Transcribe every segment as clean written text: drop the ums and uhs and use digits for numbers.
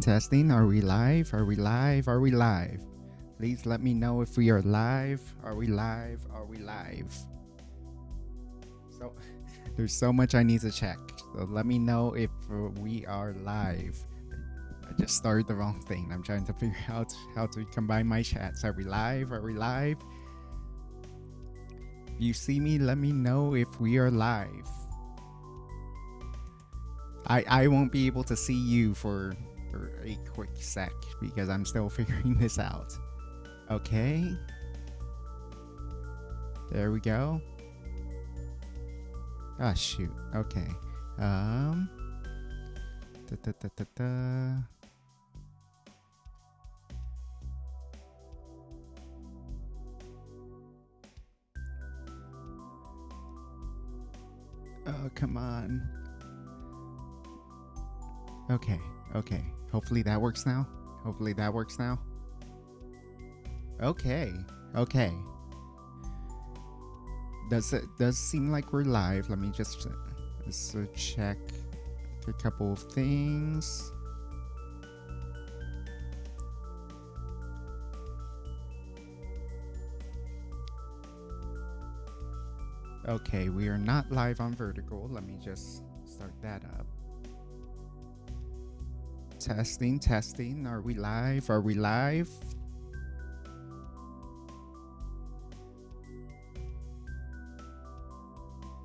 Testing. Are we live? Are we live? Are we live? Please let me know if we are live. Are we live? Are we live? So there's so much I need to check. So let me know if we are live. I just started the wrong thing. I'm trying to figure out how to combine my chats. Are we live? Are we live? If you see me, let me know if we are live. I won't be able to see you for a quick sec because I'm still figuring this out. Okay. There we go. Ah, shoot. Okay. Da, da, da, da, da. Oh, come on. Okay. Okay. Hopefully that works now. Hopefully that works now. Okay. Okay. Does seem like we're live. Let me just check a couple of things. Okay, we are not live on Vertical. Let me just start that up. Testing, testing. Are we live? Are we live?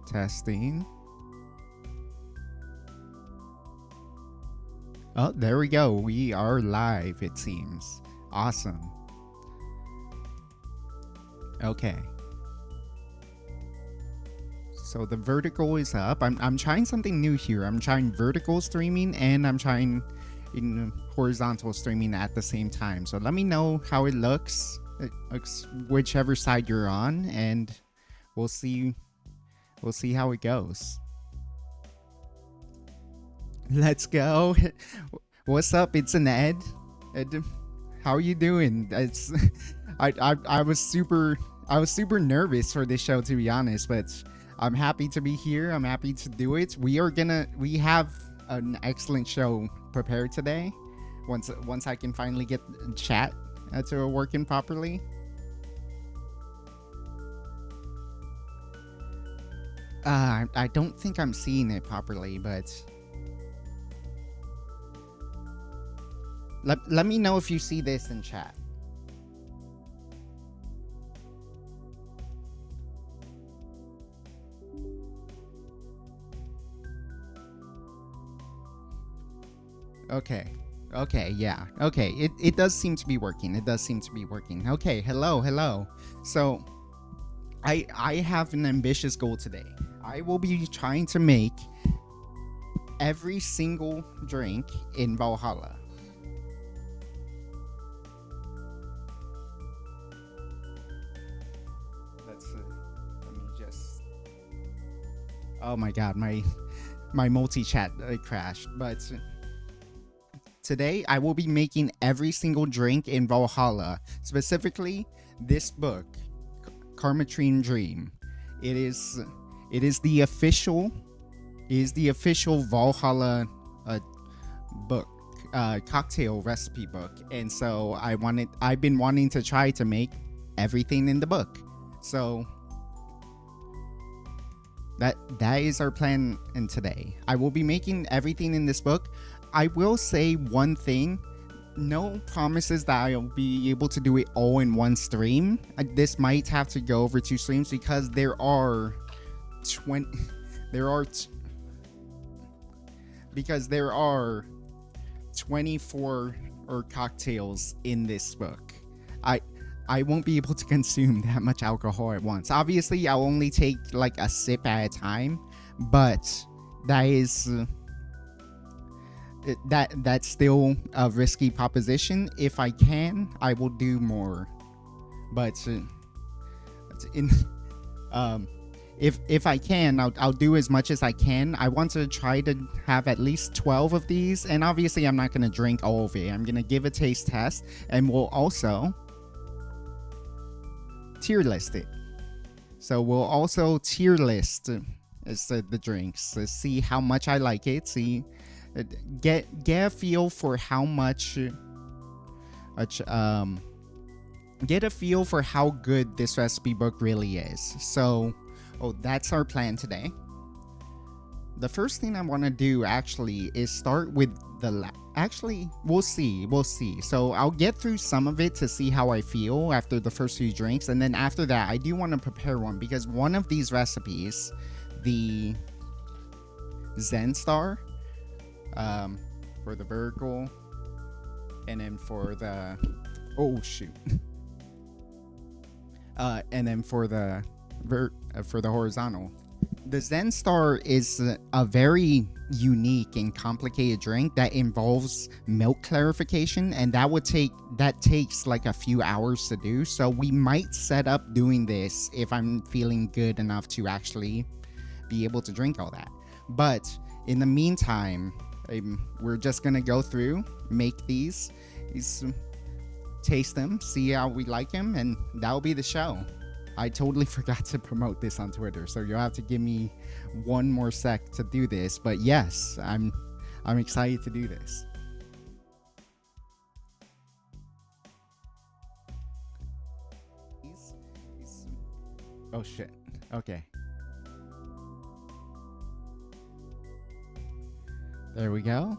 Testing. Oh, there we go. We are live, it seems. Awesome. Okay. So the vertical is up. I'm trying something new here. I'm trying vertical streaming and I'm trying in horizontal streaming at the same time. So let me know how it looks. It looks whichever side you're on, and we'll see how it goes. Let's go. What's up? It's an Ed. Ed, how are you doing? It's I was super nervous for this show, to be honest, but I'm happy to be here. I'm happy to do it. We have an excellent show prepared today. Once I can finally get chat to working properly. I don't think I'm seeing it properly, but let me know if you see this in chat. Okay. Okay, yeah. Okay, it does seem to be working. It does seem to be working. Okay, hello. So, I have an ambitious goal today. I will be trying to make every single drink in Valhalla. Let me just... Oh my god, my multi-chat crashed, but... Today, I will be making every single drink in Valhalla, specifically this book, Karmotrine Dream. It is the official Valhalla book, cocktail recipe book, and so I've been wanting to try to make everything in the book. So that is our plan in today. I will be making everything in this book. I will say one thing. No promises that I'll be able to do it all in one stream. This might have to go over 2 streams because there are 24 cocktails in this book. I won't be able to consume that much alcohol at once. Obviously, I'll only take like a sip at a time, but that is that's still a risky proposition. If I can, I will do more, but if I can, I'll do as much as I can. I want to try to have at least 12 of these, and obviously I'm not going to drink all of it. I'm going to give a taste test, and we'll also tier list it. So we'll also tier list the drinks to see how much I like it, see uh, get a feel for how much get a feel for how good this recipe book really is. So, that's our plan today. The first thing I want to do actually is start with actually, we'll see. So I'll get through some of it to see how I feel after the first few drinks, and then after that, I do want to prepare one because one of these recipes, the Zen Star, for the vertical, and then for the and then for the horizontal. The Zen Star is a very unique and complicated drink that involves milk clarification, and that takes like a few hours to do. So we might set up doing this if I'm feeling good enough to actually be able to drink all that. But in the meantime, we're just gonna go through, make these, taste them, see how we like them, and that'll be the show. I totally forgot to promote this on Twitter, so you'll have to give me one more sec to do this. But yes, I'm excited to do this. Oh shit. Okay. There we go.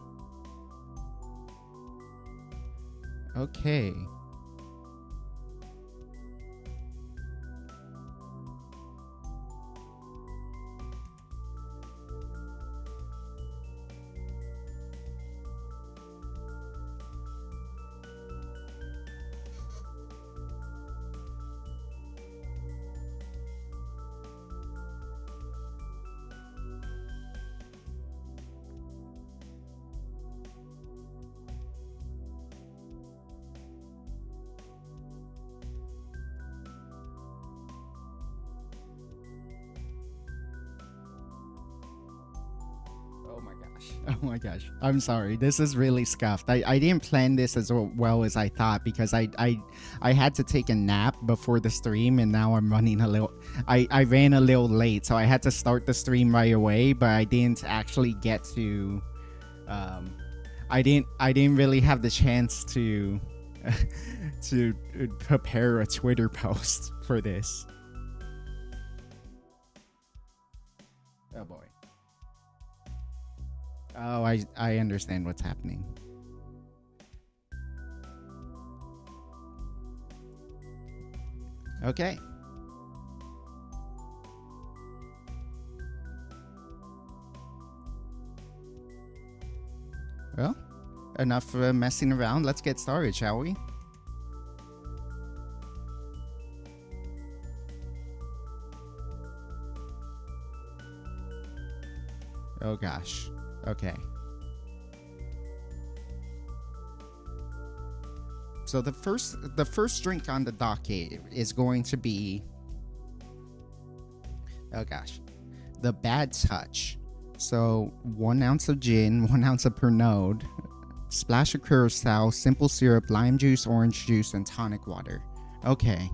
Okay. Oh my gosh. I'm sorry. This is really scuffed. I didn't plan this as well as I thought because I had to take a nap before the stream, and now I'm running a little. I ran a little late, so I had to start the stream right away, but I didn't actually get to. I didn't really have the chance to to prepare a Twitter post for this. Oh boy. Oh, I understand what's happening. Okay. Well, enough messing around. Let's get started, shall we? Oh gosh. Okay. So the first drink on the docket is going to be, oh gosh, the Bad Touch. So 1 ounce of gin, 1 ounce of Pernod, splash of curacao, simple syrup, lime juice, orange juice, and tonic water. Okay.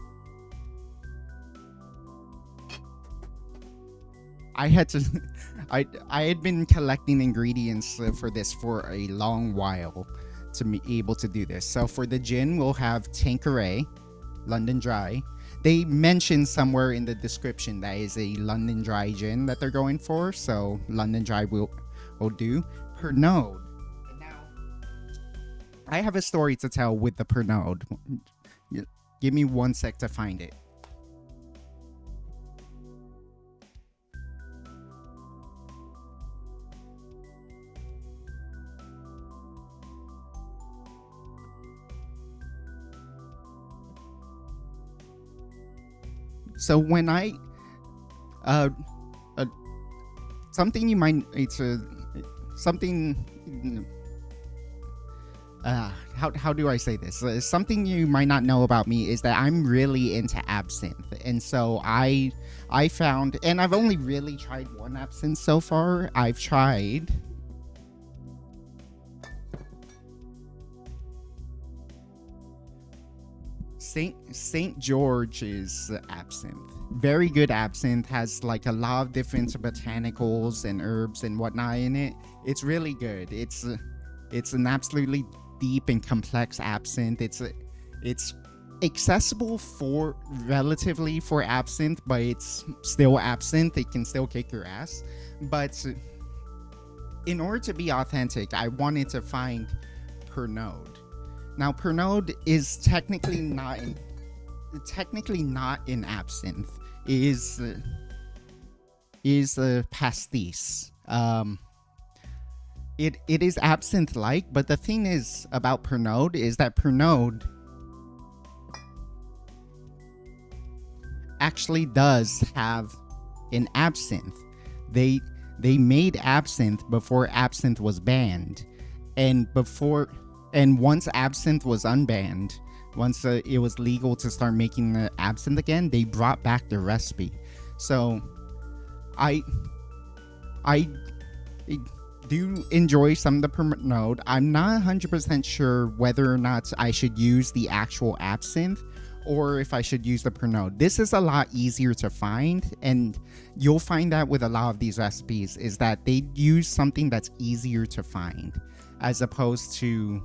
I had to I had been collecting ingredients for this for a long while to be able to do this. So for the gin, we'll have Tanqueray, London Dry. They mentioned somewhere in the description that is a London Dry gin that they're going for. So London Dry will do. Pernod. Now, I have a story to tell with the Pernod. Give me 1 sec to find it. So when I, something you might, it's a, something, how do I say this? Something you might not know about me is that I'm really into absinthe. And so I found, and I've only really tried one absinthe so far. I've tried Saint George's absinthe. Very good absinthe. Has like a lot of different botanicals and herbs and whatnot in it. It's really good. It's an absolutely deep and complex absinthe. It's accessible for relatively for absinthe, but it's still absinthe. It can still kick your ass. But in order to be authentic, I wanted to find Pernod. Now, Pernod is technically not in absinthe. Is a pastis. It is absinthe-like, but the thing is about Pernod is that Pernod actually does have an absinthe. They made absinthe before absinthe was banned, and once absinthe was unbanned, once it was legal to start making the absinthe again, they brought back the recipe. So I do enjoy some of the Pernod. I'm not 100% sure whether or not I should use the actual absinthe or if I should use the Pernod. This is a lot easier to find, and you'll find that with a lot of these recipes is that they use something that's easier to find as opposed to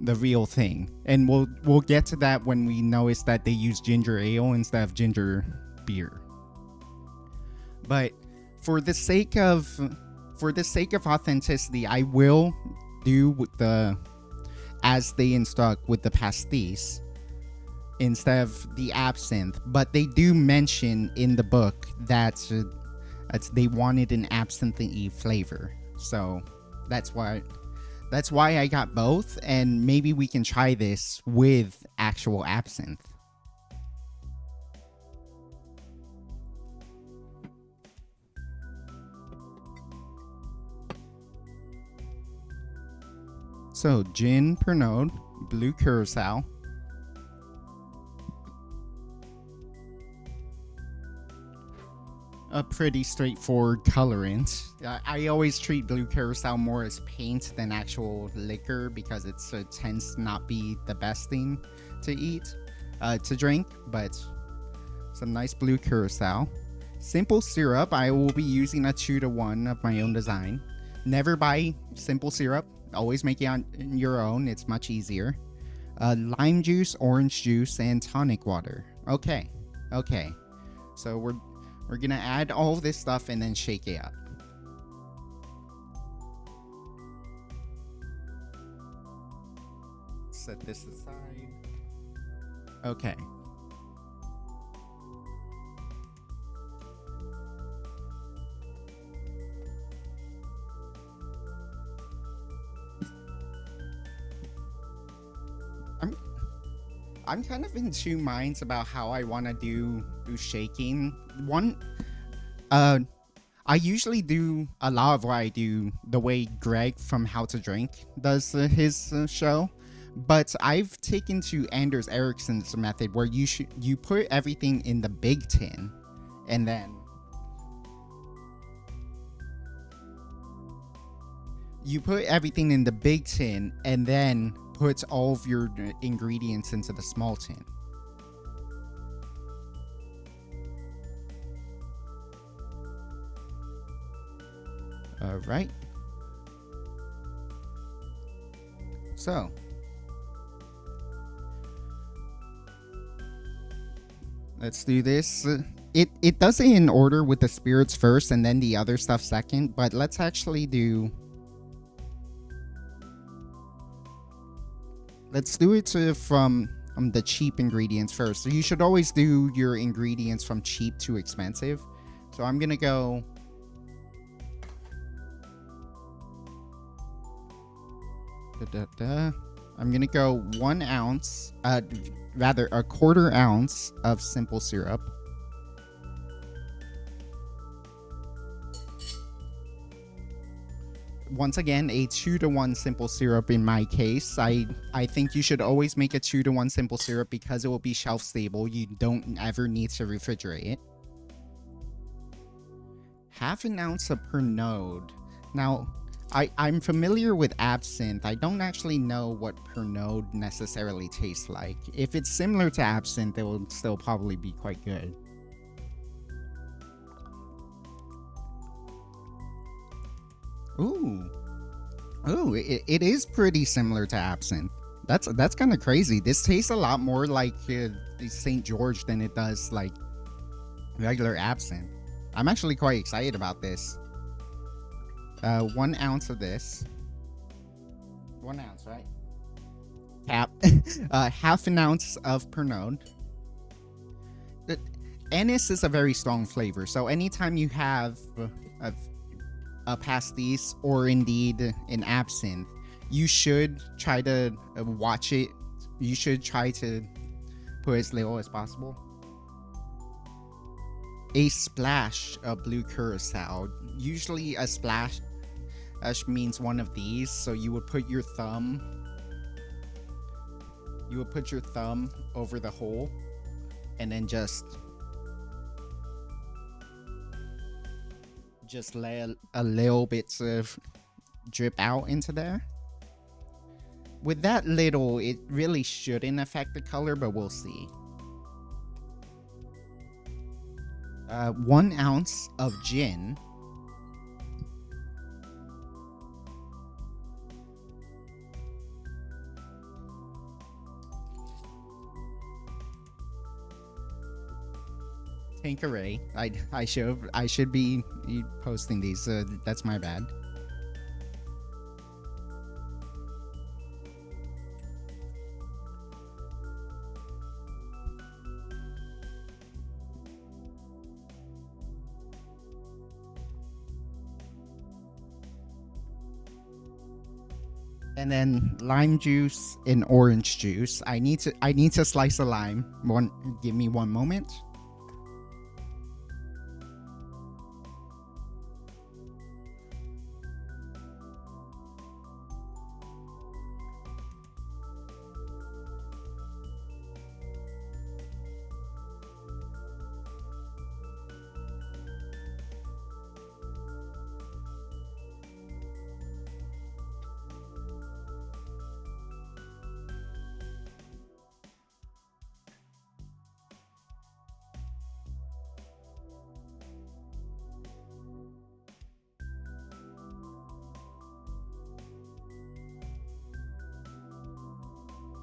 the real thing. And we'll get to that when we notice that they use ginger ale instead of ginger beer. But for the sake of authenticity, I will do with the as they instruct with the pastis instead of the absinthe. But they do mention in the book that they wanted an absinthe-y flavor, so that's why I got both, and maybe we can try this with actual absinthe. So, gin, Pernod, blue curacao, a pretty straightforward colorant. I always treat blue curacao more as paint than actual liquor because it tends to not be the best thing to drink, but some nice blue curacao. Simple syrup, I will be using a 2-to-1 of my own design. Never buy simple syrup, always make it on your own, it's much easier. Lime juice, orange juice, and tonic water. Okay, so we're gonna add all of this stuff and then shake it up. Set this aside. Okay. I'm kind of in two minds about how I want to do shaking. I usually do a lot of what I do the way Greg from How to Drink does his show, but I've taken to Anders Ericsson's method where you put everything in the big tin, and then put all of your ingredients into the small tin. All right. So, let's do this. It does it in order with the spirits first and then the other stuff second, but let's actually do... Let's do it from the cheap ingredients first. So you should always do your ingredients from cheap to expensive. So I'm gonna go... I'm gonna go 1 ounce, rather a 1/4 ounce of simple syrup. Once again, a 2-to-1 simple syrup in my case. I think you should always make a 2-to-1 simple syrup because it will be shelf stable. You don't ever need to refrigerate it. 1/2 ounce of Pernod. Now, I'm familiar with absinthe. I don't actually know what Pernod necessarily tastes like. If it's similar to absinthe, it will still probably be quite good. Ooh. Ooh, it is pretty similar to absinthe. That's kind of crazy. This tastes a lot more like St. George than it does like regular absinthe. I'm actually quite excited about this. 1 ounce of this. 1 ounce, right? Half an ounce of Pernod. Anise is a very strong flavor, so anytime you have a pastis or indeed an absinthe, you should try to watch it. You should try to put as little as possible. A splash of blue curacao. Usually a splash means one of these, so you would put your thumb over the hole and then just let a little bits of drip out into there. With that little, it really shouldn't affect the color, but we'll see. 1 ounce of gin. Tanqueray. I should be posting these. That's my bad. And then lime juice and orange juice. I need to slice a lime. Give me 1 moment.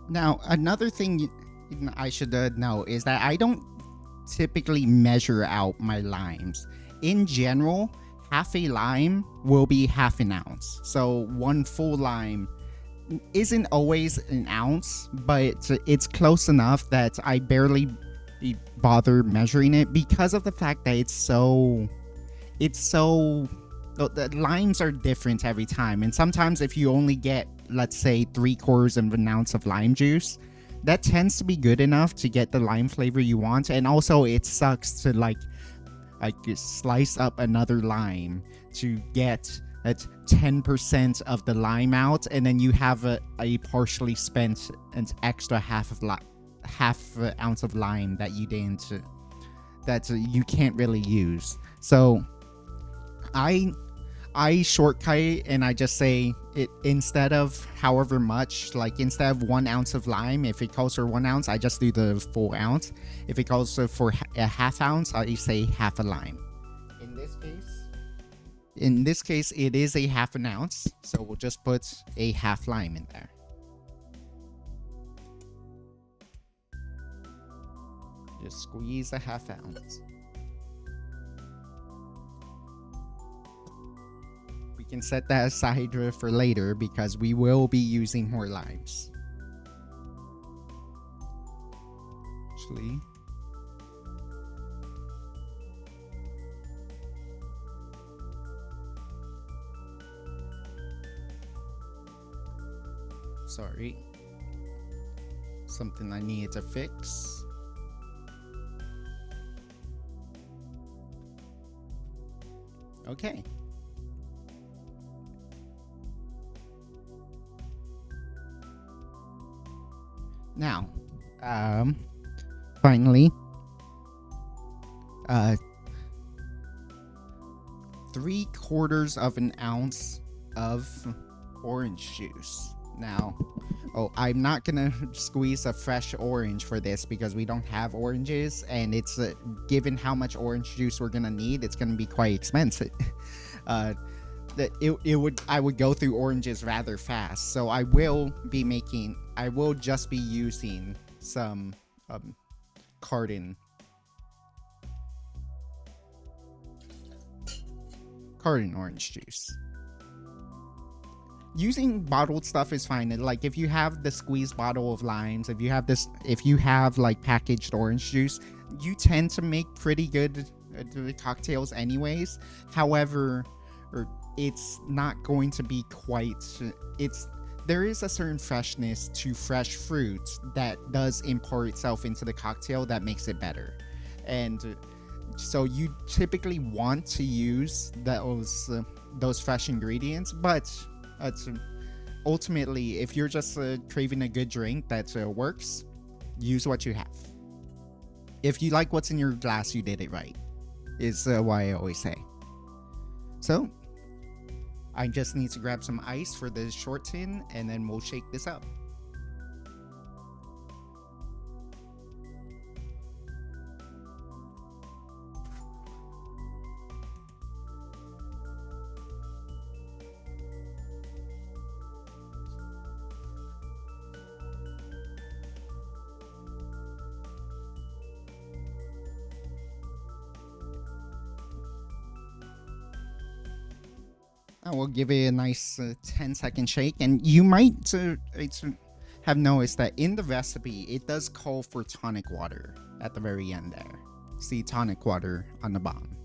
Now, another thing I should know is that I don't typically measure out my limes. In general, half a lime will be half an ounce. So 1 full lime isn't always an ounce, but it's close enough that I barely bother measuring it because of the fact that the limes are different every time. And sometimes if you only get, let's say, 3/4 of an ounce of lime juice, that tends to be good enough to get the lime flavor you want. And also it sucks to like slice up another lime to get that 10% of the lime out, and then you have a partially spent an extra half ounce of lime that you can't really use. So I shortcut it and I just say it, instead of however much, like instead of 1 ounce of lime, if it calls for 1 ounce, I just do the full ounce. If it calls for a half ounce, I say half a lime. In this case, it is a half an ounce, so we'll just put a half lime in there. Just squeeze a half ounce. We can set that aside for later because we will be using more limes. Actually, sorry, something I needed to fix. Okay. Now, finally, 3/4 of an ounce of orange juice. Now, oh, I'm not gonna squeeze a fresh orange for this because we don't have oranges, and it's given how much orange juice we're gonna need, it's gonna be quite expensive. That I would go through oranges rather fast, so I will just be using some carton orange juice. Using bottled stuff is fine. Like if you have the squeezed bottle of limes, if you have like packaged orange juice, you tend to make pretty good cocktails anyways. However, it's not going to be quite, there is a certain freshness to fresh fruit that does impart itself into the cocktail that makes it better. And so you typically want to use those fresh ingredients, but ultimately, if you're just craving a good drink that works, use what you have. If you like what's in your glass, you did it right, is what I always say. So I just need to grab some ice for the short tin, and then we'll shake this up. I will give it a nice 10-second shake, and you might have noticed that in the recipe it does call for tonic water at the very end there. See tonic water on the bottom.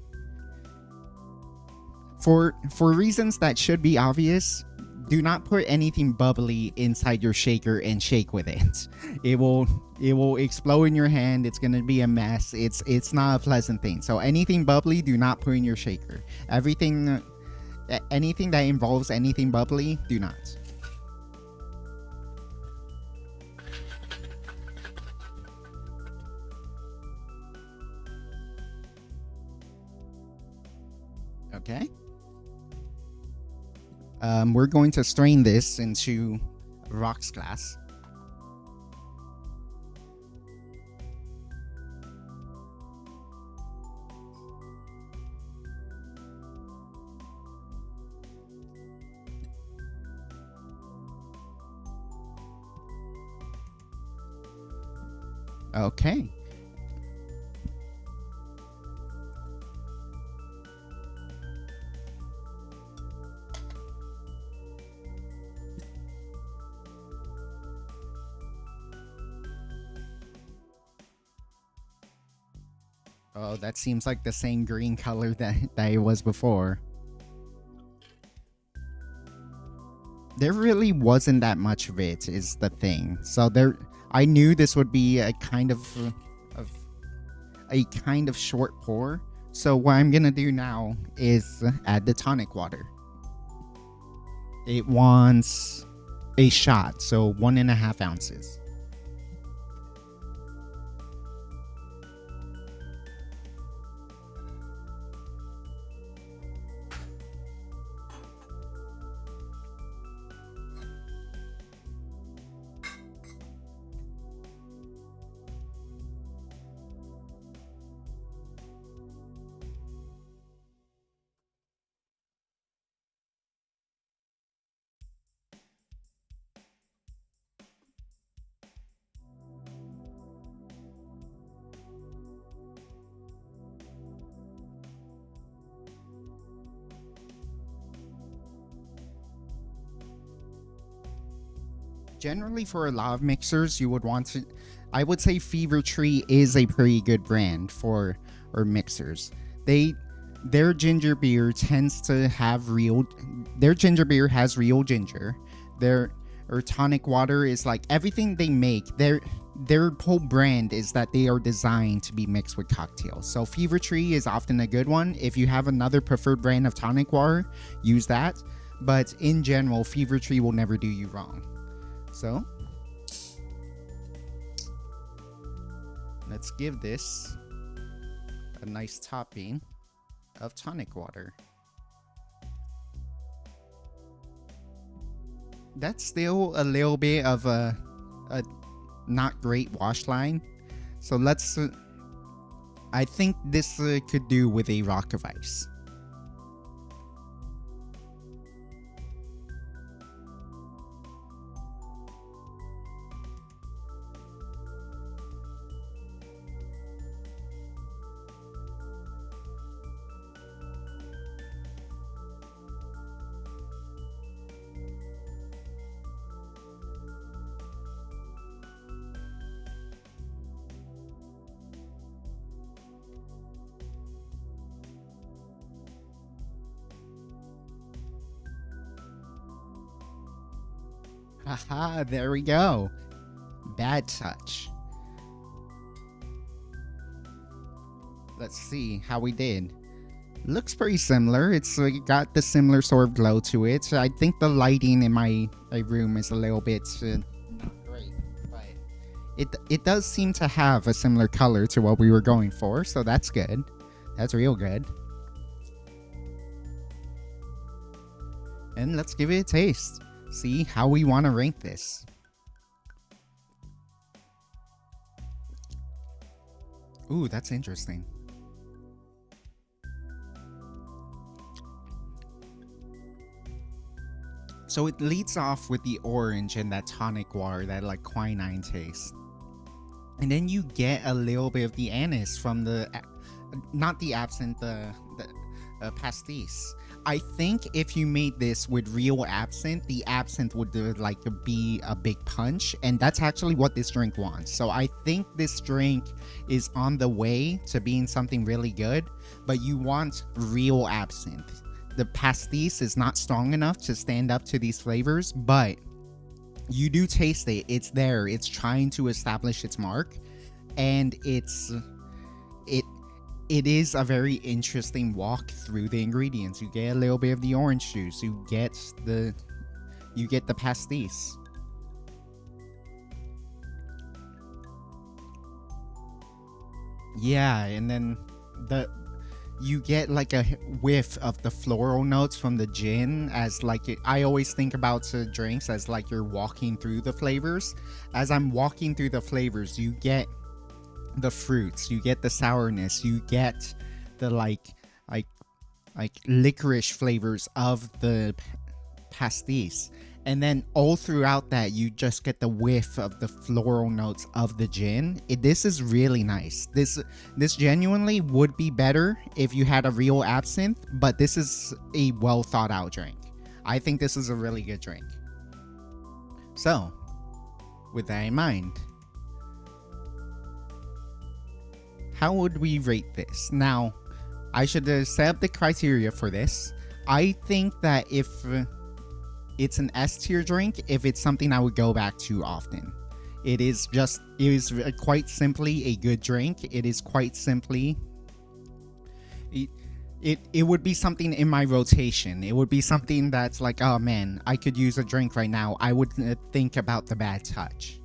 For reasons that should be obvious, do not put anything bubbly inside your shaker and shake with it. It will explode in your hand. It's gonna be a mess. It's not a pleasant thing. So anything bubbly, do not put in your shaker. Anything that involves anything bubbly, do not. Okay. We're going to strain this into a rocks glass. Okay. Oh, that seems like the same green color that it was before. There really wasn't that much of it, is the thing. So I knew this would be a kind of short pour. So what I'm gonna do now is add the tonic water. It wants a shot, so 1.5 ounces. Generally, for a lot of mixers, you would want to, I would say Fever Tree is a pretty good brand for mixers. Their ginger beer tends to have their ginger beer has real ginger. Their tonic water is like everything they make. Their whole brand is that they are designed to be mixed with cocktails. So Fever Tree is often a good one. If you have another preferred brand of tonic water, use that. But in general, Fever Tree will never do you wrong. So let's give this a nice topping of tonic water. that's still a little bit of a not great wash line. So let's. I think this could do with a rock of ice. Haha, there we go. Bad touch. Let's see how we did. Looks pretty similar. It's got the similar sort of glow to it. I think the lighting in my room is a little bit not great, but it does seem to have a similar color to what we were going for, so that's good. That's real good. And let's give it a taste. See how we want to rank this. Ooh, that's interesting. So it leads off with the orange and that tonic water, that like quinine taste. And then you get a little bit of the anise from the, not the absinthe, the pastis. I think if you made this with real absinthe, the absinthe would like be a big punch, and that's actually what this drink wants. So I think this drink is on the way to being something really good, but you want real absinthe. The pastis is not strong enough to stand up to these flavors, but you do taste it. It's there. It's trying to establish its mark, and it is a very interesting walk through the ingredients. You get a little bit of the orange juice. You get the pastis. Yeah, and then you get like a whiff of the floral notes from the gin, as like I always think about drinks as like you're walking through the flavors. As I'm walking through the flavors, you get the fruits, you get the sourness, you get the like licorice flavors of the pastis, and then all throughout that you just get the whiff of the floral notes of the gin. This is really nice. This genuinely would be better if you had a real absinthe, but this is a well thought out drink. I think this is a really good drink. So with that in mind, how would we rate this? Now, I should set up the criteria for this. I think that if it's an S tier drink, if it's something I would go back to often. It is quite simply a good drink. It is quite simply, it would be something in my rotation. It would be something that's like, oh man, I could use a drink right now. I would think about the bad touch.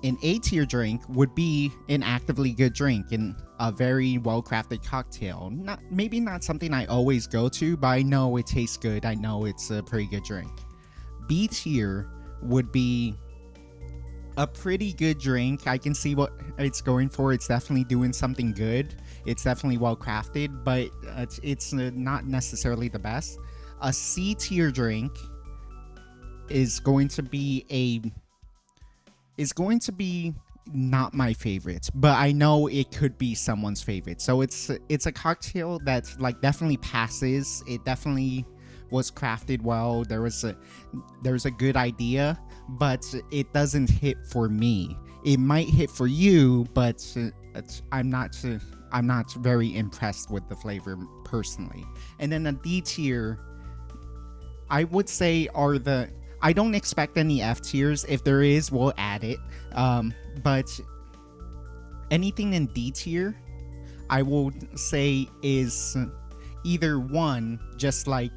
An A tier drink would be an actively good drink and a very well-crafted cocktail. Maybe not something I always go to, but I know it tastes good. I know it's a pretty good drink. B tier would be a pretty good drink. I can see what it's going for. It's definitely doing something good. It's definitely well-crafted, but it's not necessarily the best. A C tier drink is going to be not my favorite, but I know it could be someone's favorite. So it's a cocktail that like definitely passes. It definitely was crafted well. There's a good idea, but it doesn't hit for me. It might hit for you, but I'm not very impressed with the flavor personally. And then a D tier, I would say I don't expect any F tiers. If there is, we'll add it. But anything in D tier, I will say is either one, just like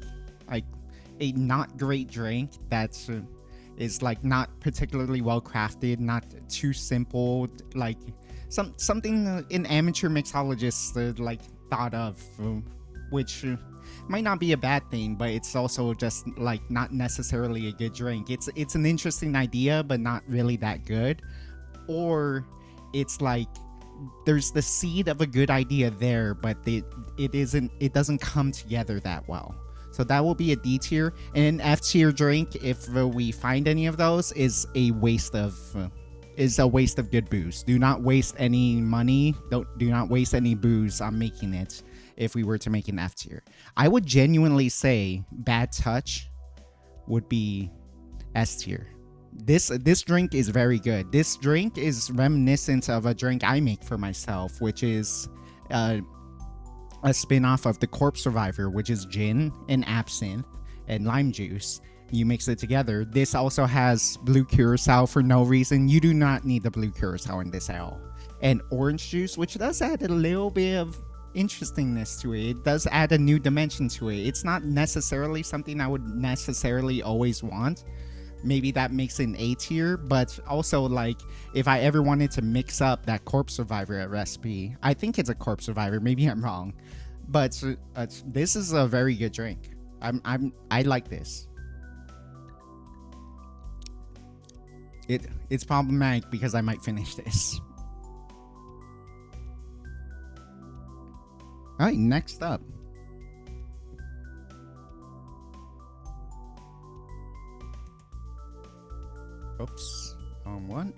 a not great drink that is like not particularly well crafted, not too simple, like something an amateur mixologist like thought of, which might not be a bad thing, but it's also just like not necessarily a good drink. It's an interesting idea, but not really that good. Or it's like there's the seed of a good idea there, but it doesn't come together that well. So that will be a D tier. And an F tier drink, if we find any of those, is a waste of good booze. Do not waste any money. Do not waste any booze on making it. If we were to make an F tier, I would genuinely say Bad Touch would be S tier. This drink is very good. This drink is reminiscent of a drink I make for myself, which is a spin-off of the Corpse Survivor, which is gin and absinthe and lime juice. You mix it together. This also has blue curacao for no reason. You do not need the blue curacao in this at all. And orange juice, which does add a little bit of interestingness to it. It does add a new dimension to it. It's not necessarily something I would necessarily always want. Maybe that makes it an A tier, but also like if I ever wanted to mix up that Corpse Survivor recipe, I think it's a Corpse Survivor. Maybe I'm wrong, but this is a very good drink. I like this. It's problematic because I might finish this. All right, next up. Oops, wrong one.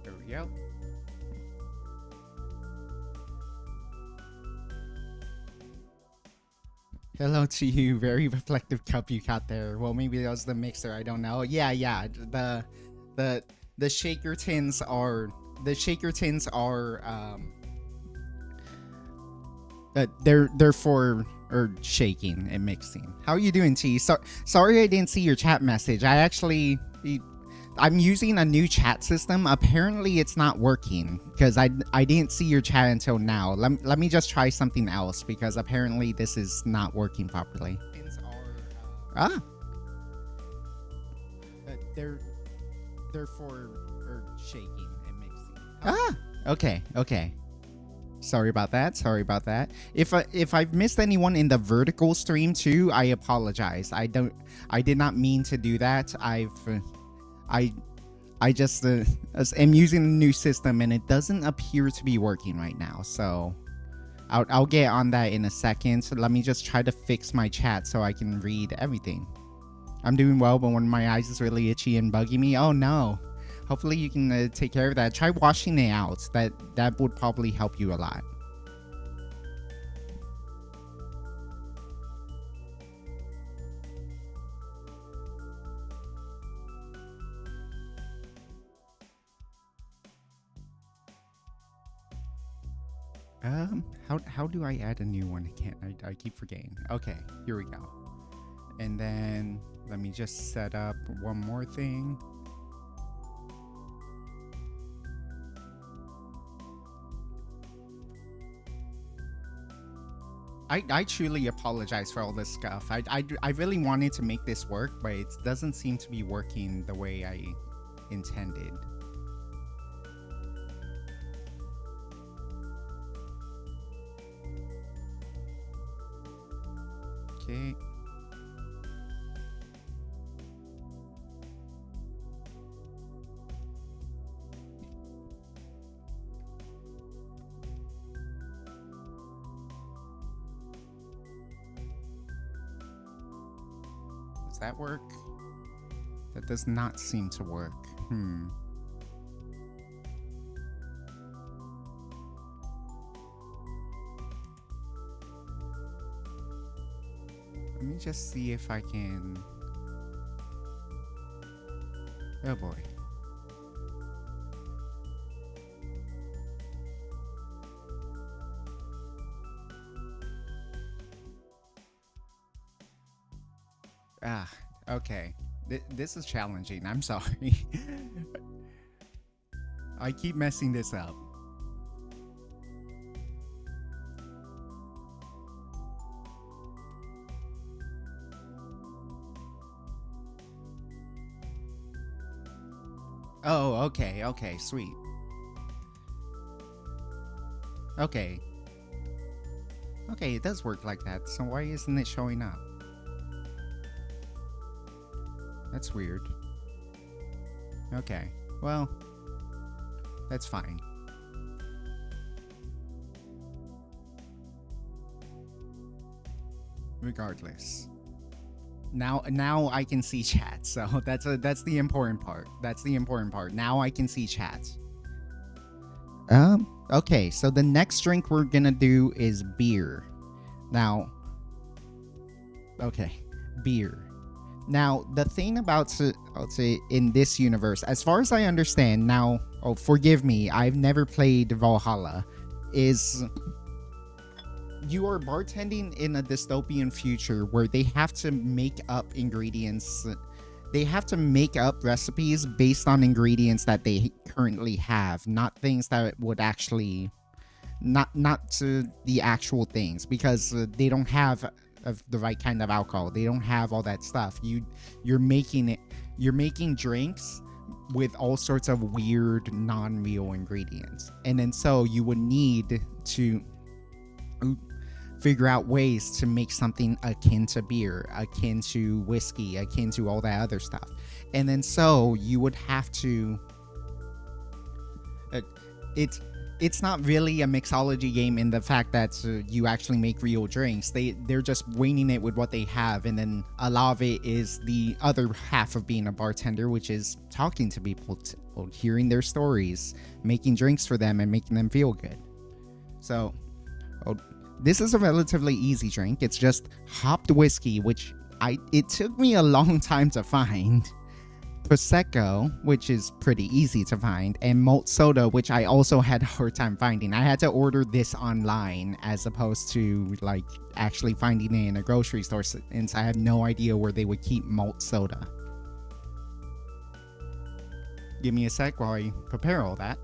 There we go. Hello to you, very reflective cup you got there. Well, maybe that was the mixer. I don't know. Yeah. The shaker tins are they're for shaking and mixing. How are you doing, T? Sorry I didn't see your chat message. I'm using a new chat system. Apparently it's not working because I didn't see your chat until now. Let me just try something else because apparently this is not working properly. They're for shaking and mixing. Okay. Sorry about that. If I've missed anyone in the vertical stream too, I apologize. I did not mean to do that. I just am using a new system and it doesn't appear to be working right now. So I'll get on that in a second. So let me just try to fix my chat so I can read everything. I'm doing well, but one of my eyes is really itchy and bugging me. Oh no. Hopefully you can take care of that. Try washing it out. That would probably help you a lot. How do I add a new one again? I keep forgetting. Okay, here we go. And then let me just set up one more thing. I truly apologize for all this stuff. I really wanted to make this work, but it doesn't seem to be working the way I intended. Okay. Does that work? That does not seem to work. Let me just see if I can... Oh boy. Okay. This is challenging. I'm sorry. I keep messing this up. Oh, okay, okay, sweet. Okay. Okay, it does work like that. So why isn't it showing up? That's weird. Okay. Well, that's fine. Regardless. Now I can see chat. So that's the important part. That's the important part. Now I can see chat. Okay, so the next drink we're gonna do is beer. Now, okay, beer. Now, the thing about, I'll say, in this universe, as far as I understand, now, oh, forgive me, I've never played Valhalla, is you are bartending in a dystopian future where they have to make up ingredients. They have to make up recipes based on ingredients that they currently have, not things that would actually, not to the actual things, because they don't have the right kind of alcohol. They don't have all that stuff. You're making drinks with all sorts of weird non-real ingredients, and then so you would need to figure out ways to make something akin to beer, akin to whiskey, akin to all that other stuff. And then so you would have to it's not really a mixology game in the fact that you actually make real drinks. They're just winging it with what they have, and then a lot of it is the other half of being a bartender, which is talking to people, hearing their stories, making drinks for them, and making them feel good. So this is a relatively easy drink. It's just hopped whiskey, which it took me a long time to find. Prosecco, which is pretty easy to find, and malt soda, which I also had a hard time finding. I had to order this online as opposed to like actually finding it in a grocery store, since I have no idea where they would keep malt soda. Give me a sec while I prepare all that.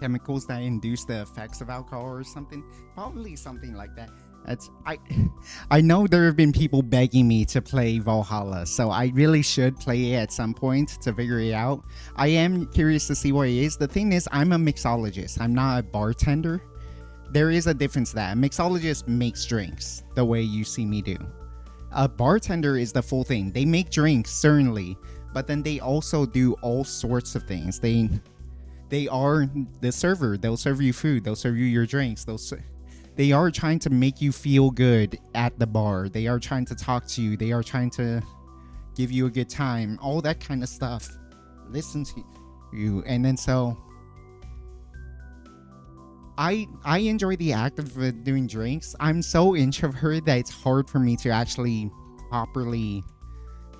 Chemicals that induce the effects of alcohol or something, probably something like that. I know there have been people begging me to play Valhalla, so I really should play it at some point to figure it out. I am curious to see what it is. The thing is, I'm a mixologist, I'm not a bartender. There is a difference to that. A mixologist makes drinks the way you see me do. A bartender is the full thing. They make drinks, certainly, but then they also do all sorts of things. They are the server. They'll serve you food. They'll serve you your drinks. They are trying to make you feel good at the bar. They are trying to talk to you. They are trying to give you a good time. All that kind of stuff. Listen to you. And then so I enjoy the act of doing drinks. I'm so introvert that it's hard for me to actually properly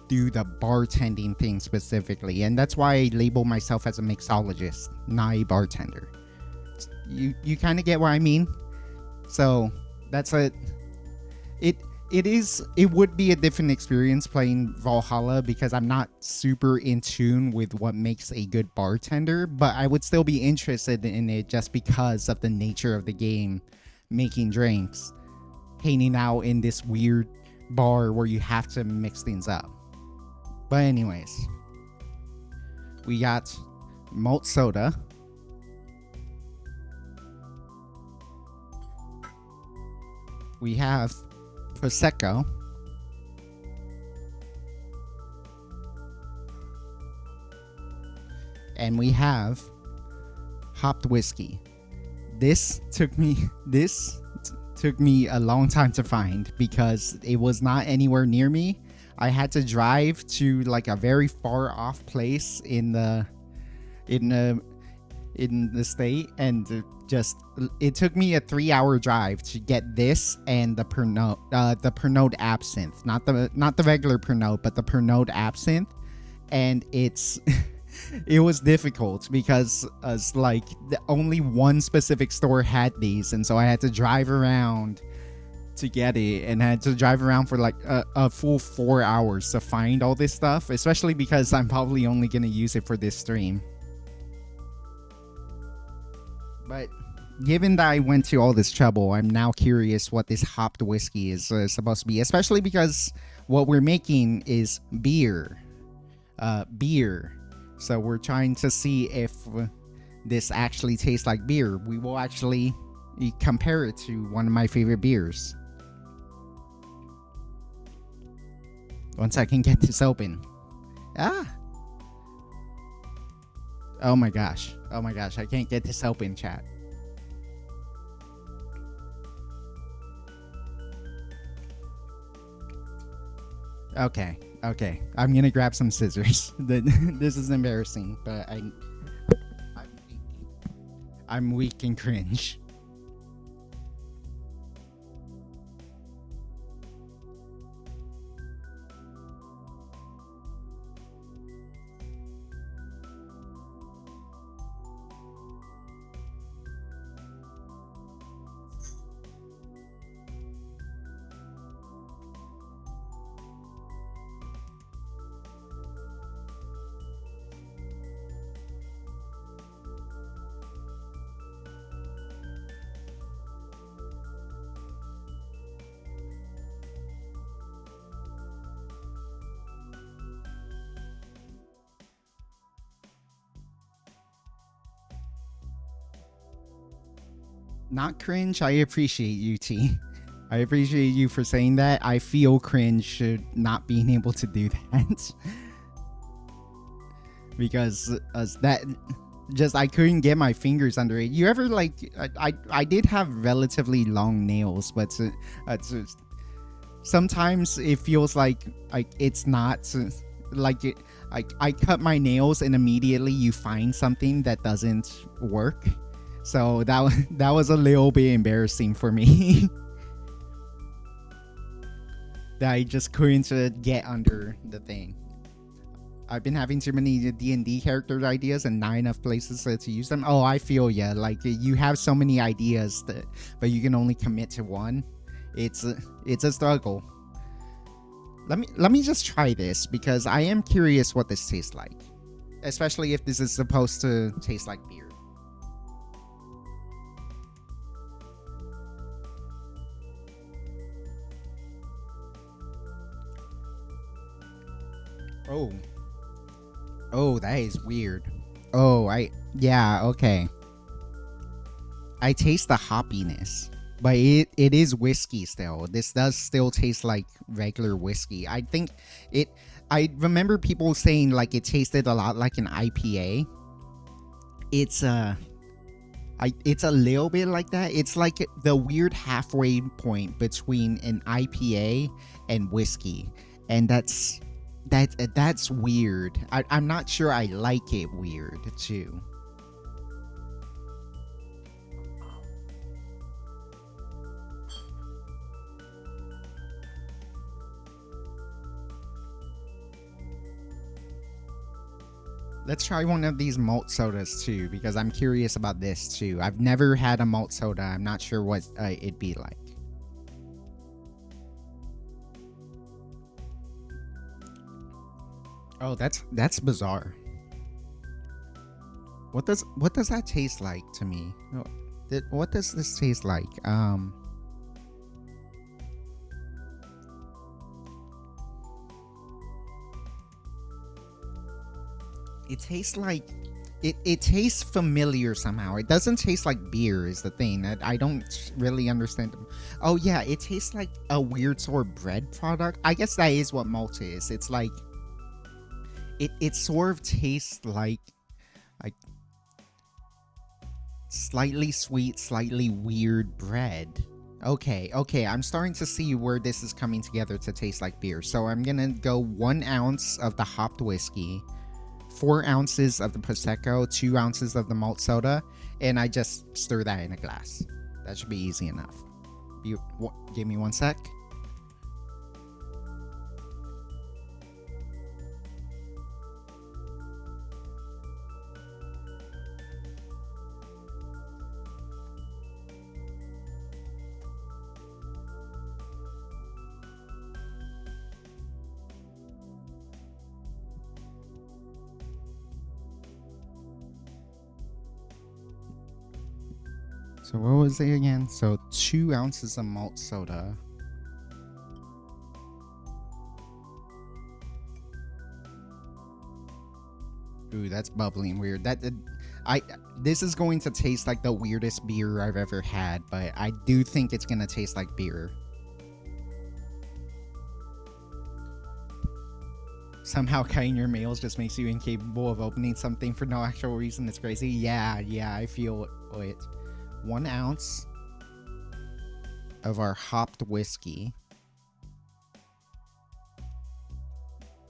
do the bartending thing specifically, and that's why I label myself as a mixologist, not a bartender. You kind of get what I mean. So that's a it it would be a different experience playing Valhalla because I'm not super in tune with what makes a good bartender, but I would still be interested in it just because of the nature of the game, making drinks, hanging out in this weird bar where you have to mix things up. But anyways, we got malt soda. We have Prosecco. And we have hopped whiskey. This took me a long time to find because it was not anywhere near me. I had to drive to like a very far off place in the state, and just it took me a 3-hour drive to get this and the Pernod absinthe, not the regular Pernod, but the Pernod absinthe, and it was difficult because like only one specific store had these, and so I had to drive around to get it, and I had to drive around for like a full 4 hours to find all this stuff, especially because I'm probably only gonna use it for this stream. But given that I went to all this trouble, I'm now curious what this hopped whiskey is supposed to be, especially because what we're making is beer. So we're trying to see if this actually tastes like beer. We will actually compare it to one of my favorite beers. Once I can get this open. Oh my gosh, I can't get this open, chat. Okay, I'm gonna grab some scissors. This is embarrassing, but I'm weak and cringe. Not cringe. I appreciate you, T. I appreciate you for saying that. I feel cringe not being able to do that. Because that just I couldn't get my fingers under it. You ever like I did have relatively long nails, but sometimes it feels like it's not like it. I cut my nails and immediately you find something that doesn't work. So that was a little bit embarrassing for me. That I just couldn't get under the thing. I've been having too many D&D character ideas and not enough places to use them. Oh, I feel ya. Like you have so many ideas but you can only commit to one. It's a struggle. Let me just try this because I am curious what this tastes like, especially if this is supposed to taste like beer. Oh, that is weird. Yeah, okay. I taste the hoppiness, but it is whiskey still. This does still taste like regular whiskey. I remember people saying like it tasted a lot like an IPA. It's a little bit like that. It's like the weird halfway point between an IPA and whiskey, and that's weird. I'm not sure I like it weird too. Let's try one of these malt sodas too, because I'm curious about this too. I've never had a malt soda. I'm not sure what it'd be like. Oh, that's bizarre. What does that taste like to me? What does this taste like? It tastes like it tastes familiar somehow. It doesn't taste like beer is the thing. I don't really understand. Oh yeah, it tastes like a weird sort of bread product. I guess that is what malt is. It's like it sort of tastes like slightly sweet, slightly weird bread. Okay, I'm starting to see where this is coming together to taste like beer. So I'm gonna go 1 ounce of the hopped whiskey, 4 ounces of the Prosecco, 2 ounces of the malt soda, and I just stir that in a glass. That should be easy enough. Give me 1 sec. So what was it again? So 2 ounces of malt soda. Ooh, that's bubbling weird. This is going to taste like the weirdest beer I've ever had, but I do think it's gonna taste like beer. Somehow cutting your nails just makes you incapable of opening something for no actual reason. It's crazy. Yeah, I feel it. 1 ounce of our hopped whiskey.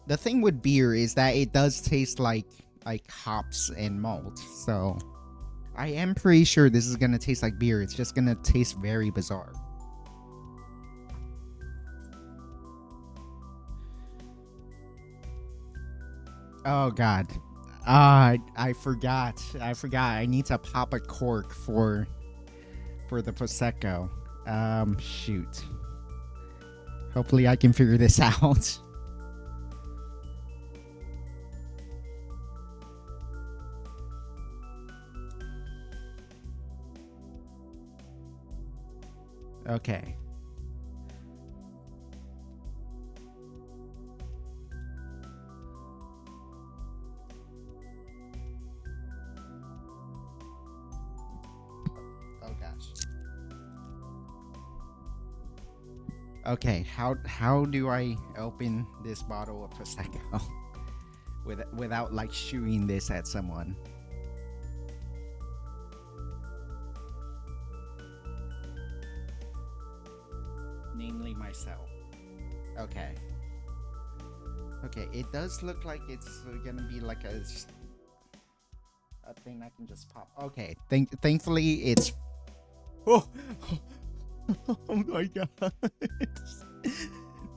The thing with beer is that it does taste like hops and malt. So I am pretty sure this is gonna taste like beer. It's just gonna taste very bizarre. Oh god. I forgot. I need to pop a cork for the Prosecco. Shoot. Hopefully I can figure this out. Okay. Oh gosh. Okay, how do I open this bottle of Prosecco without like shooting this at someone? Namely myself. Okay. Okay, it does look like it's gonna be like a thing I can just pop. Okay, thankfully it's. Oh, oh my god!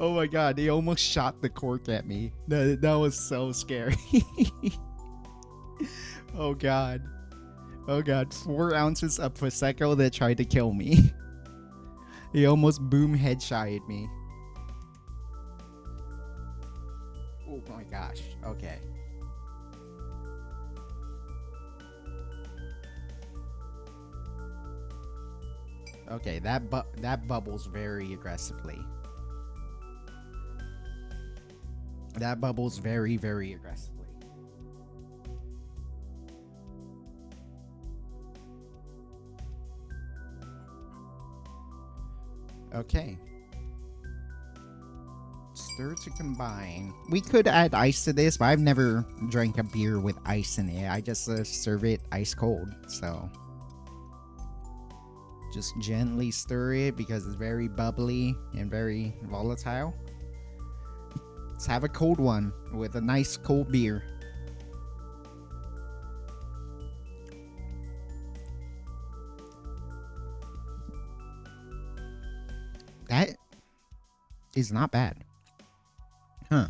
Oh my god! They almost shot the cork at me. That was so scary. Oh god! Oh god! 4 ounces of Prosecco that tried to kill me. He almost boom headshotted me. Oh my gosh. Okay. Okay, that bubbles very aggressively. That bubbles very, very aggressively. Okay. Stir to combine. We could add ice to this, but I've never drank a beer with ice in it. I just serve it ice cold, so. Just gently stir it because it's very bubbly and very volatile. Let's have a cold one with a nice cold beer. That is not bad. Huh.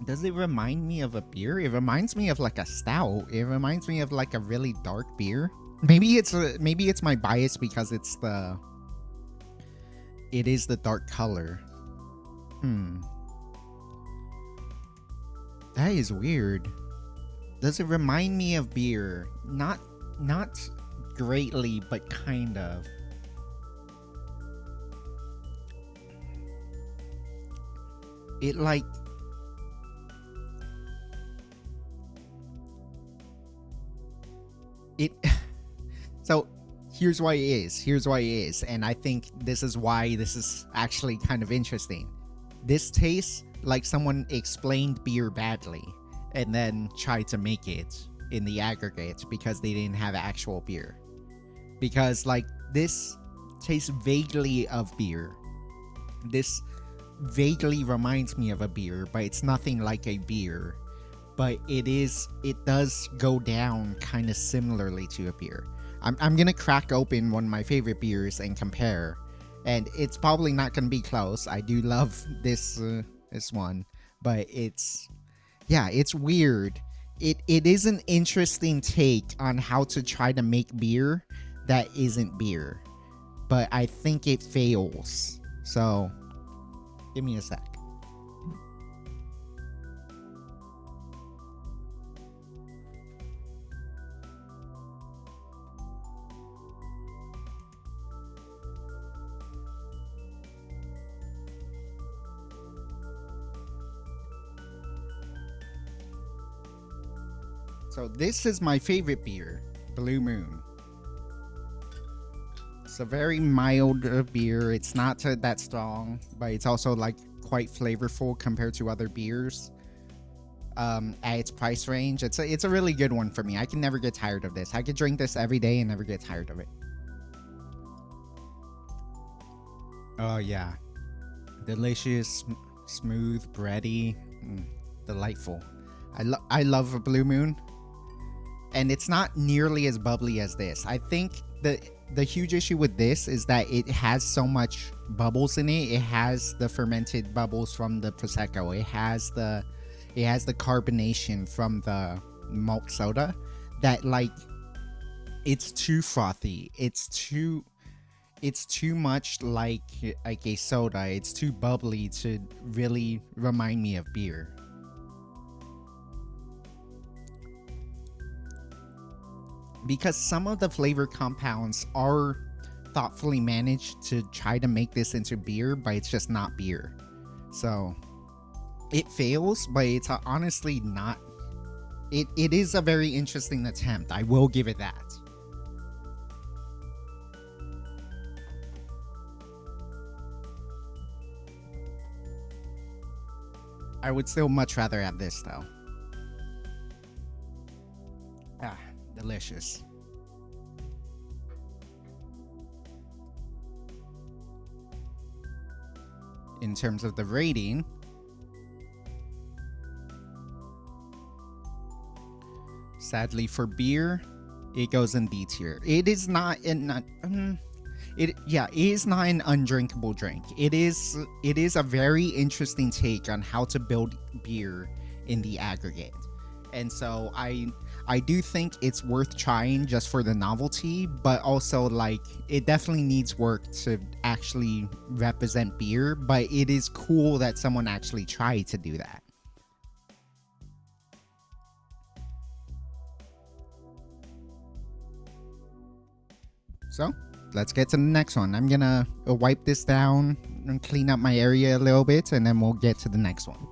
Does it remind me of a beer? It reminds me of like a stout. It reminds me of like a really dark beer. Maybe it's my bias because it is the dark color. That is weird. Does it remind me of beer? Not greatly, but kind of. It like it so here's why it is, and I think this is why this is actually kind of interesting. This tastes like someone explained beer badly and then tried to make it in the aggregate because they didn't have actual beer. Because like this tastes vaguely of beer. This vaguely reminds me of a beer, but it's nothing like a beer. But it does go down kind of similarly to a beer. I'm gonna crack open one of my favorite beers and compare, and it's probably not gonna be close. I do love this one, but it's weird. It is an interesting take on how to try to make beer that isn't beer, but I think it fails. So give me a sec. So this is my favorite beer, Blue Moon. It's a very mild beer. It's not that strong, but it's also like quite flavorful compared to other beers. At its price range, it's a really good one for me. I can never get tired of this. I could drink this every day and never get tired of it. Oh yeah, delicious, smooth, bready, delightful. I love a Blue Moon. And it's not nearly as bubbly as this. I think the huge issue with this is that it has so much bubbles in it. It has the fermented bubbles from the Prosecco. It has the carbonation from the malt soda that like it's too frothy. It's too much like a soda. It's too bubbly to really remind me of beer. Because some of the flavor compounds are thoughtfully managed to try to make this into beer, but it's just not beer. So it fails, but it's honestly not. It is a very interesting attempt. I will give it that. I would still much rather have this though. Delicious. In terms of the rating, sadly for beer, it goes in D tier. It is not it is not an undrinkable drink. It is a very interesting take on how to build beer in the aggregate. And so I do think it's worth trying just for the novelty, but also like it definitely needs work to actually represent beer, but it is cool that someone actually tried to do that. So let's get to the next one. I'm gonna wipe this down and clean up my area a little bit, and then we'll get to the next one.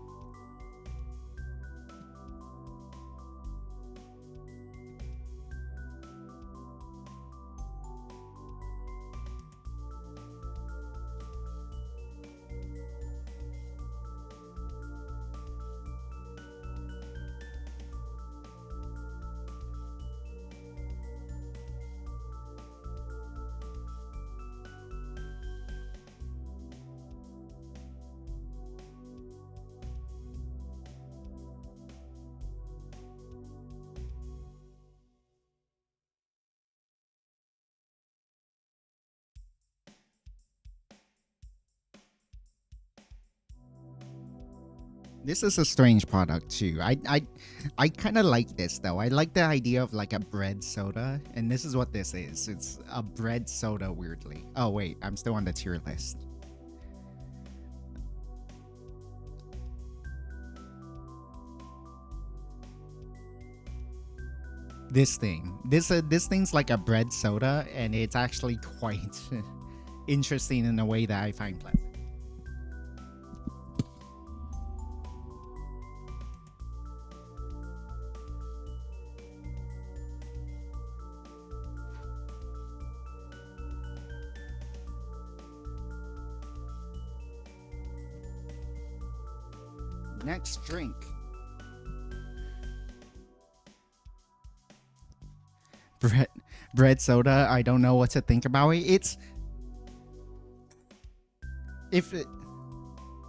This is a strange product too. I kind of like this though. I like the idea of like a bread soda, and this is what this is. It's a bread soda. Weirdly. Oh wait, I'm still on the tier list. This thing's like a bread soda, and it's actually quite interesting in a way that I find pleasant. Next drink. Bread bread soda. I don't know what to think about it. It's if it,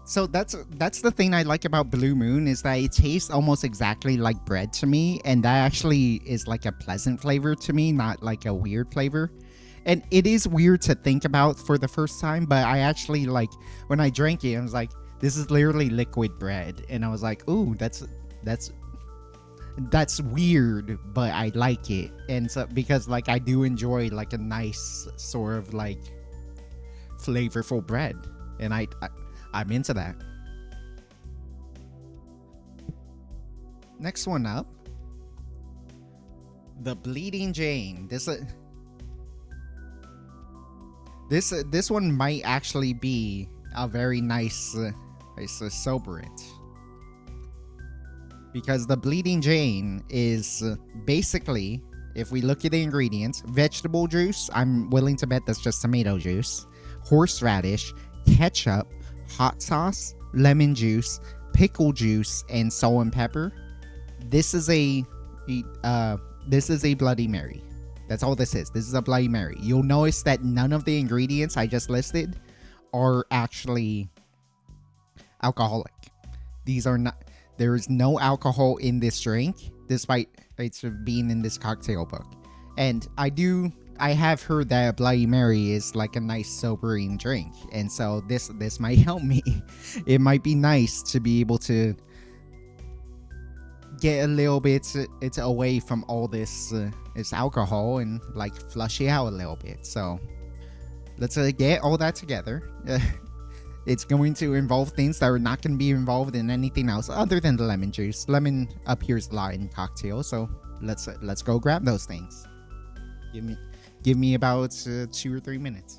so that's the thing I like about Blue Moon is that it tastes almost exactly like bread to me, and that actually is like a pleasant flavor to me, not like a weird flavor. And it is weird to think about for the first time, but I actually like when I drank it, I was like, this is literally liquid bread, and I was like, ooh, that's that's weird, but I like it. And so because like I do enjoy like a nice sort of like flavorful bread, and I'm into that. Next one up, the Bleeding Jane. This one might actually be a very nice, soberant, because the Bleeding Jane is basically, if we look at the ingredients, vegetable juice. I'm willing to bet that's just tomato juice, horseradish, ketchup, hot sauce, lemon juice, pickle juice, and salt and pepper. This is a Bloody Mary. That's all this is. This is a Bloody Mary. You'll notice that none of the ingredients I just listed are actually alcoholic. These are not. There is no alcohol in this drink, despite it's being in this cocktail book. And I have heard that a Bloody Mary is like a nice sobering drink, and so this might help me. It might be nice to be able to get a little bit it's away from all this alcohol and like flush it out a little bit. So let's get all that together. It's going to involve things that are not going to be involved in anything else other than the lemon juice. Lemon appears a lot in cocktails, so let's go grab those things. Give me about 2 or 3 minutes.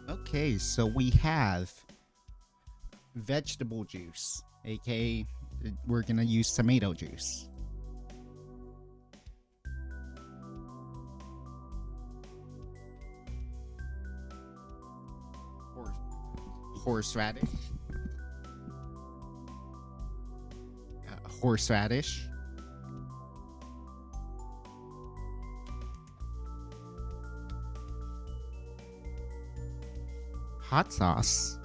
Okay, so we have vegetable juice. aka we're gonna use tomato juice. Horseradish. Horseradish. Hot sauce.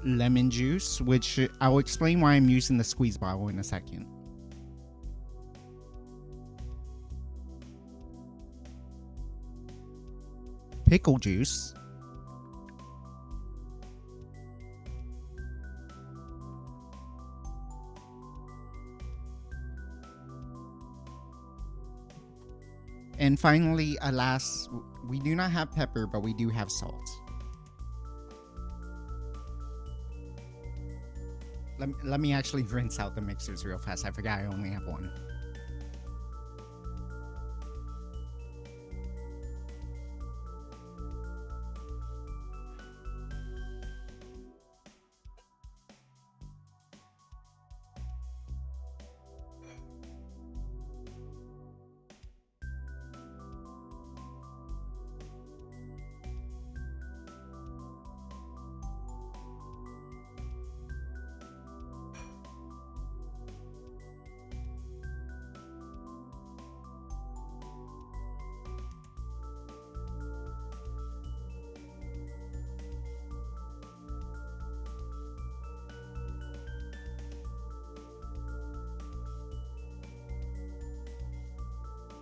Lemon juice, which I'll explain why I'm using the squeeze bottle in a second. Pickle juice. And finally, alas, we do not have pepper, but we do have salt. Let me actually rinse out the mixers real fast. I forgot I only have one.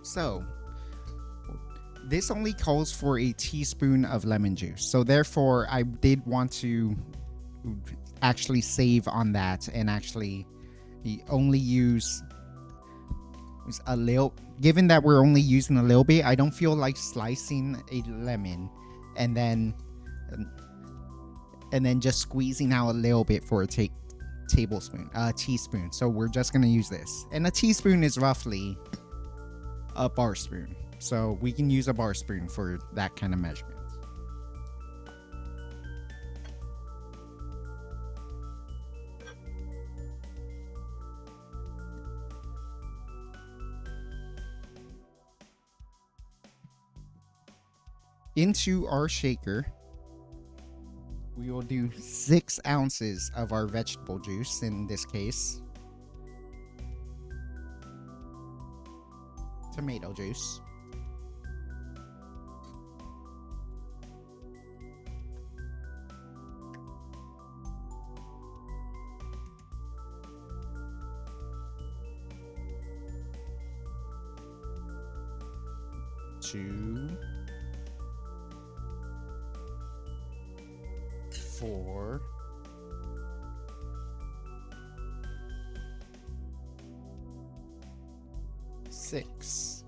So, this only calls for a teaspoon of lemon juice. So therefore, I did want to actually save on that and actually only use a little. Given that we're only using a little bit, I don't feel like slicing a lemon and then just squeezing out a little bit for a teaspoon. So we're just gonna use this, and a teaspoon is roughly a bar spoon, so we can use a bar spoon for that kind of measurement. Into our shaker, we will do 6 ounces of our vegetable juice in this case. Tomato juice. Two, 4, 6.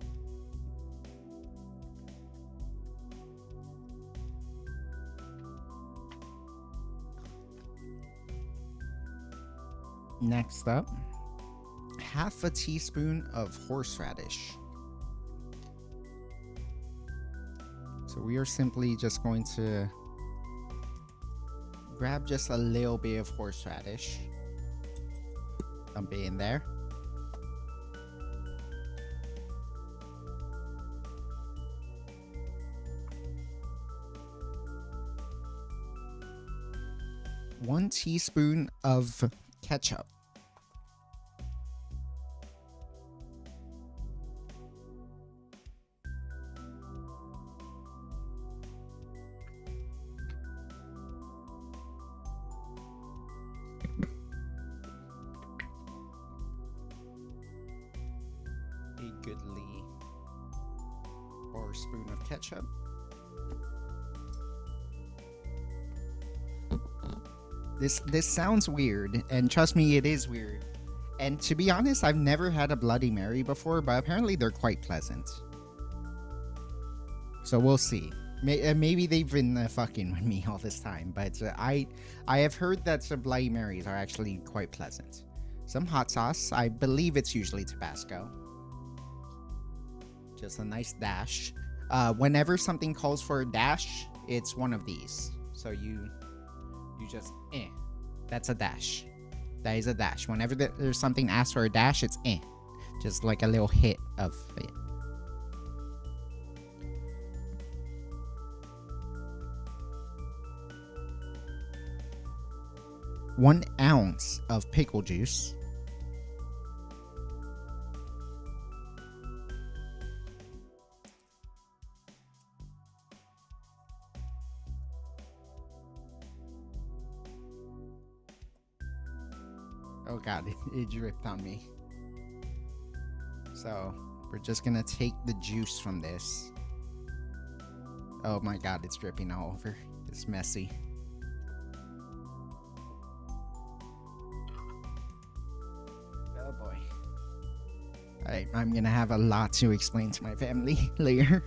Next up, half a teaspoon of horseradish. So we are simply just going to grab just a little bit of horseradish, dump it in there. One teaspoon of ketchup. A goodly bar spoon of ketchup. This sounds weird, and trust me, it is weird. And to be honest, I've never had a Bloody Mary before, but apparently they're quite pleasant. So we'll see. Maybe they've been fucking with me all this time, but I have heard that Bloody Marys are actually quite pleasant. Some hot sauce. I believe it's usually Tabasco. Just a nice dash. Whenever something calls for a dash, it's one of these. So you just that's a dash. That is a dash. Whenever there's something asked for a dash, it's just like a little hit of it. One ounce of pickle juice. Oh god, it dripped on me. So, we're just gonna take the juice from this. Oh my god, it's dripping all over. It's messy. Oh boy. Alright, I'm gonna have a lot to explain to my family later.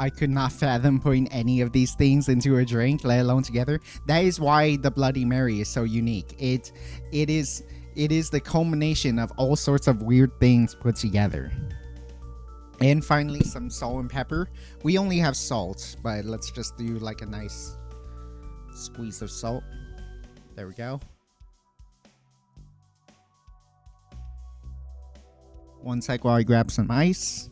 I could not fathom putting any of these things into a drink, let alone together. That is why the Bloody Mary is so unique. It is the culmination of all sorts of weird things put together. And finally, some salt and pepper. We only have salt, but let's just do like a nice squeeze of salt. There we go. One sec while I grab some ice.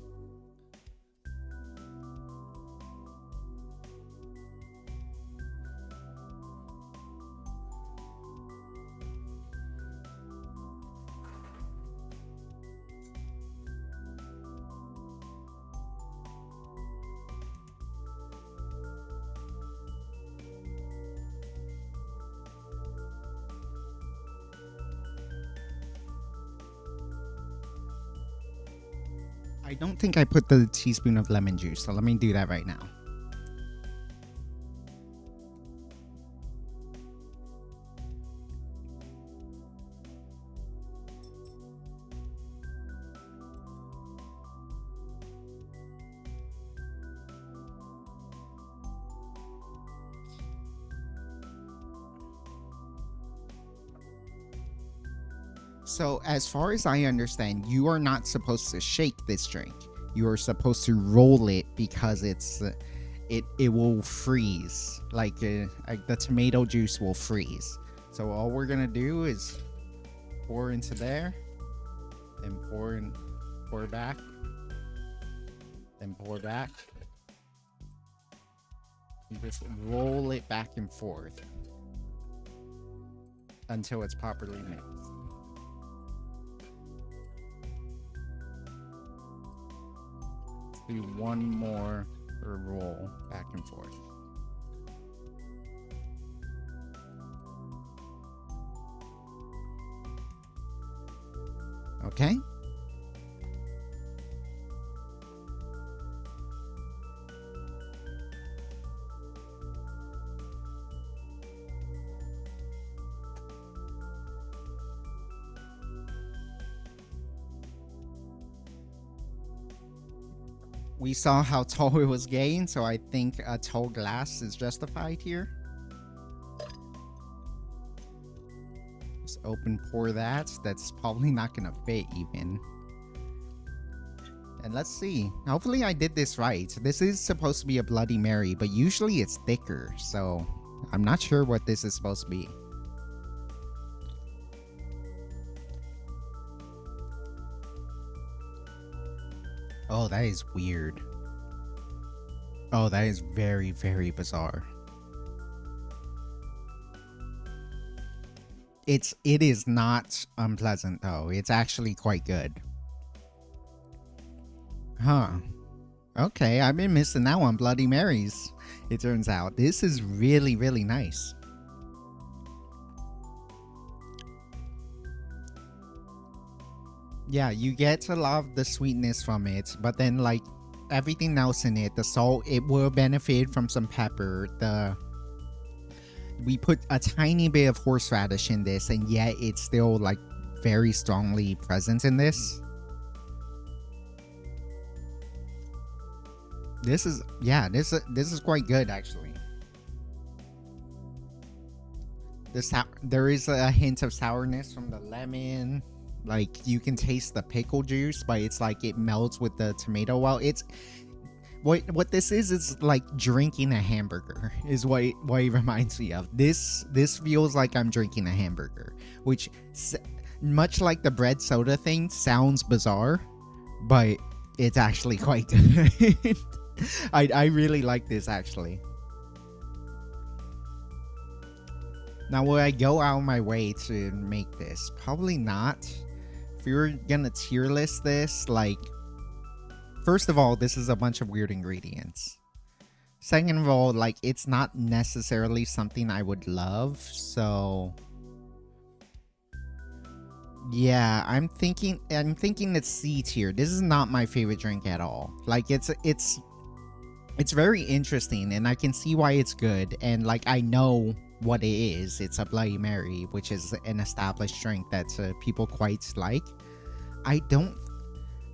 I don't think I put the teaspoon of lemon juice, so let me do that right now. So, as far as I understand, you are not supposed to shake this drink. You are supposed to roll it because it will freeze. Like the tomato juice will freeze. So all we're gonna do is pour into there, then pour back, then pour back. You just roll it back and forth until it's properly mixed. Do one more roll back and forth. Okay. We saw how tall it was getting, so I think a tall glass is justified here. Just open pour that. That's probably not gonna fit even. And let's see. Hopefully I did this right. This is supposed to be a Bloody Mary, but usually it's thicker, so I'm not sure what this is supposed to be. Oh, that is weird. Oh, that is very, very bizarre. It is not unpleasant though. It's actually quite good. Huh. Okay, I've been missing out on Bloody Marys, it turns out. This is really, really nice. Yeah, you get a lot of the sweetness from it, but then like everything else in it. The salt, it will benefit from some pepper. We put a tiny bit of horseradish in this, and yet it's still like very strongly present in this. This is, yeah, this is quite good actually. There is a hint of sourness from the lemon. Like you can taste the pickle juice, but it's like it melts with the tomato. Well, it's what this is like drinking a hamburger is what it reminds me of. This feels like I'm drinking a hamburger, which much like the bread soda thing sounds bizarre, but it's actually quite good. I really like this actually. Now, will I go out of my way to make this? Probably not. If we were gonna tier list this, like, first of all, this is a bunch of weird ingredients. Second of all, like, it's not necessarily something I would love, so yeah, I'm thinking it's C tier. This is not my favorite drink at all. Like, it's very interesting, and I can see why it's good, and like I know what it is. It's a Bloody Mary, which is an established drink that people quite like.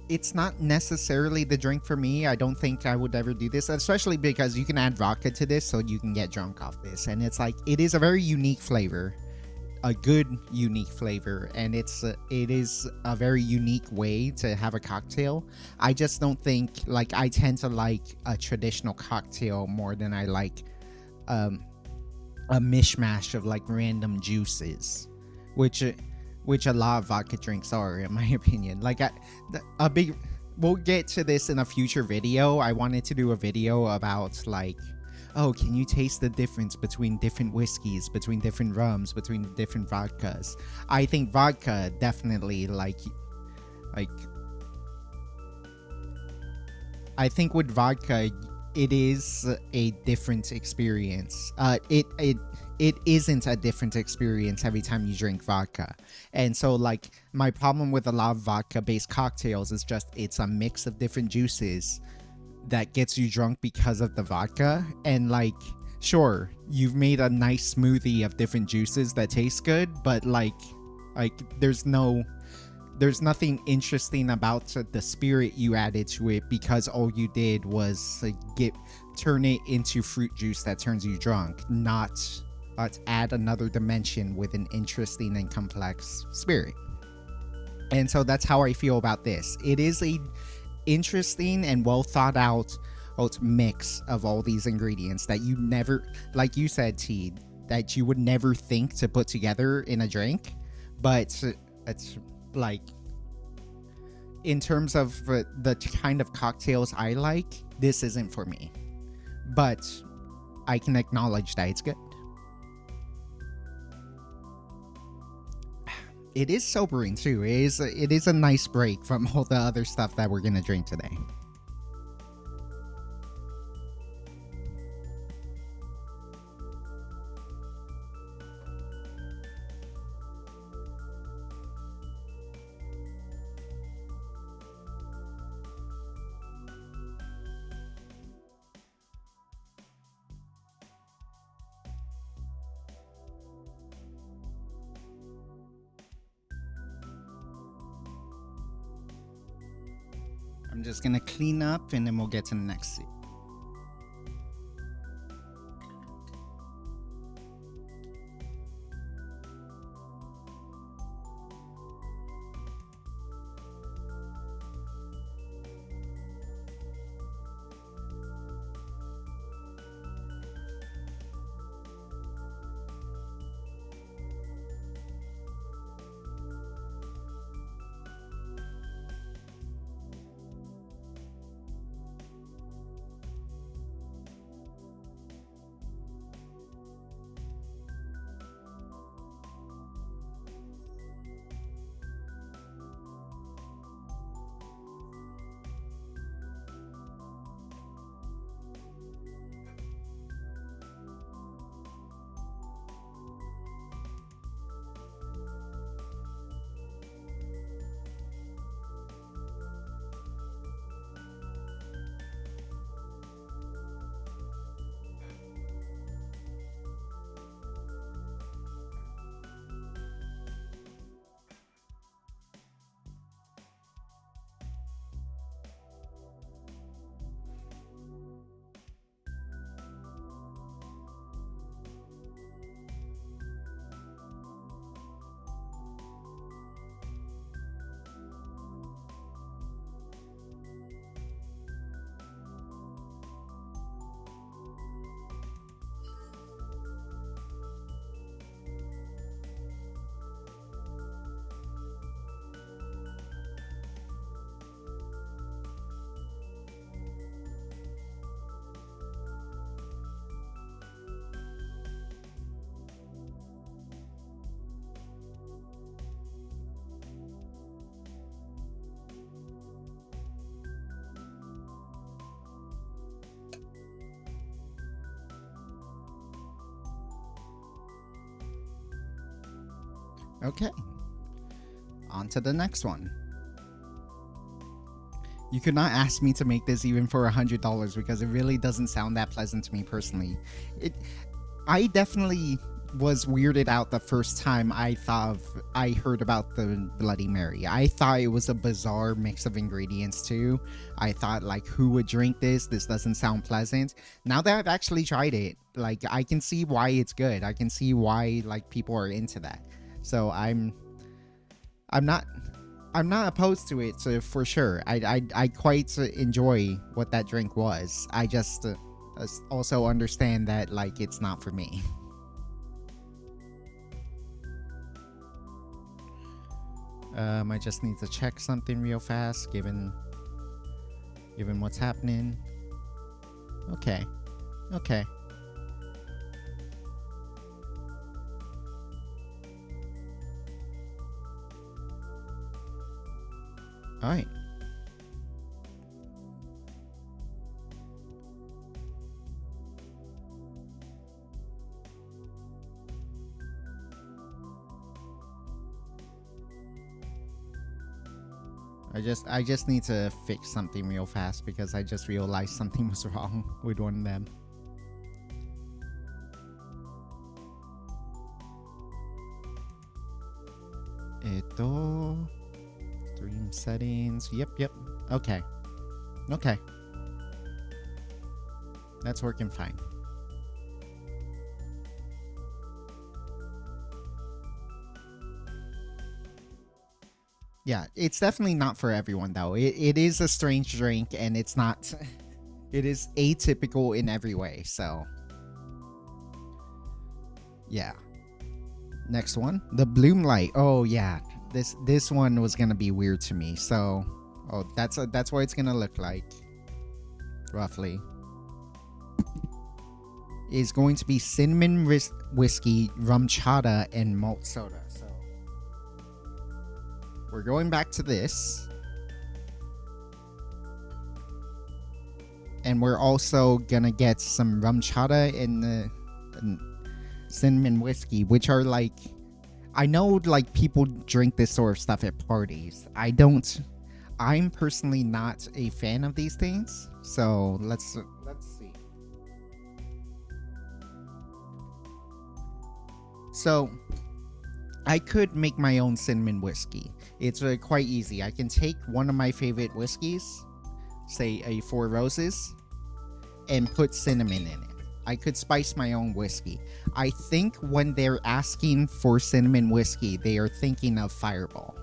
It's not necessarily the drink for me. I don't think I would ever do this, especially because you can add vodka to this, so you can get drunk off this, and it's like, it is a very unique flavor, a good unique flavor, and it is a very unique way to have a cocktail. I just don't think, like, I tend to like a traditional cocktail more than I like a mishmash of like random juices, which a lot of vodka drinks are, in my opinion. Like we'll get to this in a future video. I wanted to do a video about like, oh, can you taste the difference between different whiskeys, between different rums, between different vodkas? I think vodka definitely like I think with vodka, it is a different experience. It isn't a different experience every time you drink vodka. And so like my problem with a lot of vodka based cocktails is just it's a mix of different juices that gets you drunk because of the vodka. And like, sure, you've made a nice smoothie of different juices that tastes good, but like there's nothing interesting about the spirit you added to it, because all you did was turn it into fruit juice that turns you drunk, not add another dimension with an interesting and complex spirit. And so that's how I feel about this. It is a interesting and well thought out mix of all these ingredients that you never, like you said, T, that you would never think to put together in a drink. But it's like, in terms of the kind of cocktails I like, this isn't for me, but I can acknowledge that it's good. It is sobering too. It is a nice break from all the other stuff that we're gonna drink today. I'm just gonna clean up and then we'll get to the next scene. Okay. On to the next one. You could not ask me to make this even for $100 because it really doesn't sound that pleasant to me personally. I definitely was weirded out the first time I heard about the Bloody Mary. I thought it was a bizarre mix of ingredients too. I thought, like, who would drink this? This doesn't sound pleasant. Now that I've actually tried it, like, I can see why it's good. I can see why, like, people are into that. So I'm not opposed to it, so for sure. I quite enjoy what that drink was. I just also understand that, like, it's not for me. I just need to check something real fast, given what's happening. Okay. All right. I just need to fix something real fast because I just realized something was wrong with one of them. Stream settings. Yep. Okay. That's working fine. Yeah, it's definitely not for everyone though. It is a strange drink and it's not it is atypical in every way, so yeah. Next one, the Bloom Light. Oh yeah, this one was gonna be weird to me. So, that's what it's gonna look like, roughly. Is going to be cinnamon whiskey, rum chata, and malt soda. So we're going back to this, and we're also gonna get some rum chata and the cinnamon whiskey, which are like, I know like people drink this sort of stuff at parties. I'm personally not a fan of these things. So let's see. So I could make my own cinnamon whiskey. It's quite easy. I can take one of my favorite whiskeys, say a Four Roses, and put cinnamon in it. I could spice my own whiskey. I think when they're asking for cinnamon whiskey, they are thinking of Fireball,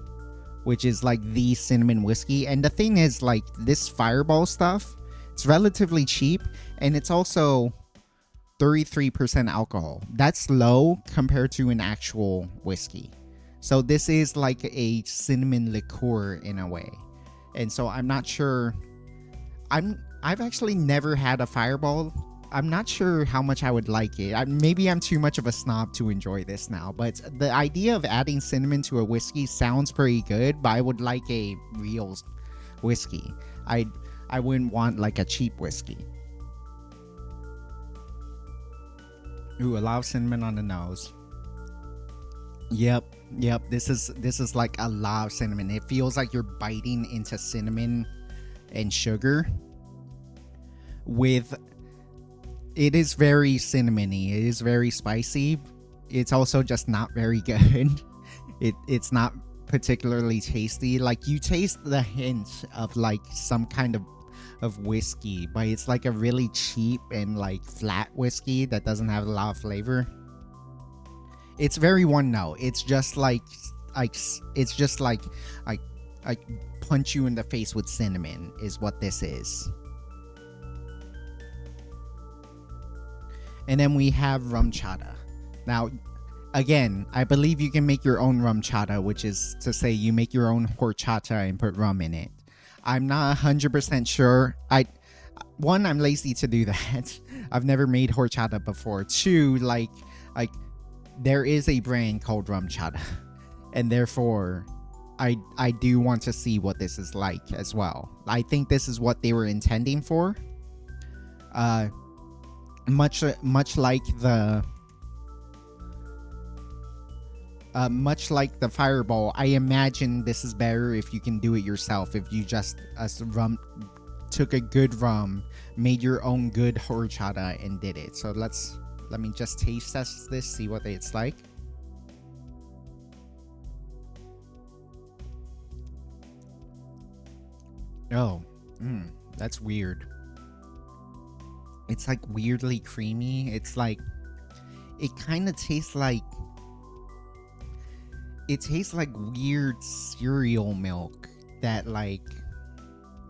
which is like the cinnamon whiskey. And the thing is, like, this Fireball stuff, it's relatively cheap, and it's also 33% alcohol. That's low compared to an actual whiskey. So this is like a cinnamon liqueur in a way. And so I'm not sure. I've actually never had a Fireball. I'm not sure how much I would like it. Maybe I'm too much of a snob to enjoy this now, but the idea of adding cinnamon to a whiskey sounds pretty good, but I would like a real whiskey. I wouldn't want like a cheap whiskey. Ooh, a lot of cinnamon on the nose. Yep. This is like a lot of cinnamon. It feels like you're biting into cinnamon and sugar. It is very cinnamony. It is very spicy. It's also just not very good. It's not particularly tasty. Like, you taste the hint of like some kind of whiskey, but it's like a really cheap and like flat whiskey that doesn't have a lot of flavor. It's very one note. It's just like I punch you in the face with cinnamon is what this is. And then we have rum chata. Now, again, I believe you can make your own rum chata, which is to say you make your own horchata and put rum in it. I'm not 100% sure. I'm lazy to do that. I've never made horchata before. Two, like there is a brand called rum chata, and therefore I do want to see what this is like as well. I think this is what they were intending for. Much like the much like the fireball, I imagine this is better if you can do it yourself. If you just took a good rum, made your own good horchata, and did it. So let me just taste test this, see what it's like. Oh, that's weird. It's like weirdly creamy. It's like, it kind of tastes like, it tastes like weird cereal milk that like,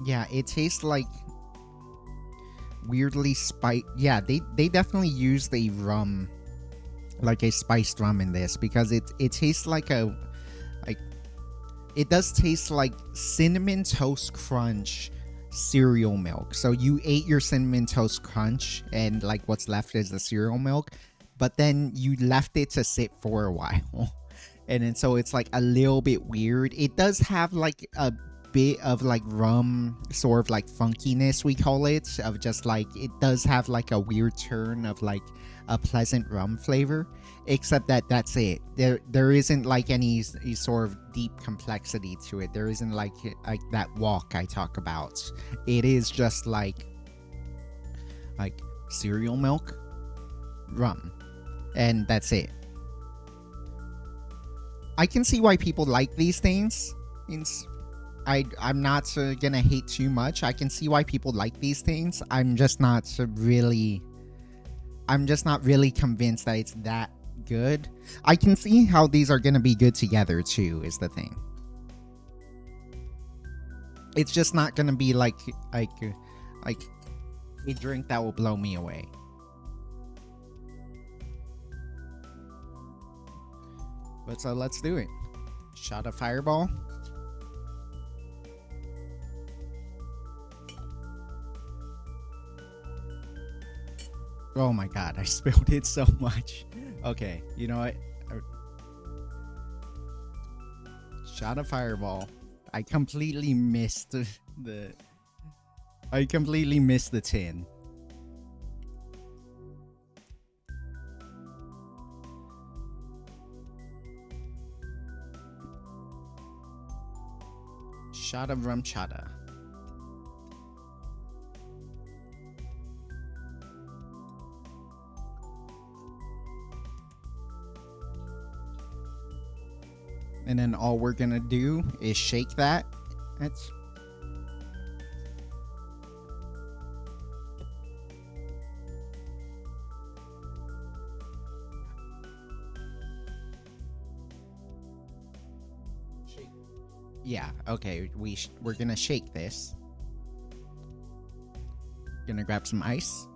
yeah, it tastes like weirdly spiced. Yeah, they definitely used a rum, like a spiced rum in this, because it tastes like a, like, it does taste like Cinnamon Toast Crunch cereal milk. So you ate your Cinnamon Toast Crunch and like what's left is the cereal milk, but then you left it to sit for a while. And then so it's like a little bit weird. It does have like a bit of like rum sort of like funkiness, we call it, of just like, it does have like a weird turn of like a pleasant rum flavor, except that that's it. There isn't like any sort of deep complexity to it. There isn't like that walk I talk about. It is just like cereal milk, rum, and that's it. I can see why people like these things. I'm not gonna hate too much. I can see why people like these things. I'm just not really convinced that it's that good. I can see how these are gonna be good together too, is the thing. It's just not gonna be like a drink that will blow me away. But so let's do it. Shot of fireball. Oh my god, I spilled it so much. Okay, you know what? Shot of fireball. I completely missed the tin. Shot of rum chata. And then all we're gonna do is shake that. That's shake. Yeah, okay, we're gonna shake this. Gonna grab some ice.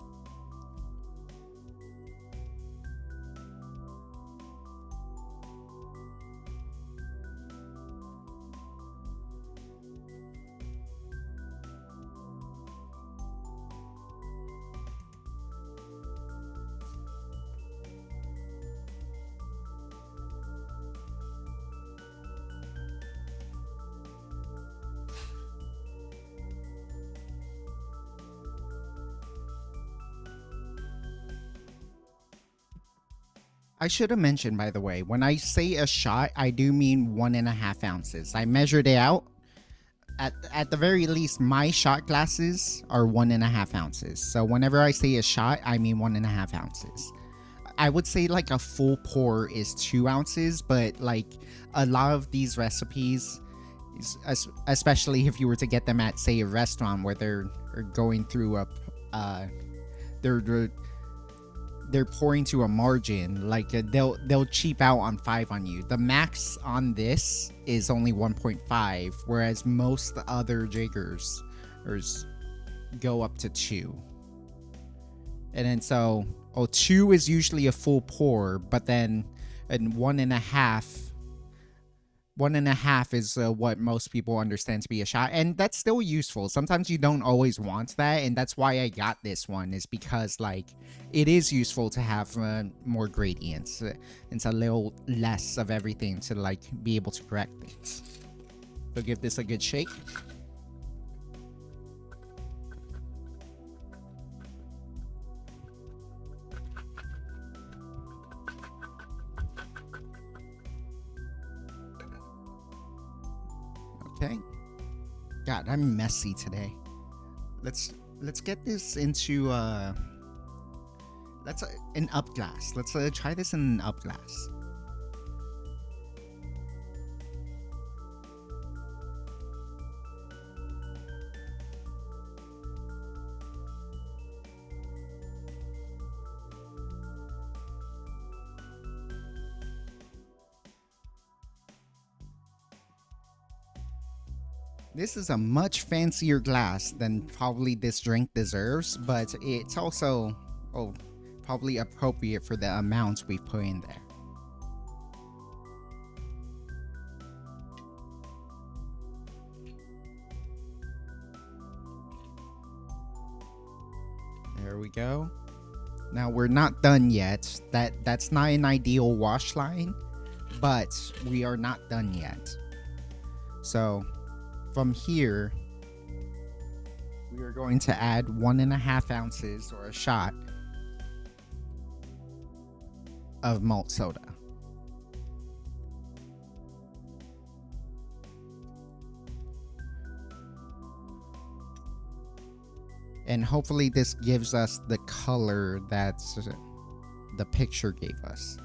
I should have mentioned, by the way, when I say a shot, I do mean 1.5 ounces. I measured it out. At the very least, my shot glasses are 1.5 ounces. So whenever I say a shot, I mean 1.5 ounces. I would say like a full pour is 2 ounces, but like a lot of these recipes, especially if you were to get them at, say, a restaurant where they're going through they're pouring to a margin, like they'll cheap out on 5 on you. The max on this is only 1.5, whereas most other jiggers go up to 2. And then so 2 is usually a full pour, but then and 1.5 is what most people understand to be a shot, and that's still useful. Sometimes you don't always want that, and that's why I got this one, is because like it is useful to have more gradients. It's a little less of everything to like be able to correct things. So give this a good shake. God, I'm messy today. Let's get this into let's an up glass. Let's try this in an up glass. This is a much fancier glass than probably this drink deserves, but it's also, oh, probably appropriate for the amounts we put in there. There we go. Now we're not done yet. That's not an ideal wash line, but we are not done yet. So from here, we are going to add 1.5 ounces or a shot of malt soda. And hopefully this gives us the color that the picture gave us.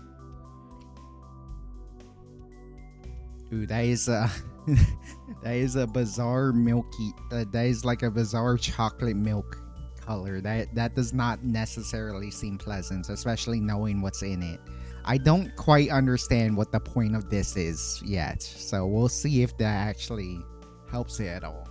Ooh, that is a that is a bizarre milky. That is like a bizarre chocolate milk color. That does not necessarily seem pleasant, especially knowing what's in it. I don't quite understand what the point of this is yet, so we'll see if that actually helps it at all.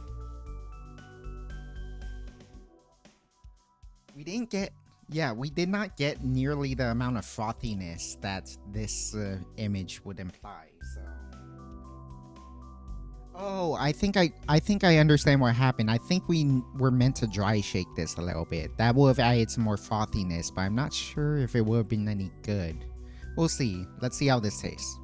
We didn't get, yeah, we did not get nearly the amount of frothiness that this image would imply. So, oh, I think I understand what happened. I think we were meant to dry shake this a little bit. That would have added some more frothiness, but I'm not sure if it would have been any good. We'll see. Let's see how this tastes.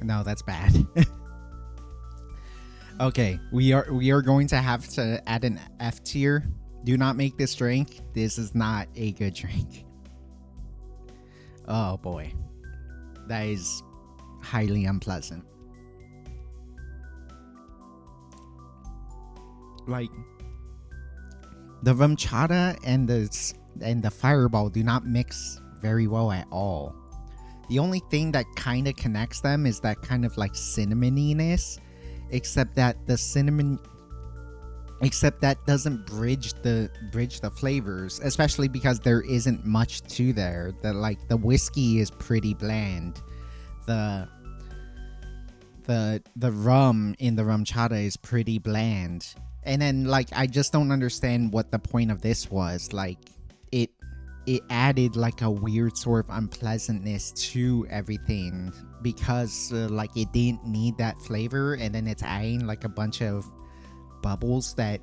No, that's bad. Okay, we are going to have to add an F tier. Do not make this drink. This is not a good drink. Oh boy. That is highly unpleasant. Like, the rum chata and the fireball do not mix very well at all. The only thing that kind of connects them is that kind of like cinnamoniness, except that the cinnamon, except that doesn't bridge the flavors, especially because there isn't much to there. The whiskey is pretty bland. The rum in the rum chata is pretty bland. And then like I just don't understand what the point of this was. Like it added like a weird sort of unpleasantness to everything because like it didn't need that flavor, and then it's adding like a bunch of bubbles that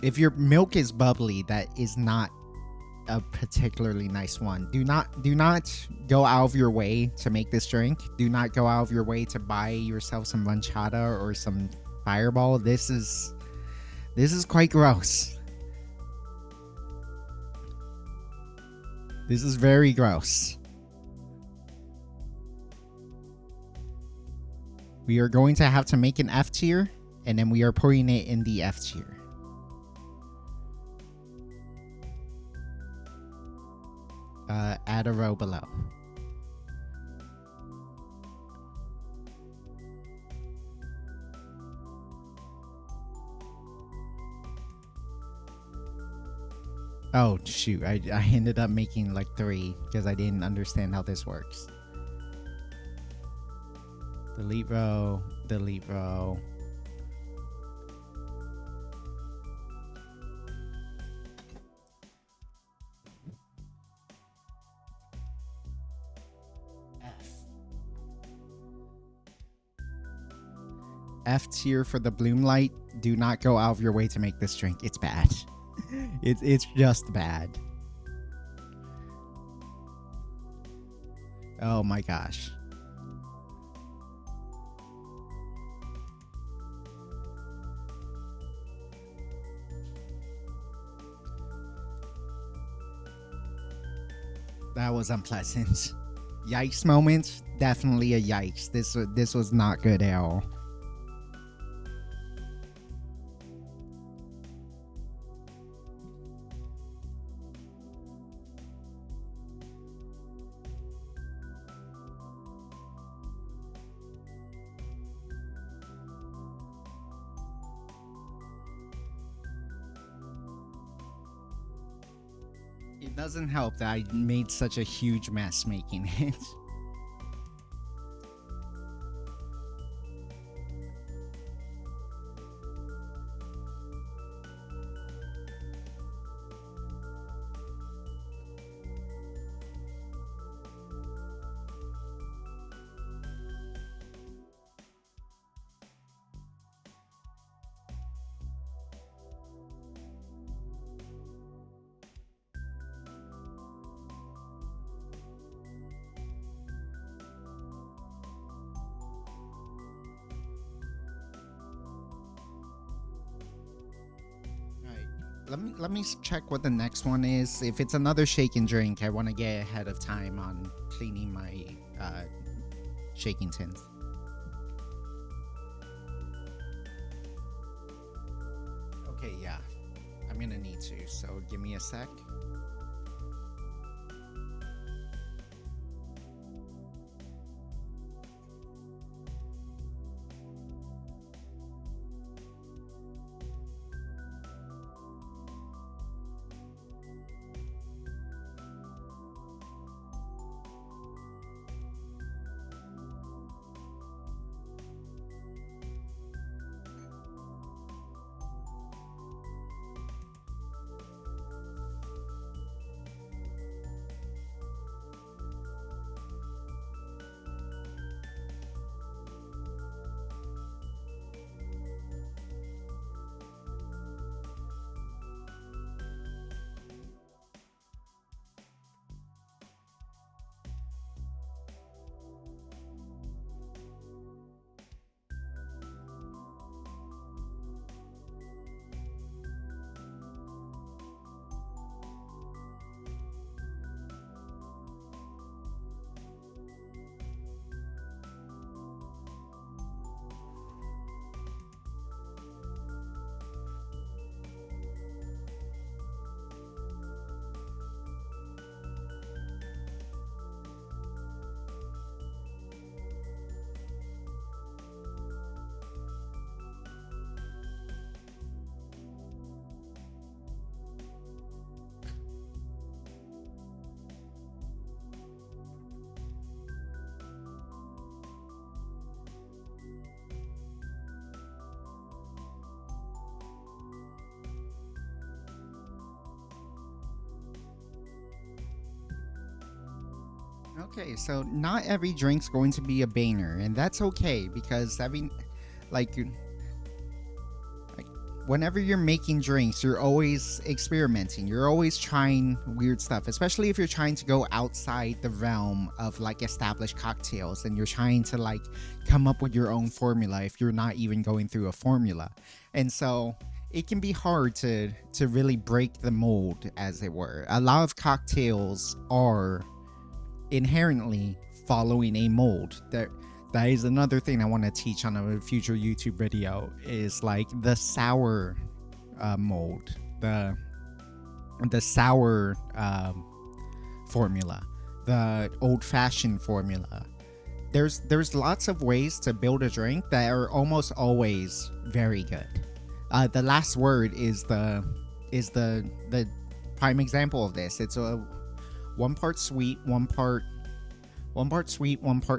if your milk is bubbly, that is not a particularly nice one. Do not go out of your way to make this drink. Do not go out of your way to buy yourself some ranchata or some fireball. This is quite gross. This is very gross. We are going to have to make an F tier, and then we are putting it in the F tier. Add a row below. Oh shoot, I ended up making like 3 because I didn't understand how this works. Delete row, delete row. F tier for the bloom light. Do not go out of your way to make this drink. It's bad. It's just bad. Oh my gosh. That was unpleasant. Yikes moment, definitely a yikes. This was not good at all. It doesn't help that I made such a huge mess making it. Alright, let me check what the next one is. If it's another shake and drink, I want to get ahead of time on cleaning my shaking tins. Okay, yeah, I'm gonna need to. So give me a sec. Okay, so not every drink's going to be a banger, and that's okay because like, like whenever you're making drinks, you're always experimenting. You're always trying weird stuff, especially if you're trying to go outside the realm of like established cocktails and you're trying to like come up with your own formula if you're not even going through a formula. And so it can be hard to really break the mold, as it were. A lot of cocktails are inherently following a mold. That is another thing I want to teach on a future YouTube video, is like the sour mold, the sour formula, the old-fashioned formula. There's lots of ways to build a drink that are almost always very good. The last word is the prime example of this. It's a one part sweet, one part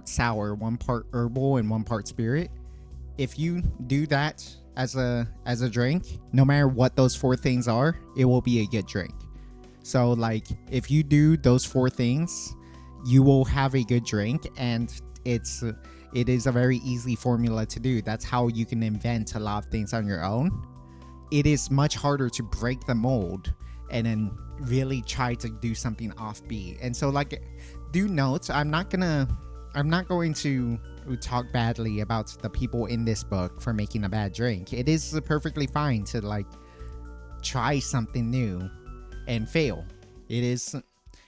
sour, one part herbal, and one part spirit. If you do that as a drink, no matter what those four things are, it will be a good drink. So like if you do those four things, you will have a good drink, and it is a very easy formula to do. That's how you can invent a lot of things on your own. It is much harder to break the mold and then really try to do something offbeat. And so like, do note, I'm not going to talk badly about the people in this book for making a bad drink. It is perfectly fine to like try something new and fail. It is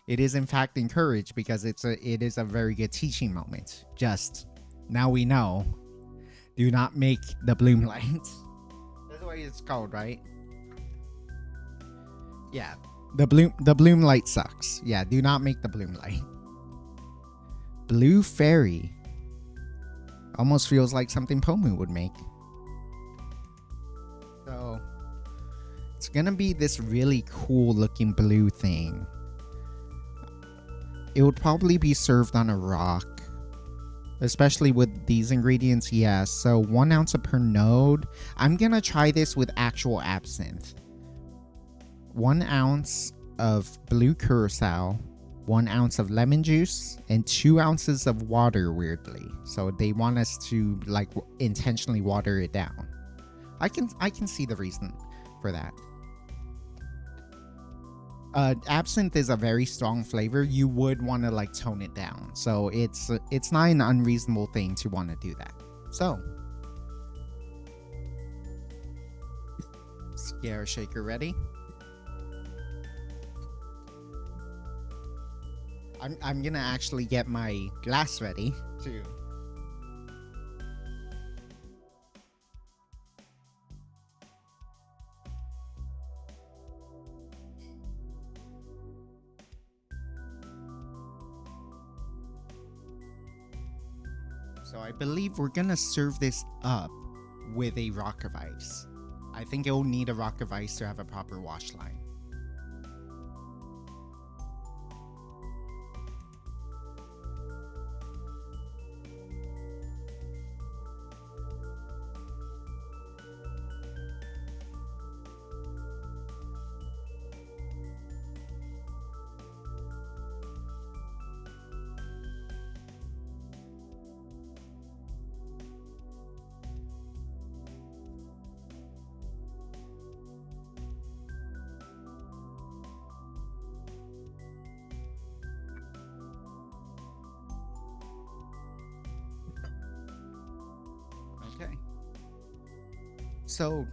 It is in fact encouraged because it is a very good teaching moment. Just now we know. Do not make the bloom light. That's what it's called, right? Yeah. The bloom light sucks. Yeah, do not make the bloom light. Blue fairy. Almost feels like something Pomu would make. So it's gonna be this really cool looking blue thing. It would probably be served on a rock, especially with these ingredients. Yeah, so 1 ounce of Pernod. I'm gonna try this with actual absinthe. 1 ounce of blue curacao, 1 ounce of lemon juice, and 2 ounces of water, weirdly. So they want us to like intentionally water it down. I can see the reason for that. Absinthe is a very strong flavor. You would want to like tone it down. So it's not an unreasonable thing to want to do that. So scare shaker ready. I'm gonna actually get my glass ready too. So I believe we're gonna serve this up with a rock of ice. I think it'll need a rock of ice to have a proper wash line. Okay. So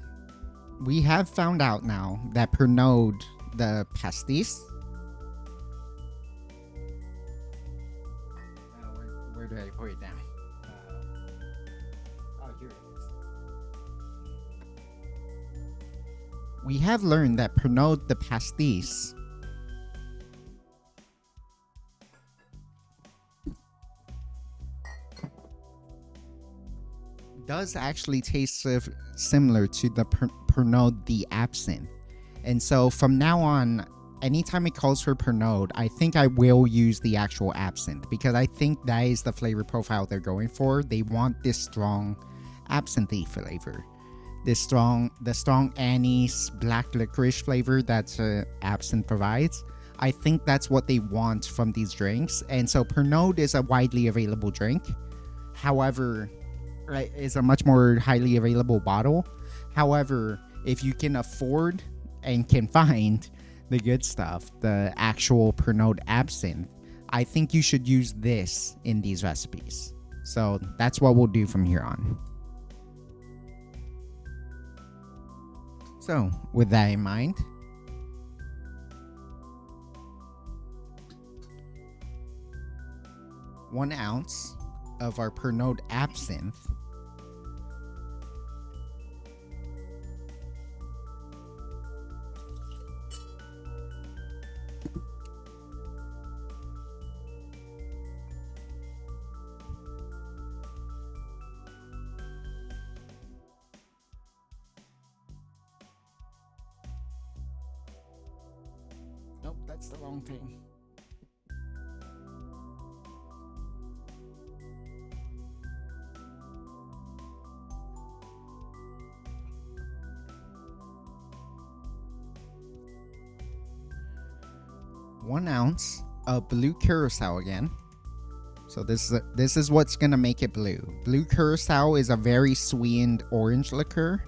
we have found out now that Pernod, the pastis. Where do I put it down? Oh, here it is. We have learned that Pernod the pastis does actually taste similar to the Pernod the absinthe. And so from now on, anytime it calls for Pernod, I think I will use the actual absinthe because I think that is the flavor profile they're going for. They want this strong absinthe flavor. The strong anise, black licorice flavor that absinthe provides. I think that's what they want from these drinks. And so Pernod is a widely available drink. However, right, is a much more highly available bottle. However, if you can afford and can find the good stuff, the actual Pernod absinthe, I think you should use this in these recipes. So that's what we'll do from here on. So with that in mind, one ounce of our Pernod absinthe, nope, that's the wrong thing. One ounce of blue curacao again. So this is what's gonna make it blue. Blue curacao is a very sweetened orange liqueur.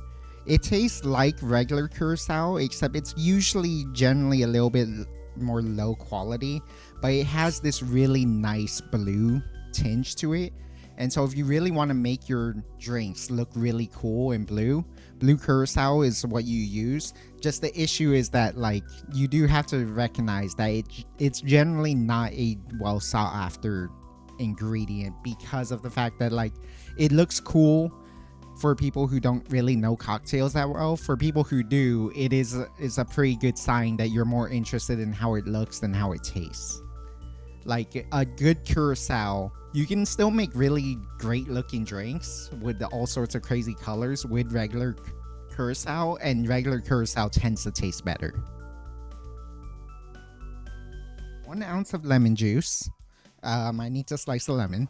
It tastes like regular curacao, except it's usually generally a little bit more low quality, but it has this really nice blue tinge to it. And so if you really want to make your drinks look really cool and blue curacao is what you use. Just the issue is that like you do have to recognize that it's generally not a well sought after ingredient because of the fact that like it looks cool for people who don't really know cocktails that well. For people who do, it is a pretty good sign that you're more interested in how it looks than how it tastes. Like a good curacao, you can still make really great looking drinks with all sorts of crazy colors with regular curacao, and regular curacao tends to taste better. 1 ounce of lemon juice. I need to slice the lemon.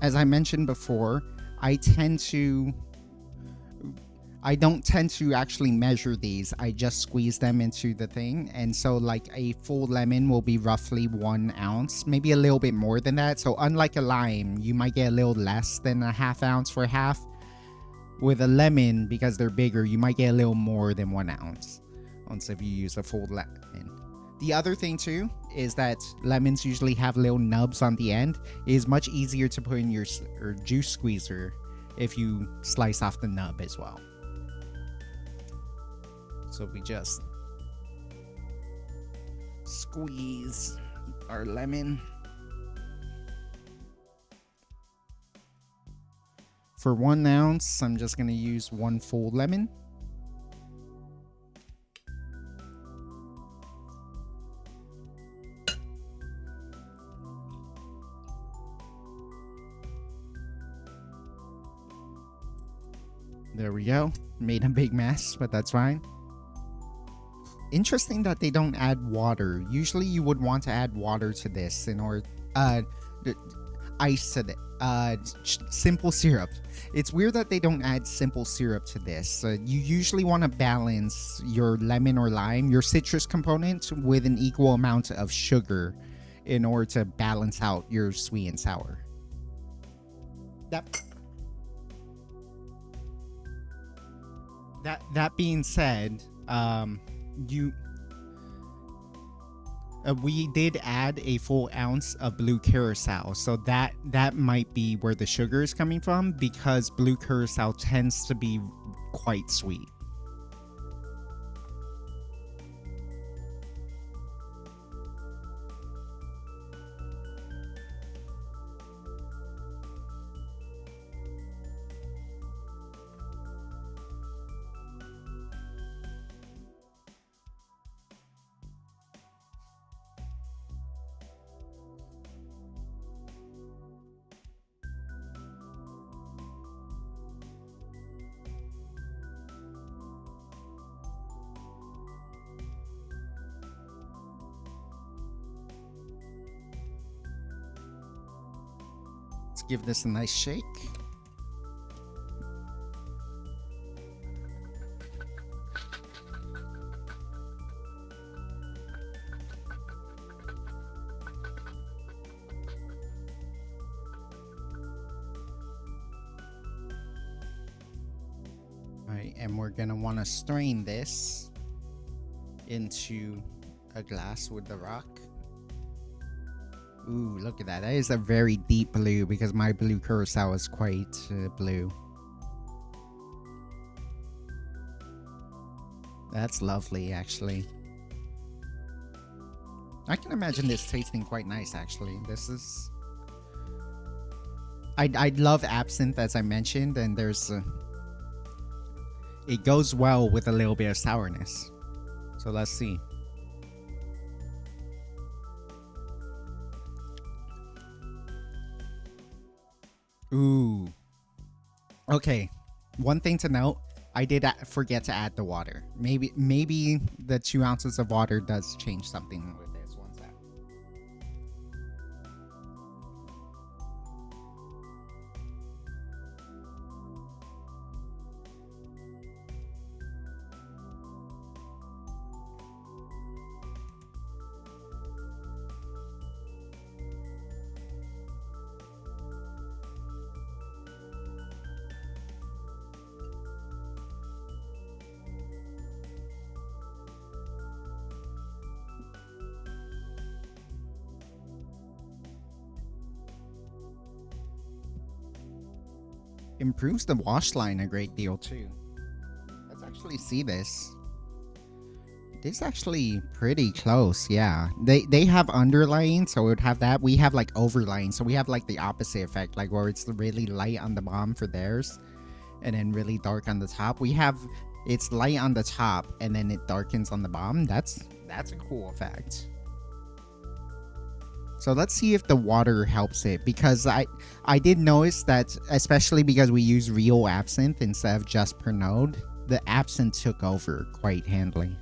As I mentioned before, I don't tend to actually measure these. I just squeeze them into the thing. And so like a full lemon will be roughly 1 ounce, maybe a little bit more than that. So unlike a lime, you might get a little less than a ½ ounce for half. With a lemon, because they're bigger, you might get a little more than 1 ounce once if you use a full lemon. The other thing too is that lemons usually have little nubs on the end. It is much easier to put in your juice squeezer if you slice off the nub as well. So we just squeeze our lemon. For 1 ounce, I'm just going to use 1 full lemon. There we go. Made a big mess, but that's fine. Interesting that they don't add water. Usually you would want to add water to this in order ice to simple syrup. It's weird that they don't add simple syrup to this. You usually want to balance your lemon or lime, your citrus component, with an equal amount of sugar in order to balance out your sweet and sour. That being said, we did add a full ounce of blue curacao, so that might be where the sugar is coming from, because blue curacao tends to be quite sweet. Let's give this a nice shake. Alright, and we're gonna want to strain this into a glass with the rock. Ooh, look at that. That is a very deep blue, because my blue curacao is quite blue. That's lovely, actually. I can imagine this tasting quite nice, actually. This is... I love absinthe, as I mentioned, and there's... it goes well with a little bit of sourness. So let's see. Ooh. Okay. One thing to note, I did forget to add the water. Maybe the 2 ounces of water does change something with this. One sec. improves the wash line a great deal too. Let's actually see this. This is actually pretty close, yeah. They have underlying, so it would have that. We have like overlying, so we have like the opposite effect, like where it's really light on the bottom for theirs, and then really dark on the top. We have it's light on the top, and then it darkens on the bottom. That's a cool effect. So let's see if the water helps it, because I did notice that, especially because we use real absinthe instead of just Pernod, the absinthe took over quite handily.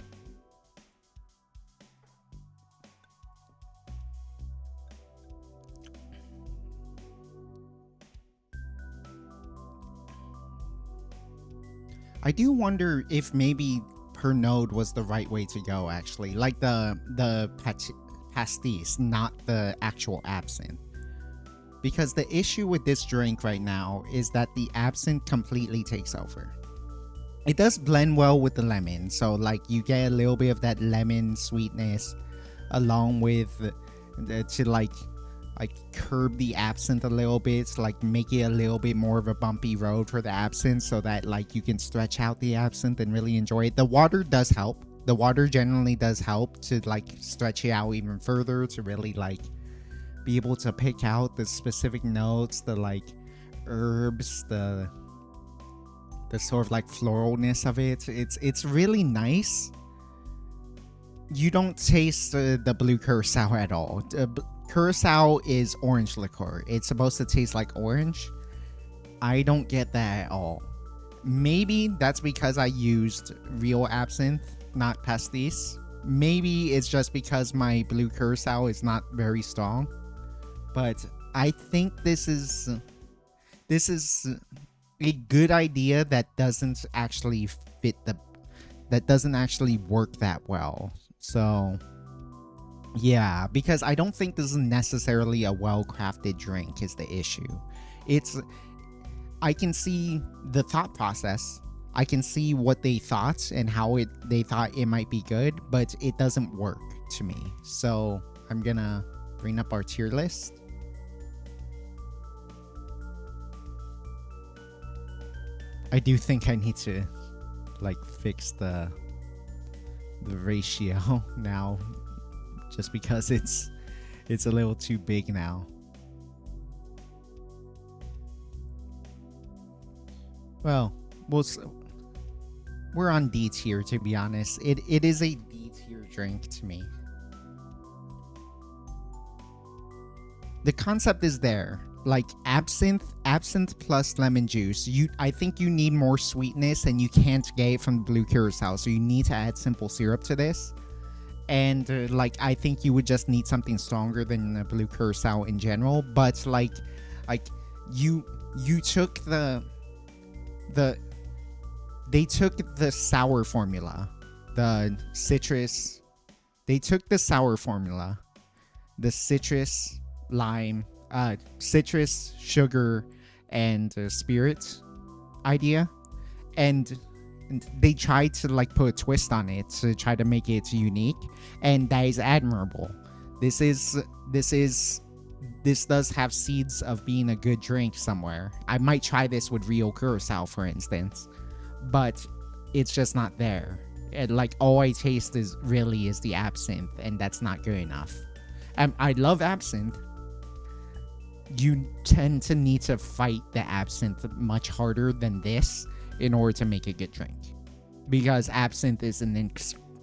I do wonder if maybe Pernod was the right way to go, actually. Like the pastis, not the actual absinthe. Because the issue with this drink right now is that the absinthe completely takes over. It does blend well with the lemon, so like you get a little bit of that lemon sweetness along with to like curb the absinthe a little bit, so like make it a little bit more of a bumpy road for the absinthe, so that like you can stretch out the absinthe and really enjoy it. The water does help. The water generally does help to like stretch it out even further, to really like be able to pick out the specific notes, the like herbs, the sort of like floralness of it. It's really nice. You don't taste the blue curacao at all. Curacao is orange liqueur. It's supposed to taste like orange. I don't get that at all. Maybe that's because I used real absinthe, not pastis. Maybe it's just because my blue curacao is not very strong. But I think this is a good idea that doesn't actually work that well. So yeah, because I don't think this is necessarily a well-crafted drink is the issue. I can see the thought process. I can see what they thought and how they thought it might be good, but it doesn't work to me. So I'm gonna bring up our tier list. I do think I need to like fix the ratio now, just because it's a little too big now. Well, we're on D tier, to be honest. It is a D tier drink to me. The concept is there. Like absinthe plus lemon juice. I think you need more sweetness, and you can't get it from blue curacao, so you need to add simple syrup to this. And like I think you would just need something stronger than blue curacao in general. But like you took they took the sour formula, the citrus. They took the sour formula, the citrus, lime, citrus, sugar, and spirit idea, and they tried to like put a twist on it to try to make it unique, and that is admirable. This does have seeds of being a good drink somewhere. I might try this with real curacao, for instance, but it's just not there. Like all I taste is the absinthe, and that's not good enough. I love absinthe. You tend to need to fight the absinthe much harder than this in order to make a good drink, because absinthe is an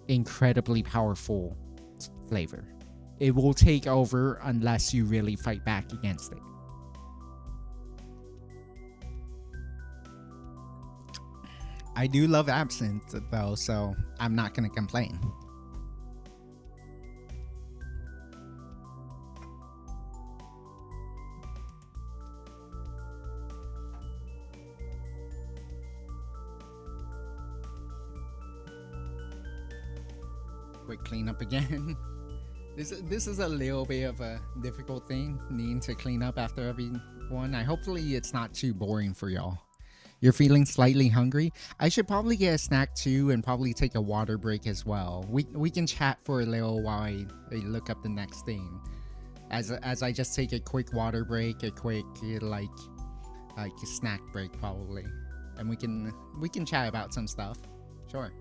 incredibly powerful flavor. It will take over unless you really fight back against it. I do love absinthe though, so I'm not gonna complain. Quick cleanup again. This is a little bit of a difficult thing, needing to clean up after every one. Hopefully it's not too boring for y'all. You're feeling slightly hungry? I should probably get a snack too, and probably take a water break as well. We can chat for a little while I look up the next thing. As I just take a quick water break, a quick like like a snack break probably, and we can chat about some stuff. Sure.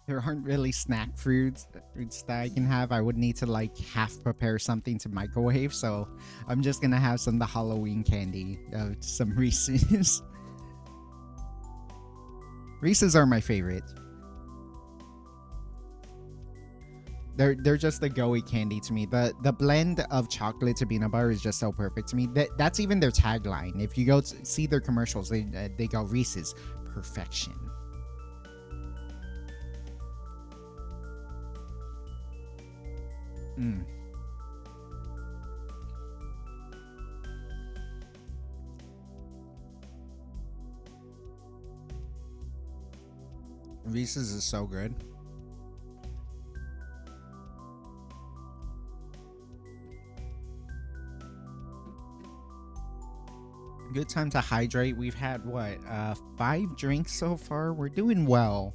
There aren't really snack fruits that I can have. I would need to like half prepare something to microwave, so I'm just gonna have some of the Halloween candy, some Reese's. Reese's are my favorite. They're just the gooey candy to me. The blend of chocolate to peanut butter is just so perfect to me. That's even their tagline. If you go see their commercials, they go Reese's perfection. Mm. Reese's is so good. Good time to hydrate. We've had what, 5 drinks so far. We're doing well.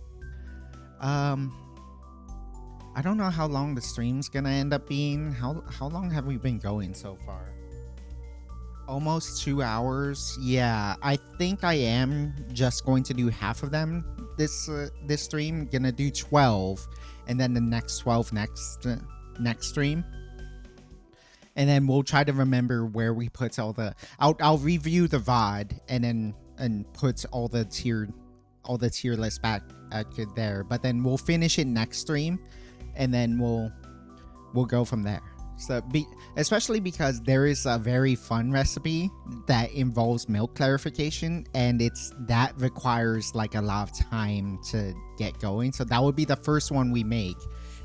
Um, I don't know how long the stream's gonna end up being. How long have we been going so far? Almost 2 hours. Yeah, I think I am just going to do half of them this stream. Gonna do 12, and then the next 12 next stream. And then we'll try to remember where we put all the. I'll review the VOD and put all the tier lists back there. But then we'll finish it next stream, and then we'll go from there. So especially because there is a very fun recipe that involves milk clarification, and that requires like a lot of time to get going. So that would be the first one we make,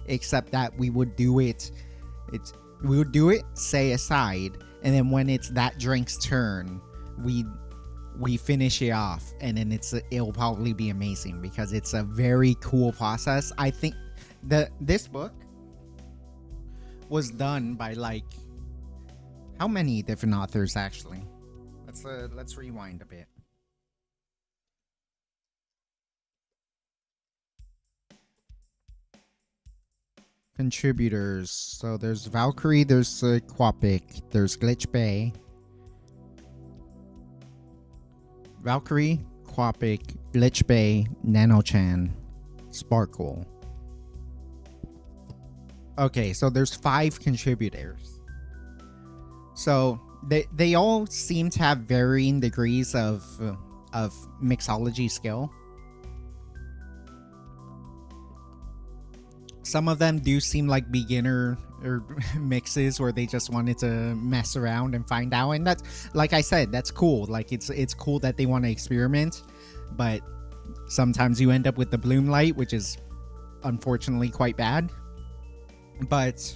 except that we would do it. We would do it, say aside, and then when it's that drink's turn, we finish it off, and then it'll probably be amazing because it's a very cool process. I think this book was done by like how many different authors actually? Let's rewind a bit. Contributors. So there's Valkyrie, there's Quapic, there's Glitch Bay. Valkyrie, Aquapic, Lich Bay, Nanochan, Sparkle. Okay, so there's 5 contributors. So they all seem to have varying degrees of mixology skill. Some of them do seem like beginner or mixes where they just wanted to mess around and find out, and that's, like I said, that's cool. Like it's cool that they want to experiment, but sometimes you end up with the bloom light, which is unfortunately quite bad. But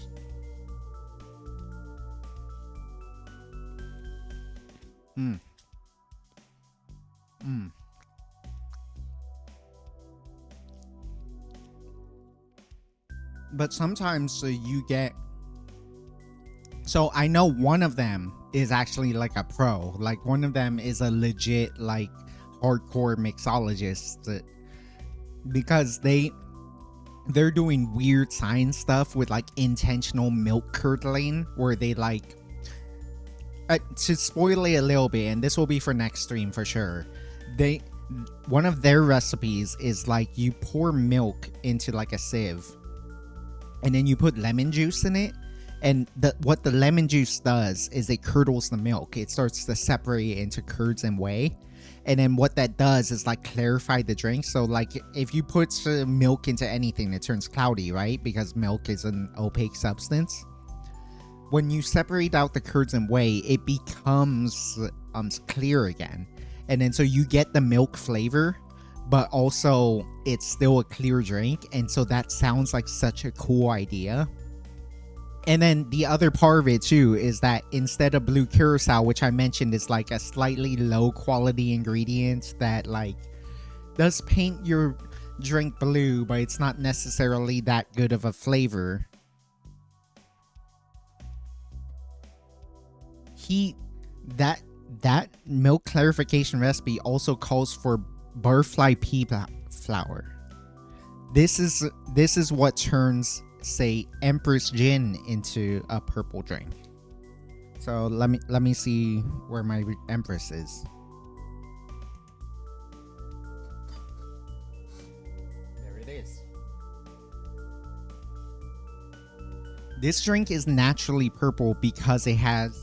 but sometimes you get, so I know one of them is actually like a pro, like one of them is a legit like hardcore mixologist, because they're doing weird science stuff with like intentional milk curdling, where they like, to spoil it a little bit, and this will be for next stream for sure, one of their recipes is like you pour milk into like a sieve, and then you put lemon juice in it, and what the lemon juice does is it curdles the milk. It starts to separate it into curds and whey, and then what that does is like clarify the drink. So like if you put milk into anything, it turns cloudy, right? Because milk is an opaque substance. When you separate out the curds and whey, it becomes clear again, and then so you get the milk flavor, but also it's still a clear drink. And so that sounds like such a cool idea. And then the other part of it too is that instead of blue curacao, which I mentioned is like a slightly low quality ingredient that like does paint your drink blue, but it's not necessarily that good of a flavor, that milk clarification recipe also calls for butterfly pea flower. This is what turns, say, Empress Gin into a purple drink. So let me see where my Empress is. There it is. This drink is naturally purple because it has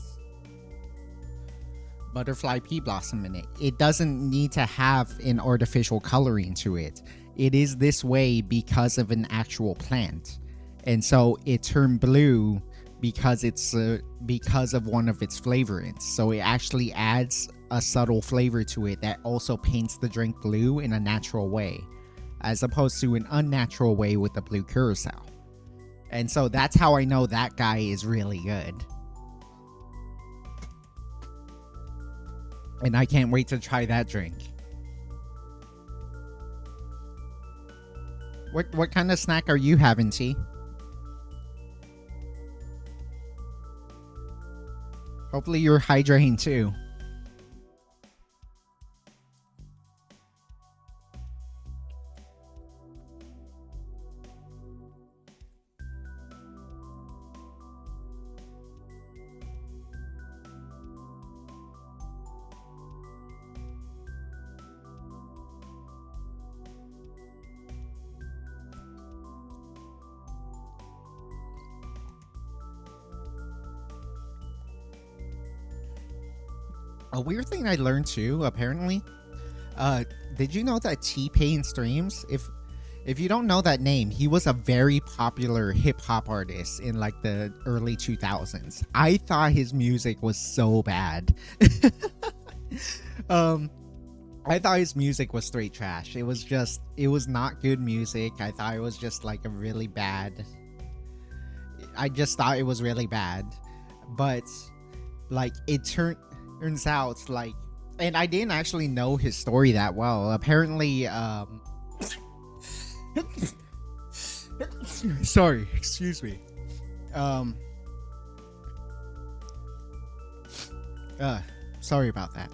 butterfly pea blossom in it. It doesn't need to have an artificial coloring to it. It is this way because of an actual plant. And so it turned blue because it's because of one of its flavorants. So it actually adds a subtle flavor to it that also paints the drink blue in a natural way, as opposed to an unnatural way with the blue curacao. And so that's how I know that guy is really good. And I can't wait to try that drink. What kind of snack are you having, T? Hopefully you're hydrating too. A weird thing I learned too, apparently, did you know that T-Pain streams? If you don't know that name, he was a very popular hip-hop artist in like the early 2000s. I thought his music was so bad. I thought his music was straight trash. It was not good music. I thought it was just like a really bad, I just thought it was really bad. But like it turns out, like, and I didn't actually know his story that well. Apparently, sorry, excuse me. Sorry about that.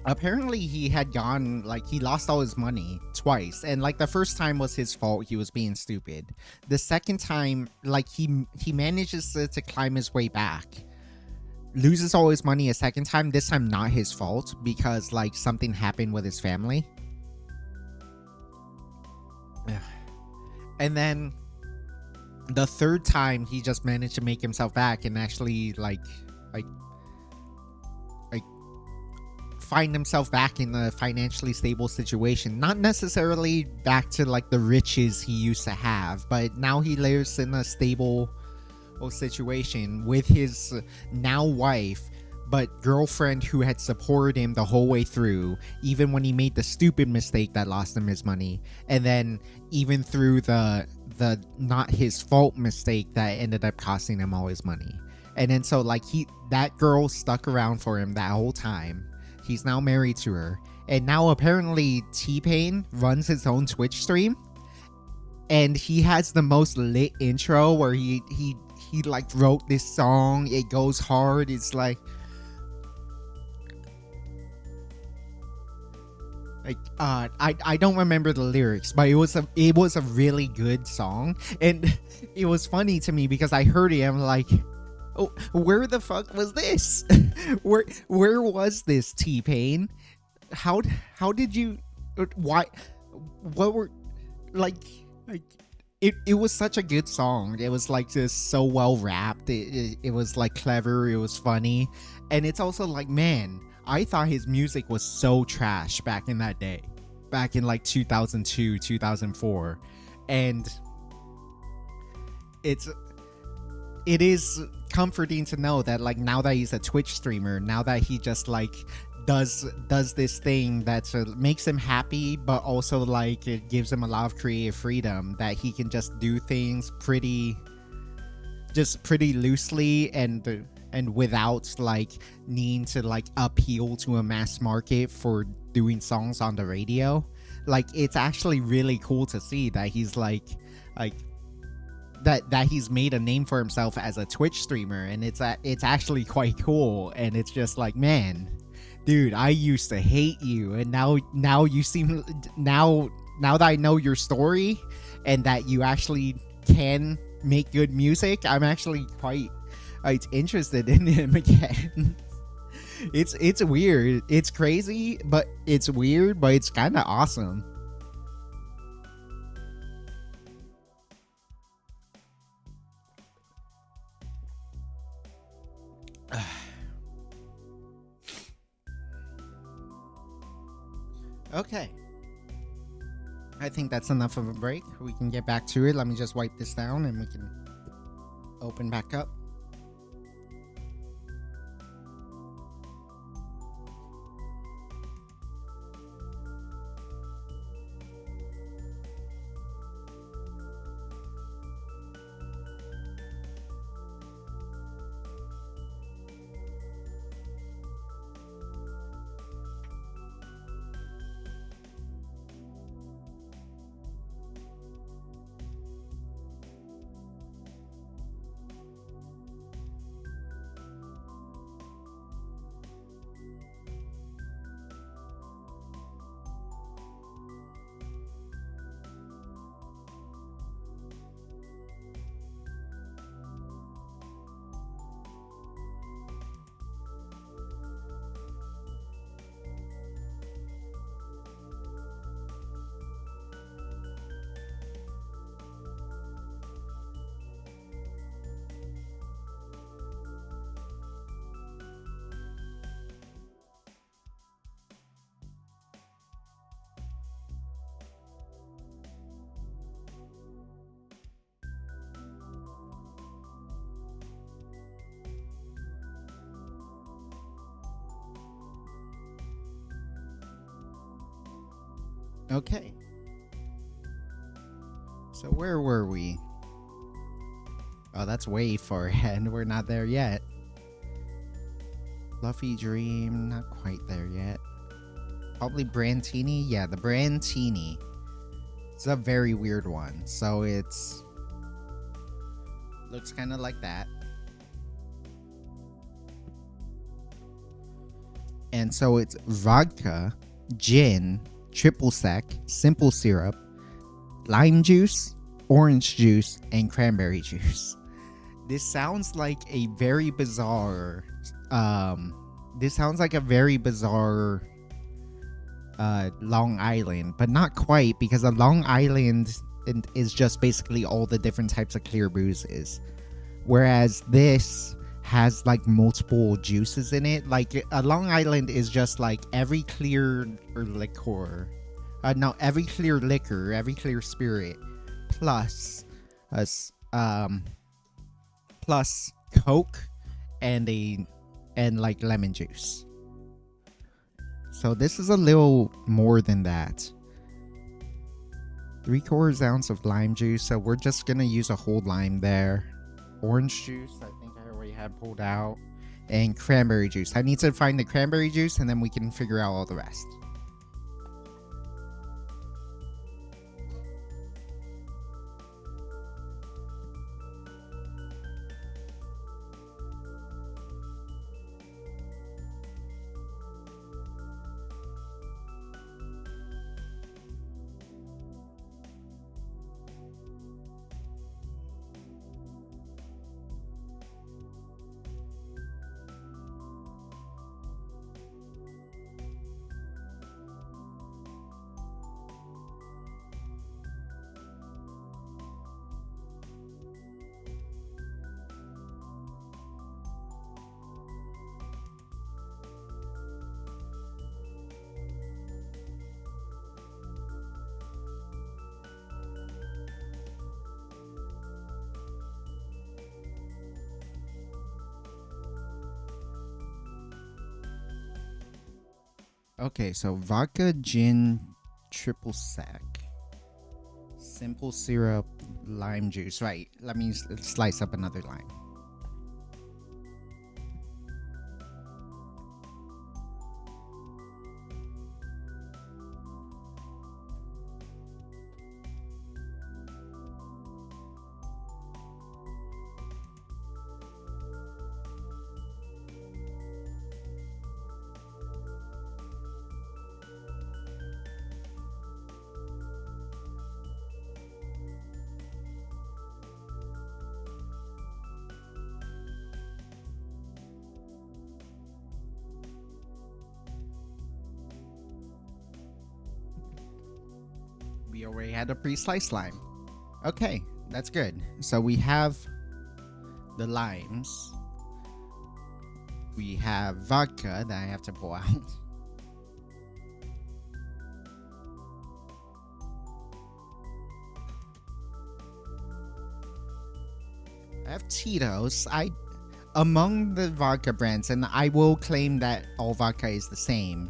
Apparently he had gone, like, he lost all his money twice, and like the first time was his fault, he was being stupid. The second time, like, he manages to climb his way back. loses all his money a second time. This time not his fault, because like something happened with his family. And then the third time he just managed to make himself back and actually like find himself back in a financially stable situation. Not necessarily back to like the riches he used to have, but now he lives in a stable situation with his now wife but girlfriend, who had supported him the whole way through, even when he made the stupid mistake that lost him his money, and then even through the not his fault mistake that ended up costing him all his money. And then so like that girl stuck around for him that whole time. He's now married to her, and now apparently T-Pain runs his own Twitch stream, and he has the most lit intro where he like wrote this song. It goes hard. It's like I don't remember the lyrics, but it was a really good song. And it was funny to me because I heard it, I'm like, oh, where the fuck was this? where was this, T-Pain? How did you, why, what were, like it was such a good song. It was like just so well rapped. It was like clever, it was funny. And it's also like, man, I thought his music was so trash back in that day, back in like 2002, 2004. And it is comforting to know that like now that he's a Twitch streamer, now that he just like does this thing that makes him happy, but also like it gives him a lot of creative freedom, that he can just do things pretty loosely and without like needing to like appeal to a mass market for doing songs on the radio. Like it's actually really cool to see that he's like that he's made a name for himself as a Twitch streamer, and it's actually quite cool. And it's just like, man, dude, I used to hate you, and now you seem, now that I know your story and that you actually can make good music, I'm actually quite interested in him again. It's weird, it's crazy, but it's weird, but it's kind of awesome. Okay, I think that's enough of a break. We can get back to it. Let me just wipe this down and we can open back up. Okay, so where were we? Oh, that's way far ahead. We're not there yet. Fluffy Dream, not quite there yet. Probably Brandtini. Yeah, the Brandtini. It's a very weird one. So it's looks kind of like that. And so it's vodka, gin, triple sec, simple syrup, lime juice, orange juice, and cranberry juice. This sounds like a very bizarre this sounds like a very bizarre Long Island, but not quite, because a Long Island is just basically all the different types of clear boozes, whereas this has like multiple juices in it. Like a Long Island is just like every clear liquor, every clear liquor, every clear spirit, plus plus Coke and like lemon juice. So this is a little more than that. 3/4 ounce of lime juice. So we're just gonna use a whole lime there. Orange juice, I think I already had pulled out. And cranberry juice. I need to find the cranberry juice and then we can figure out all the rest. Okay, so vodka, gin, triple sec, simple syrup, lime juice. Right, let me slice up another lime. We already had a pre-sliced lime. Okay, that's good. So we have the limes. We have vodka that I have to pull out. I have Tito's. Among the vodka brands, and I will claim that all vodka is the same,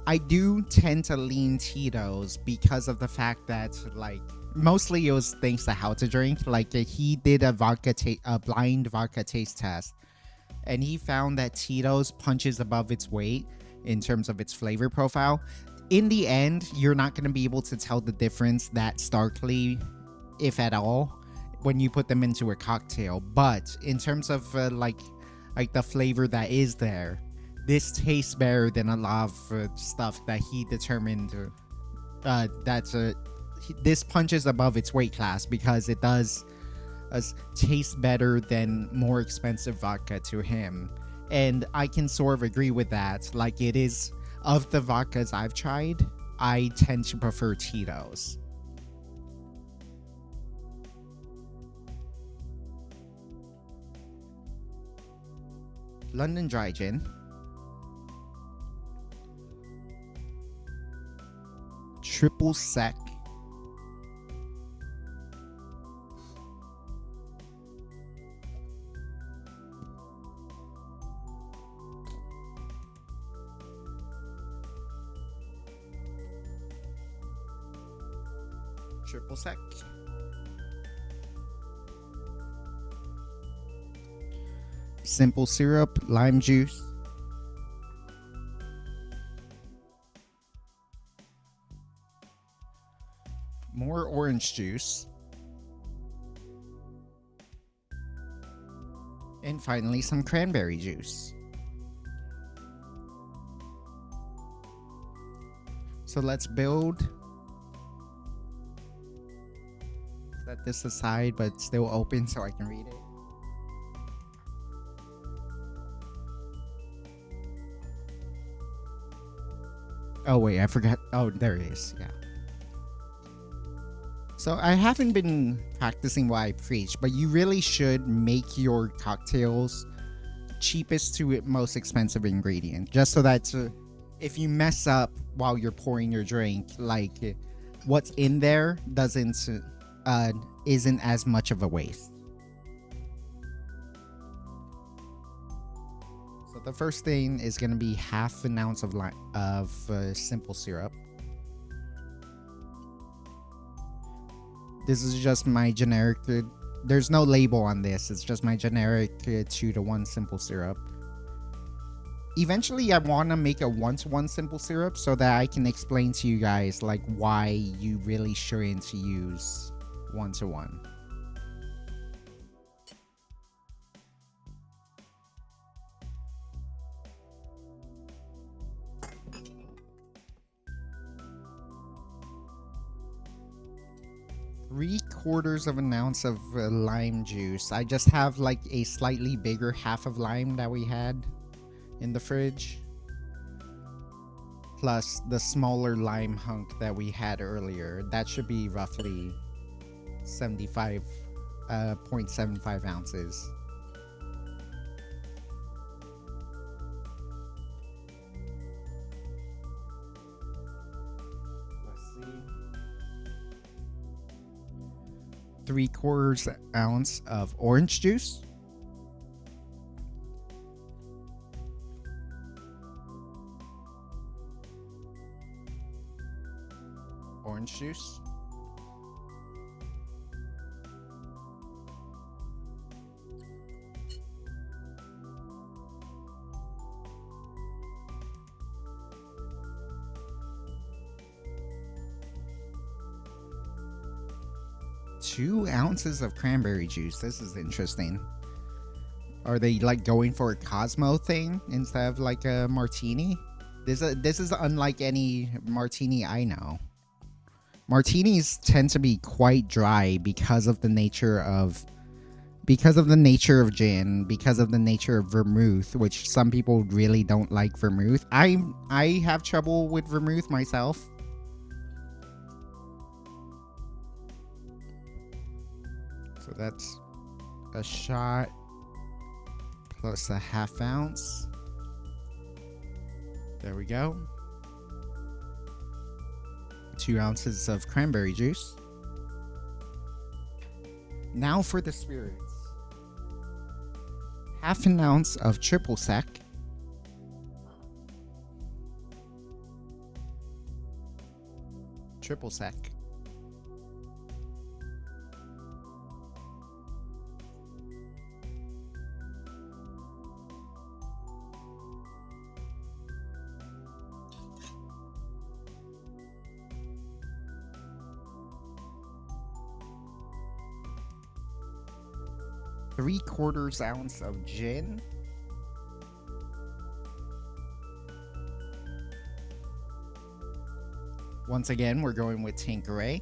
I do tend to lean Tito's because of the fact that, like, mostly it was thanks to how to drink. Like, he did a blind vodka taste test, and he found that Tito's punches above its weight in terms of its flavor profile. In the end, you're not going to be able to tell the difference that starkly, if at all, when you put them into a cocktail. But in terms of like the flavor that is there, this tastes better than a lot of stuff that he determined this punches above its weight class, because it does taste better than more expensive vodka to him. And I can sort of agree with that. Like, it is, of the vodkas I've tried, I tend to prefer Tito's. London Dry Gin, triple sec, triple sec, simple syrup, lime juice, more orange juice, and finally some cranberry juice. So let's build. Set this aside, but still open so I can read it. Oh wait, I forgot. Oh, there it is. Yeah. So I haven't been practicing what I preach, but you really should make your cocktails cheapest to most expensive ingredient, just so that if you mess up while you're pouring your drink, like what's in there isn't as much of a waste. So the first thing is going to be half an ounce of simple syrup. This is just my generic. There's no label on this. It's just my generic 2-to-1 simple syrup. Eventually, I want to make a 1-to-1 simple syrup so that I can explain to you guys like why you really shouldn't use 1-to-1. Three-quarters of an ounce of lime juice. I just have like a slightly bigger half of lime that we had in the fridge, plus the smaller lime hunk that we had earlier. That should be roughly 0.75 ounces. Let's see. 3/4 ounce of orange juice. Orange juice. Two ounces of cranberry juice. This is interesting. Are they like going for a Cosmo thing instead of like a martini? This is unlike any martini I know. Martinis tend to be quite dry because of the nature of gin, because of the nature of vermouth, which some people really don't like vermouth. I have trouble with vermouth myself. So that's a shot plus a half ounce. There we go. 2 ounces of cranberry juice. Now for the spirits. Half an ounce of triple sec. Triple sec. Three-quarters ounce of gin. Once again, we're going with Tanqueray.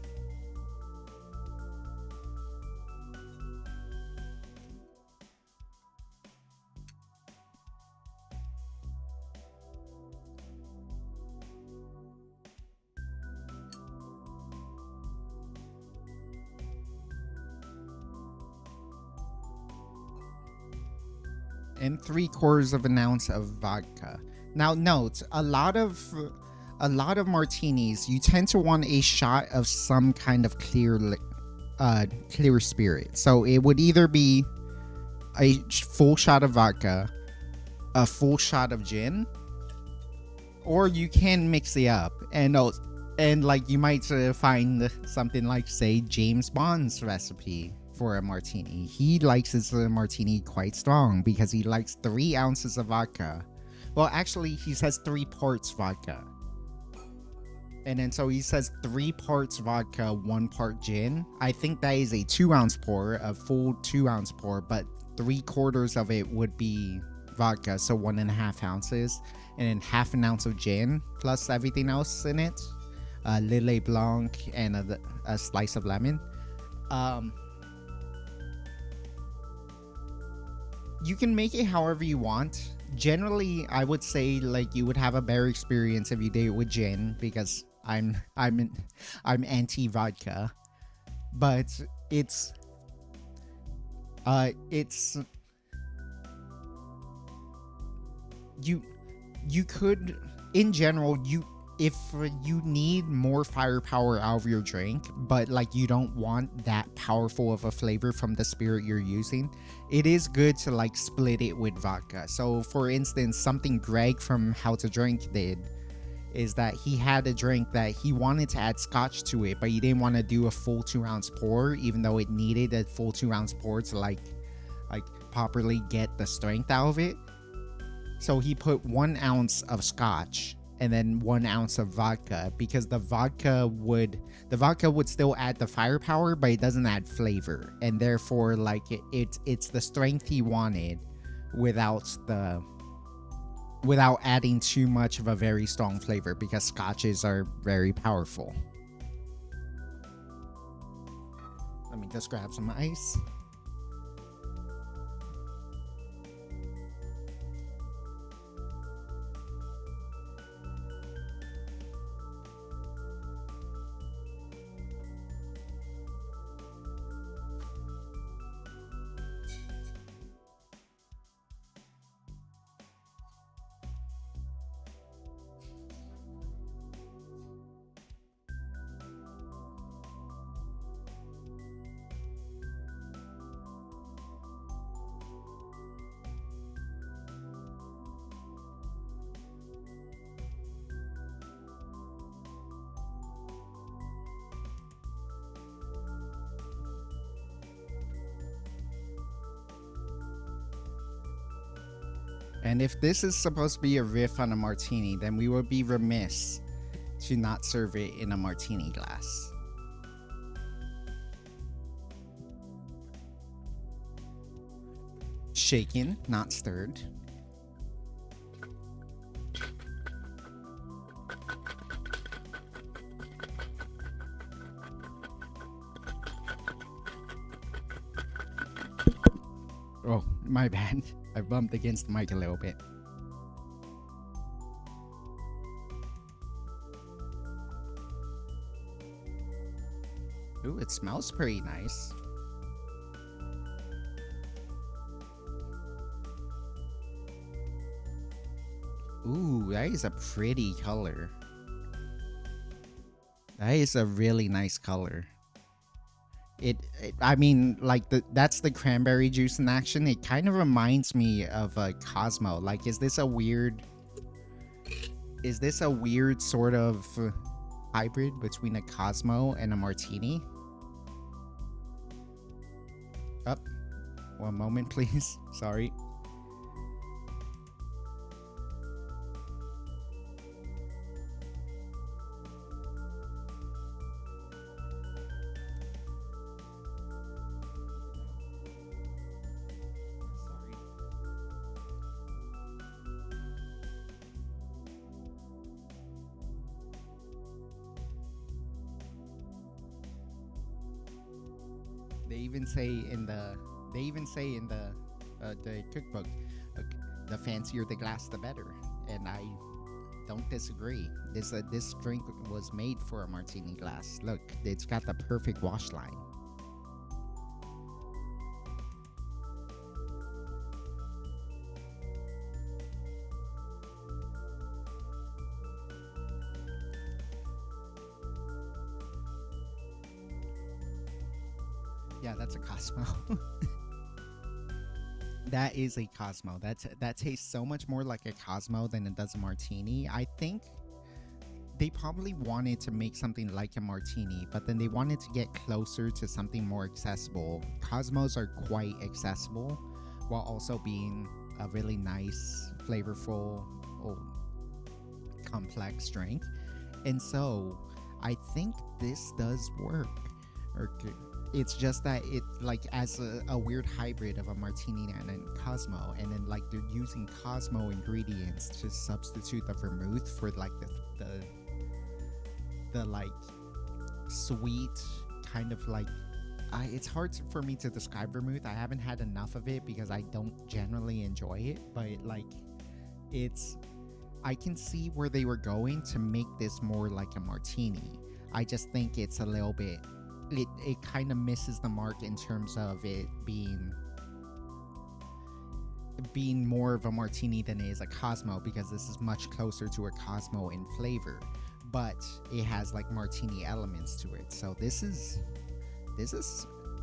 And 3/4 of an ounce of vodka. Now note, a lot of martinis, you tend to want a shot of some kind of clear spirit. So it would either be a full shot of vodka, a full shot of gin, or you can mix it up. And like you might find something like, say, James Bond's recipe for a martini. He likes his martini quite strong because he likes 3 ounces of vodka. Well, actually, he says 3 parts vodka. And then so he says 3 parts vodka, 1 part gin. I think that is a 2-ounce pour, a full 2-ounce pour, but 3/4 of it would be vodka, so 1.5 ounces. And then half an ounce of gin, plus everything else in it. Lillet Blanc and a slice of lemon. You can make it however you want. Generally, I would say like you would have a better experience if you did it with gin because I'm anti vodka, but it's it's you you could in general you if you need more firepower out of your drink, but like you don't want that powerful of a flavor from the spirit you're using, it is good to like split it with vodka. So for instance, something Greg from How to Drink did is that he had a drink that he wanted to add scotch to it, but he didn't want to do a full 2-ounce pour, even though it needed a full 2-ounce pour to like properly get the strength out of it. So he put 1 ounce of scotch and then 1 ounce of vodka, because the vodka would still add the firepower, but it doesn't add flavor, and therefore like it's the strength he wanted without adding too much of a very strong flavor, because scotches are very powerful. Let me just grab some ice. And if this is supposed to be a riff on a martini, then we would be remiss to not serve it in a martini glass. Shaken, not stirred. Oh, my bad. I bumped against the mic a little bit. Ooh, it smells pretty nice. Ooh, that is a pretty color. That is a really nice color. I mean, like that's the cranberry juice in action. It kind of reminds me of a Cosmo. Like, is this a weird sort of hybrid between a Cosmo and a martini? Up. One moment, please. Sorry. They even say in the cookbook, the fancier the glass, the better. And I don't disagree. This drink was made for a martini glass. Look, it's got the perfect wash line. Yeah, that's a Cosmo. That is a Cosmo. That tastes so much more like a Cosmo than it does a martini. I think they probably wanted to make something like a martini, but then they wanted to get closer to something more accessible. Cosmos are quite accessible while also being a really nice, flavorful, complex drink. And so I think this does work. It's just that it like as a weird hybrid of a martini and a Cosmo, and then like they're using Cosmo ingredients to substitute the vermouth for like the like sweet kind of like it's hard for me to describe vermouth. I haven't had enough of it because I don't generally enjoy it, but like It's I can see where they were going to make this more like a martini. I just think it's a little bit it kind of misses the mark in terms of it being more of a martini than it is a Cosmo, because this is much closer to a Cosmo in flavor, but it has like martini elements to it. So this is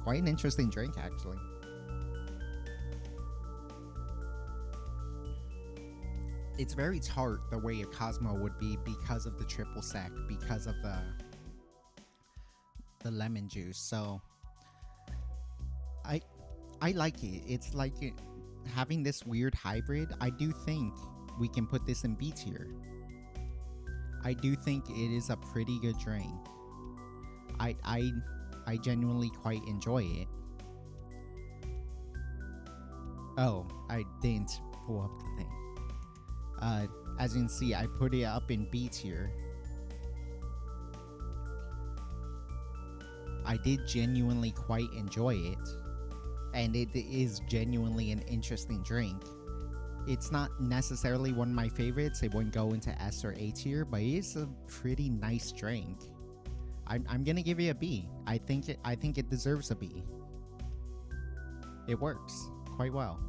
quite an interesting drink, actually. It's very tart the way a Cosmo would be because of the triple sec, because of the lemon juice. So I I like it. It's like having this weird hybrid. I do think we can put this in B tier. I do think it is a pretty good drink. I genuinely quite enjoy it. Oh, I didn't pull up the thing. As you can see, I put it up in B tier. I did genuinely quite enjoy it, and it is genuinely an interesting drink. It's not necessarily one of my favorites. It wouldn't go into S or A tier, but it is a pretty nice drink. I'm gonna give it a B. I think it deserves a B. It works quite well.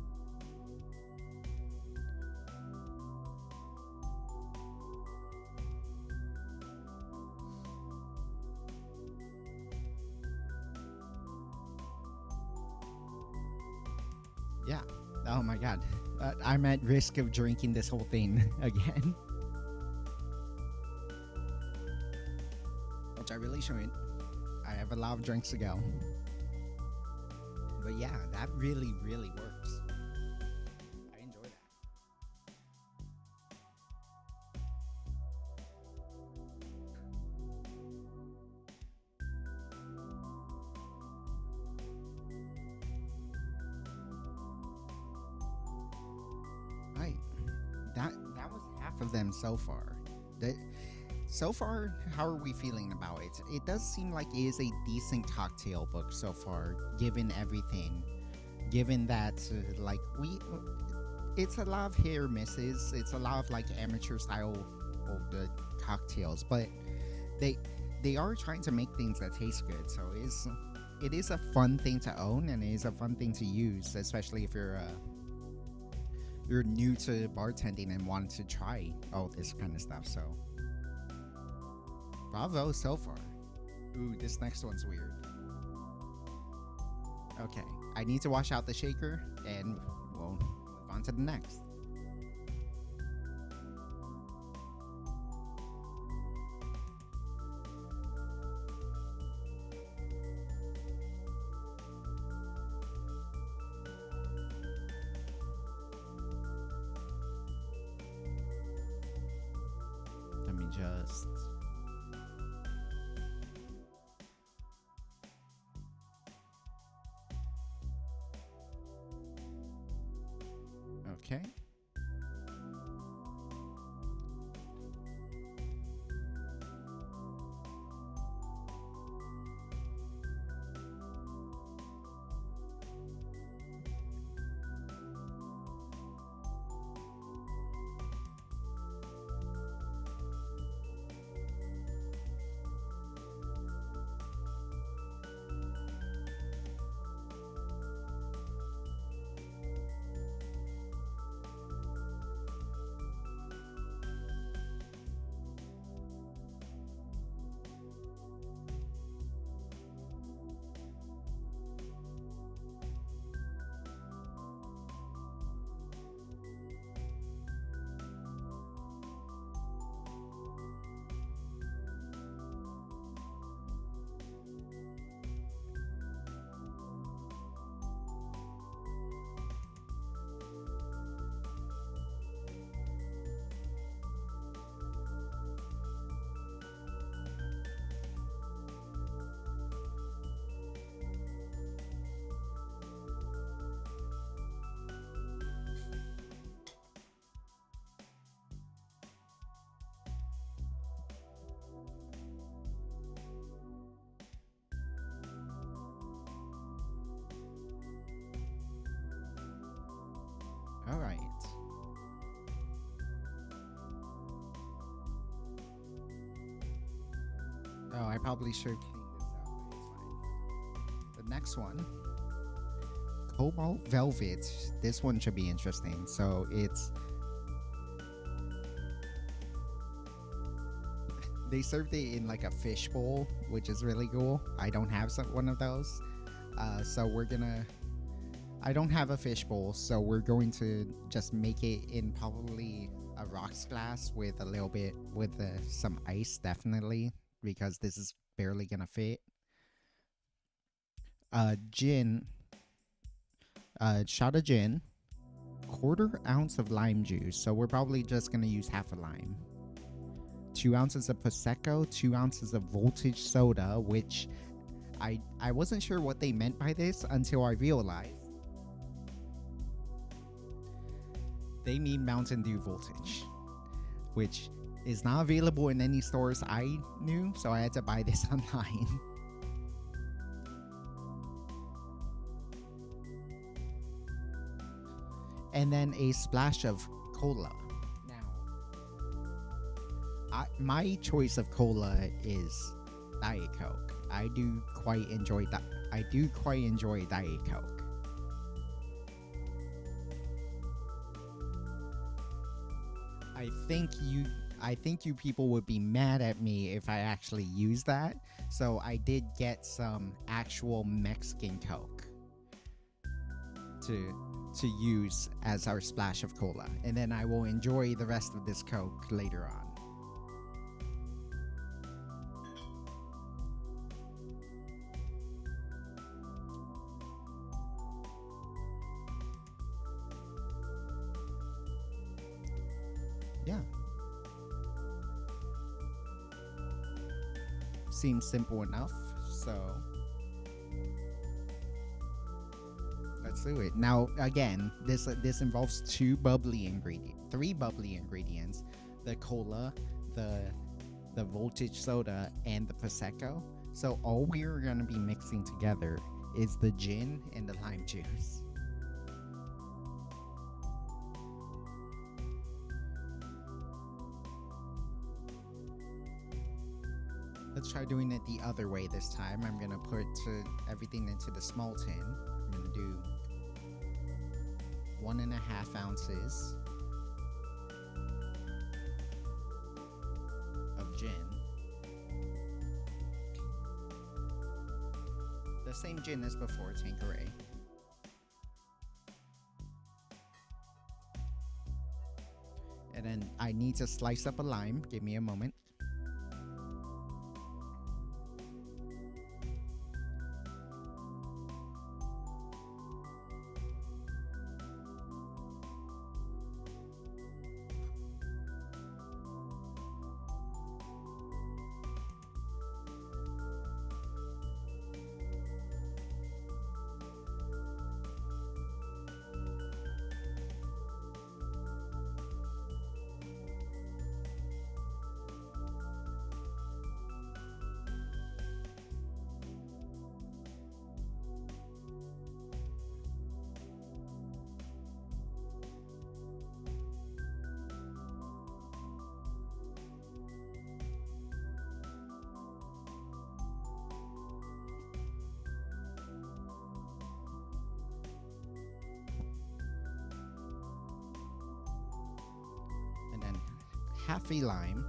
Yeah. Oh my god. I'm at risk of drinking this whole thing again. Which I really shouldn't. I have a lot of drinks to go. But yeah, that really, really works. I enjoy that. Right. That was half of them so far. So far, how are we feeling about it? It does seem like it is a decent cocktail book so far, given everything. Given that, it's a lot of hit or misses. It's a lot of like amateur style cocktails, but they are trying to make things that taste good. So it is a fun thing to own, and it is a fun thing to use, especially if you're new to bartending and want to try all this kind of stuff. So bravo so far. Ooh, this next one's weird. Okay, I need to wash out the shaker, and we'll move on to the next. Let me just... Okay. I probably should clean this up, but it's fine. The next one, Cobalt Velvet. This one should be interesting. So they served it in like a fish bowl, which is really cool. I don't have one of those. So I don't have a fish bowl, so we're going to just make it in probably a rocks glass with a little bit, with some ice, definitely, because this is barely gonna fit. Gin, shot of gin, quarter ounce of lime juice, so we're probably just gonna use half a lime. 2 ounces of Prosecco, 2 ounces of voltage soda, which I wasn't sure what they meant by this until I realized they mean Mountain Dew voltage, which is not available in any stores I knew, so I had to buy this online. And then a splash of cola. Now, my choice of cola is Diet Coke. I do quite enjoy Diet Coke. I think you people would be mad at me if I actually use that. So I did get some actual Mexican Coke to use as our splash of cola, and then I will enjoy the rest of this Coke later on. Yeah. Seems simple enough, so let's do it. Now, again, this involves three bubbly ingredients: the cola, the voltage soda, and the Prosecco. So all we're gonna be mixing together is the gin and the lime juice. Let's try doing it the other way this time. I'm gonna put everything into the small tin. I'm gonna do 1.5 ounces of gin. The same gin as before, Tanqueray. And then I need to slice up a lime. Give me a moment. Half a lime,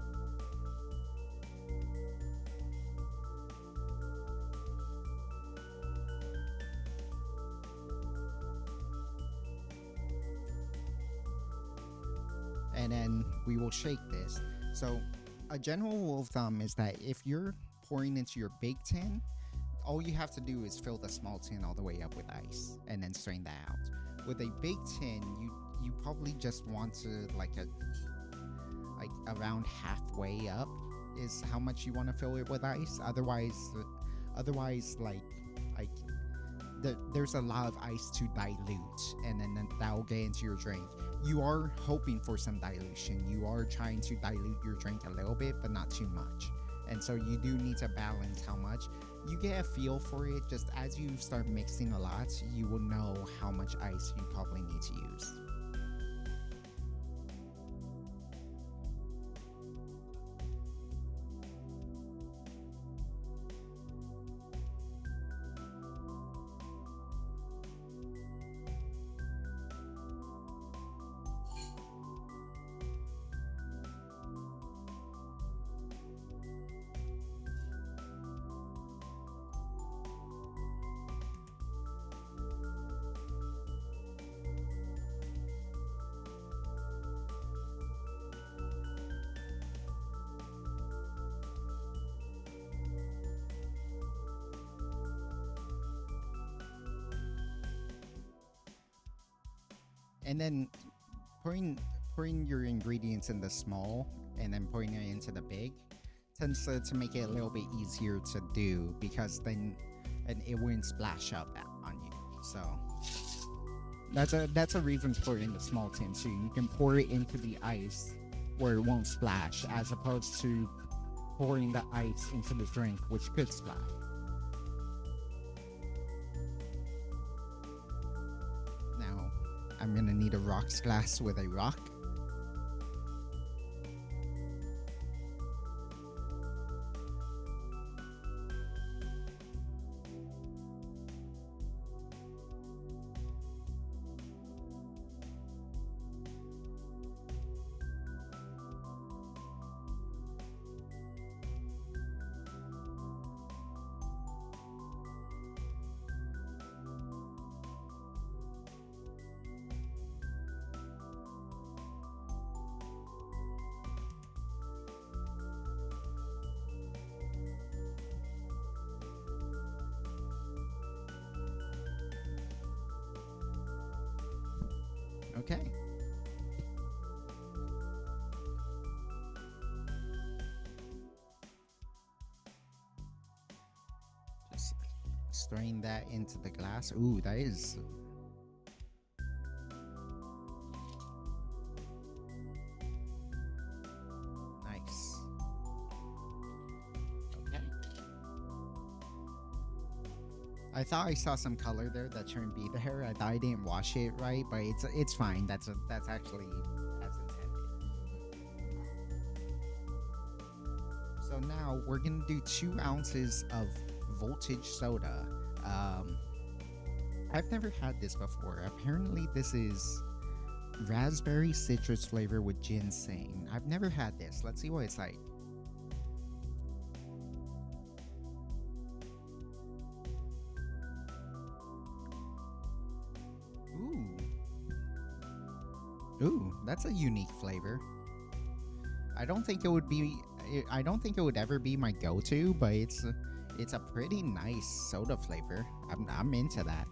and then we will shake this. So a general rule of thumb is that if you're pouring into your big tin, all you have to do is fill the small tin all the way up with ice and then strain that out. With a big tin, you probably just want to like around halfway up is how much you want to fill it with ice. Otherwise there's a lot of ice to dilute, and then that will get into your drink. You are hoping for some dilution. You are trying to dilute your drink a little bit, but not too much. And so you do need to balance how much. You get a feel for it. Just as you start mixing a lot, you will know how much ice you probably need to use. And then pouring pouring your ingredients in the small and then pouring it into the big tends to make it a little bit easier to do, because then and it won't splash up on you. So that's a reason to pour it in the small tin too. You can pour it into the ice where it won't splash, as opposed to pouring the ice into the drink, which could splash. Now I'm gonna need a rocks glass with a rock. Okay. Just stirring that into the glass. Ooh, that is nice. Okay. I thought I saw some color there that shouldn't be there. I thought I didn't wash it right, but it's fine. That's actually as intended. So now we're gonna do 2 ounces of voltage soda. I've never had this before. Apparently this is raspberry citrus flavor with ginseng. I've never had this. Let's see what it's like. Ooh, that's a unique flavor. I don't think it would ever be my go-to, but it's a pretty nice soda flavor. I'm into that.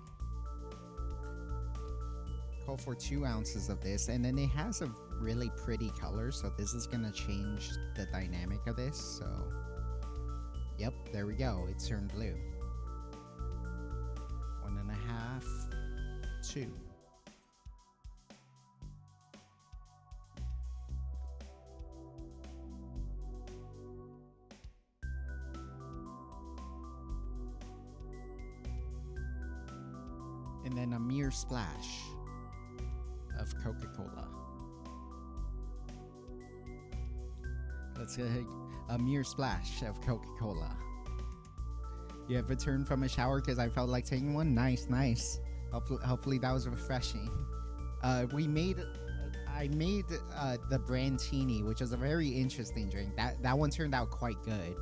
Call for 2 ounces of this, and then it has a really pretty color, so this is gonna change the dynamic of this. So, yep, there we go. It turned blue. 1.5, 2. And then a mere splash of Coca-Cola. Let's go ahead. A mere splash of Coca-Cola. You have returned from a shower because I felt like taking one? Nice, nice. Hopefully that was refreshing. I made the Brandtini, which is a very interesting drink. That one turned out quite good.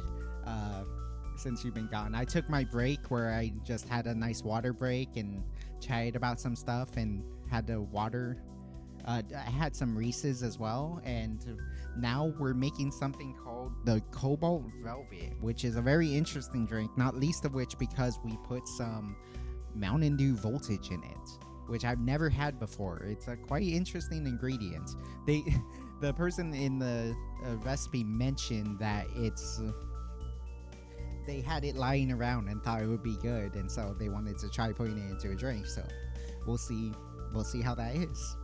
Since you've been gone, I took my break where I just had a nice water break and chatted about some stuff and had the water. I had some Reese's as well, and now we're making something called the Cobalt Velvet, which is a very interesting drink, not least of which because we put some Mountain Dew Voltage in it, which I've never had before. It's a quite interesting ingredient. The person in the recipe mentioned that they had it lying around and thought it would be good, and so they wanted to try putting it into a drink. So we'll see how that is.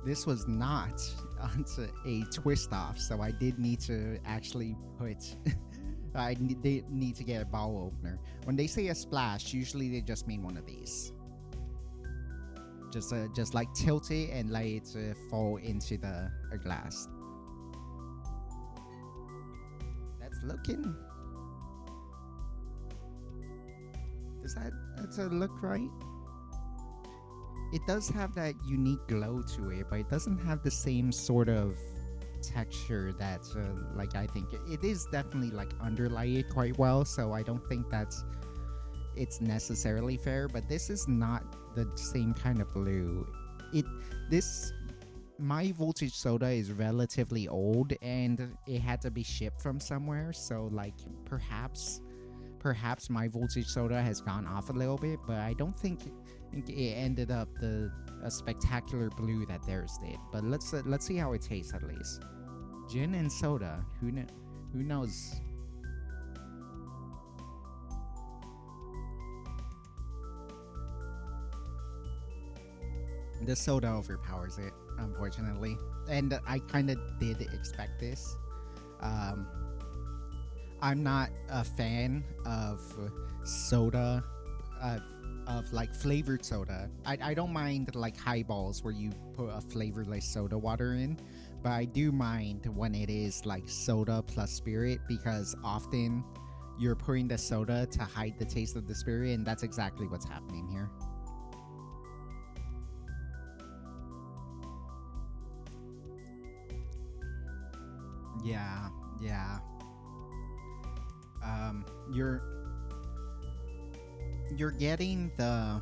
This was not onto a twist off, so I did need to actually put I did need to get a bottle opener. When they say a splash, usually they just mean one of these. Just like tilt it and let it fall into the glass. That's looking. Does that's a look right? It does have that unique glow to it, but it doesn't have the same sort of texture that like I think it is definitely like underlayed quite well, so I don't think it's necessarily fair, but this is not the same kind of blue. This my voltage soda is relatively old and it had to be shipped from somewhere, so like perhaps my voltage soda has gone off a little bit, but I don't think it ended up a spectacular blue that theirs did. But let's see how it tastes at least. Gin and soda, who knows? The soda overpowers it, unfortunately, and I kind of did expect this. I'm not a fan of soda, of like flavored soda. I don't mind like highballs where you put a flavorless soda water in, but I do mind when it is like soda plus spirit, because often you're putting the soda to hide the taste of the spirit, and that's exactly what's happening here. Yeah, yeah. You're getting the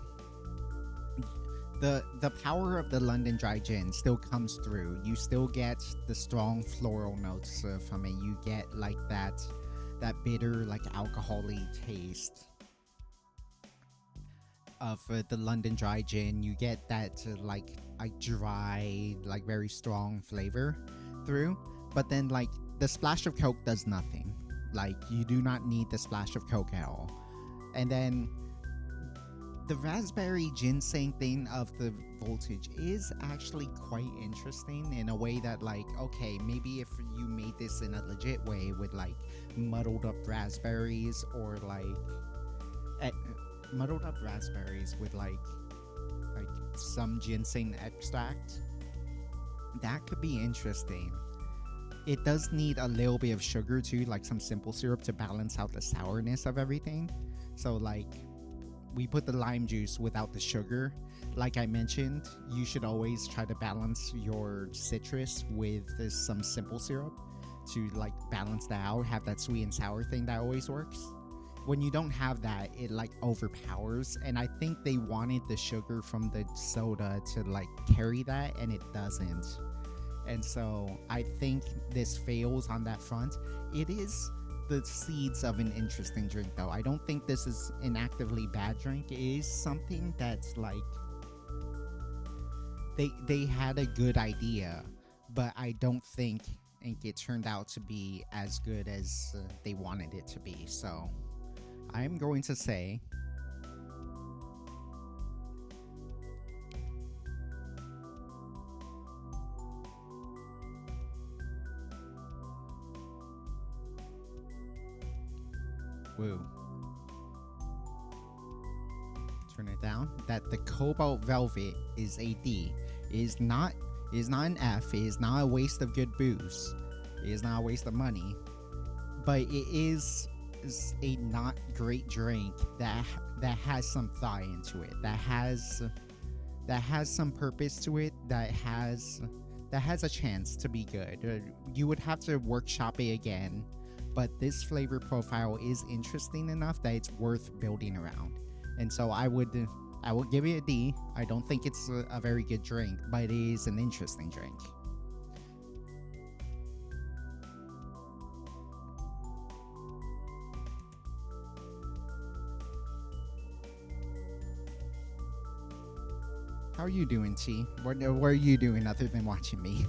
power of the London Dry Gin still comes through. You still get the strong floral notes from it. You get like that bitter, like alcohol-y taste of the London Dry Gin. You get that like dry, like very strong flavor through. But then like the splash of Coke does nothing. Like you do not need the splash of Coke at all. And then the raspberry ginseng thing of the voltage is actually quite interesting in a way that like, okay, maybe if you made this in a legit way with like muddled up raspberries, or like muddled up raspberries with like some ginseng extract, that could be interesting. It does need a little bit of sugar too, like some simple syrup to balance out the sourness of everything. So like we put the lime juice without the sugar. Like I mentioned, you should always try to balance your citrus with some simple syrup to like balance that out, have that sweet and sour thing that always works. When you don't have that, it like overpowers, and I think they wanted the sugar from the soda to like carry that, and it doesn't. And so I think this fails on that front. It is the seeds of an interesting drink, though. I don't think this is an actively bad drink. It is something that's like they had a good idea, but I don't think it turned out to be as good as they wanted it to be. So I'm going to say woo. Turn it down. That the Cobalt Velvet is a D. It is not an F. It is not a waste of good booze. It is not a waste of money. But it is a not great drink that has some thought into it. That has some purpose to it. That has a chance to be good. You would have to workshop it again. But this flavor profile is interesting enough that it's worth building around. And so I would give it a D. I don't think it's a very good drink, but it is an interesting drink. How are you doing, T? What are you doing other than watching me?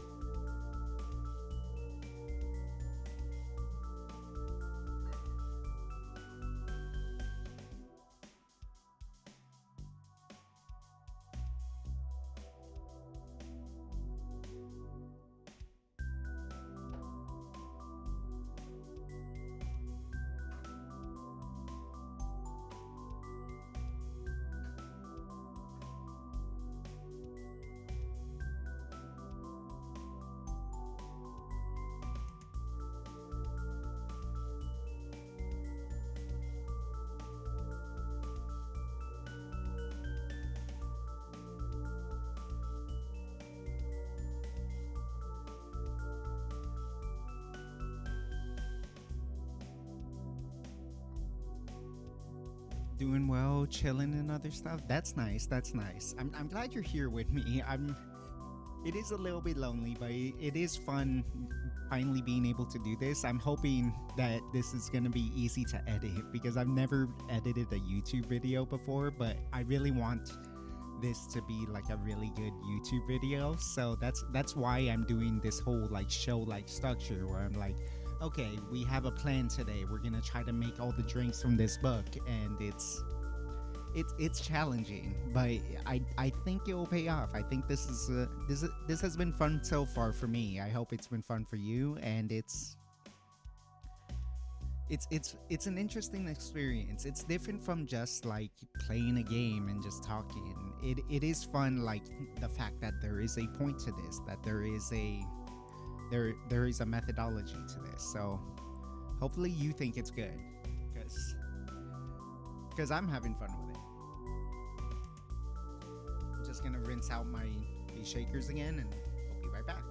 Doing well, chilling and other stuff. That's nice. That's nice. I'm glad you're here with me. It is a little bit lonely, but it is fun finally being able to do this. I'm hoping that this is going to be easy to edit because I've never edited a YouTube video before, but I really want this to be like a really good YouTube video. So that's why I'm doing this whole like show like structure where I'm like, okay, we have a plan today. We're going to try to make all the drinks from this book, and it's challenging, but I think it will pay off. I think this has been fun so far for me. I hope it's been fun for you, and it's an interesting experience. It's different from just like playing a game and just talking. It is fun, like the fact that there is a point to this, that there is a methodology to this. So hopefully you think it's good, because I'm having fun with it. I'm just gonna rinse out these shakers again, and we'll be right back.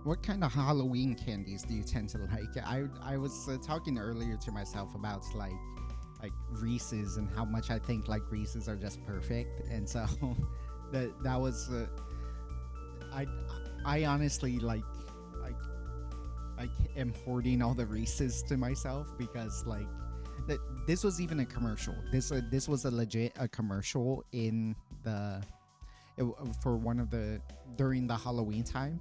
What kind of Halloween candies do you tend to like? I was talking earlier to myself about like Reese's and how much I think like Reese's are just perfect, and so that was I honestly like I am hoarding all the Reese's to myself because like this was even a commercial. This was a legit commercial in for one of the during the Halloween time.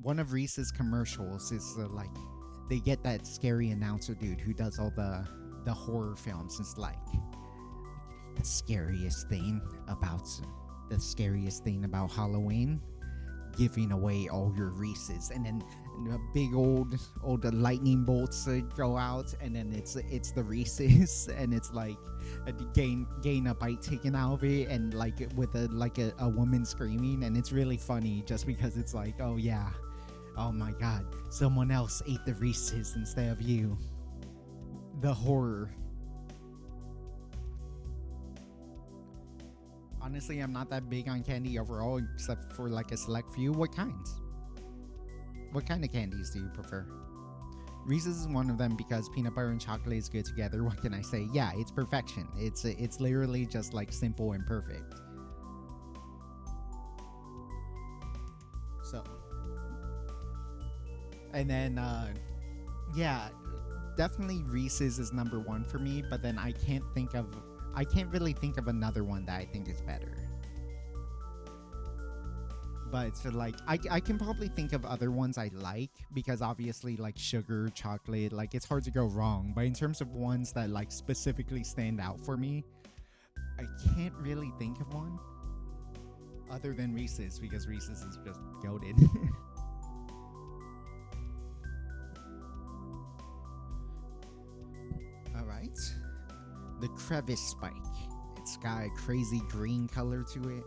One of Reese's commercials is like they get that scary announcer dude who does all the horror films. It's like the scariest thing about Halloween, giving away all your Reese's, and then big old lightning bolts go out, and then it's the Reese's, and it's like gain a bite taken out of it, and like with a woman screaming, and it's really funny just because it's like, oh yeah, oh my god, someone else ate the Reese's instead of you. The horror. Honestly, I'm not that big on candy overall, except for like a select few. What kinds? What kind of candies do you prefer? Reese's is one of them because peanut butter and chocolate is good together. What can I say? Yeah, it's perfection. It's literally just like simple and perfect. So, and then yeah, definitely Reese's is number one for me. But then I can't really think of another one that I think is better. But so like I can probably think of other ones I like, because obviously like sugar, chocolate, like it's hard to go wrong. But in terms of ones that like specifically stand out for me, I can't really think of one. other than Reese's, because Reese's is just goated. All right, the crevice spike. It's got a crazy green color to it.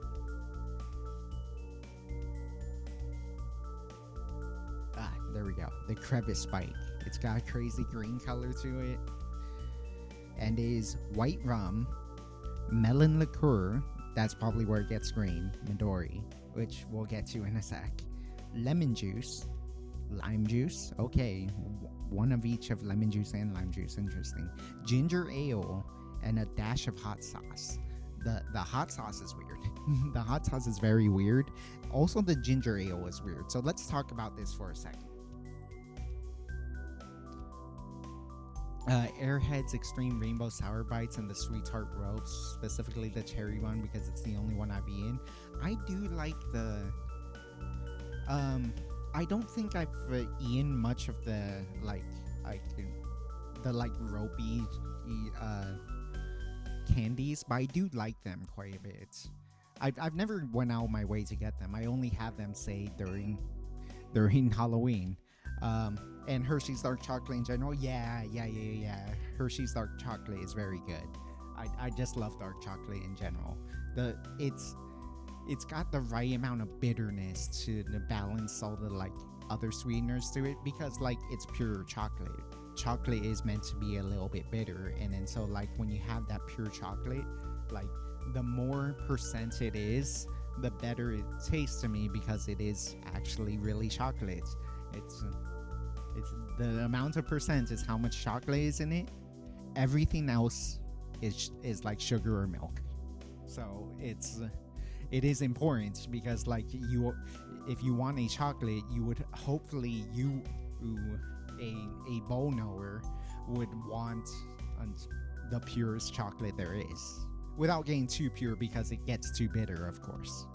There we go. The crevice spike. It's got a crazy green color to it. And is white rum, melon liqueur, that's probably where it gets green, Midori, which we'll get to in a sec. Lemon juice, lime juice, okay, one of each of lemon juice and lime juice, interesting. Ginger ale, and a dash of hot sauce. The hot sauce is weird. The hot sauce is very weird. Also, the ginger ale is weird. So let's talk about this for a second. Airhead's Extreme Rainbow Sour Bites and the Sweetheart Ropes, specifically the cherry one because it's the only one I've eaten. I do like the. I don't think I've eaten much of the ropey candies, but I do like them quite a bit. I've never went out my way to get them. I only have them say during Halloween. And Hershey's dark chocolate in general, yeah. Hershey's dark chocolate is very good. I just love dark chocolate in general. It's got the right amount of bitterness to balance all the like other sweeteners to it, because like it's pure chocolate. Chocolate is meant to be a little bit bitter, and then so like when you have that pure chocolate, like the more percent it is, the better it tastes to me, because it is actually really chocolate. It's the amount of percent is how much chocolate is in it. Everything else is like sugar or milk. So it is important, because like if you want a chocolate, you would hopefully a bowl knower would want the purest chocolate there is, without getting too pure, because it gets too bitter, of course.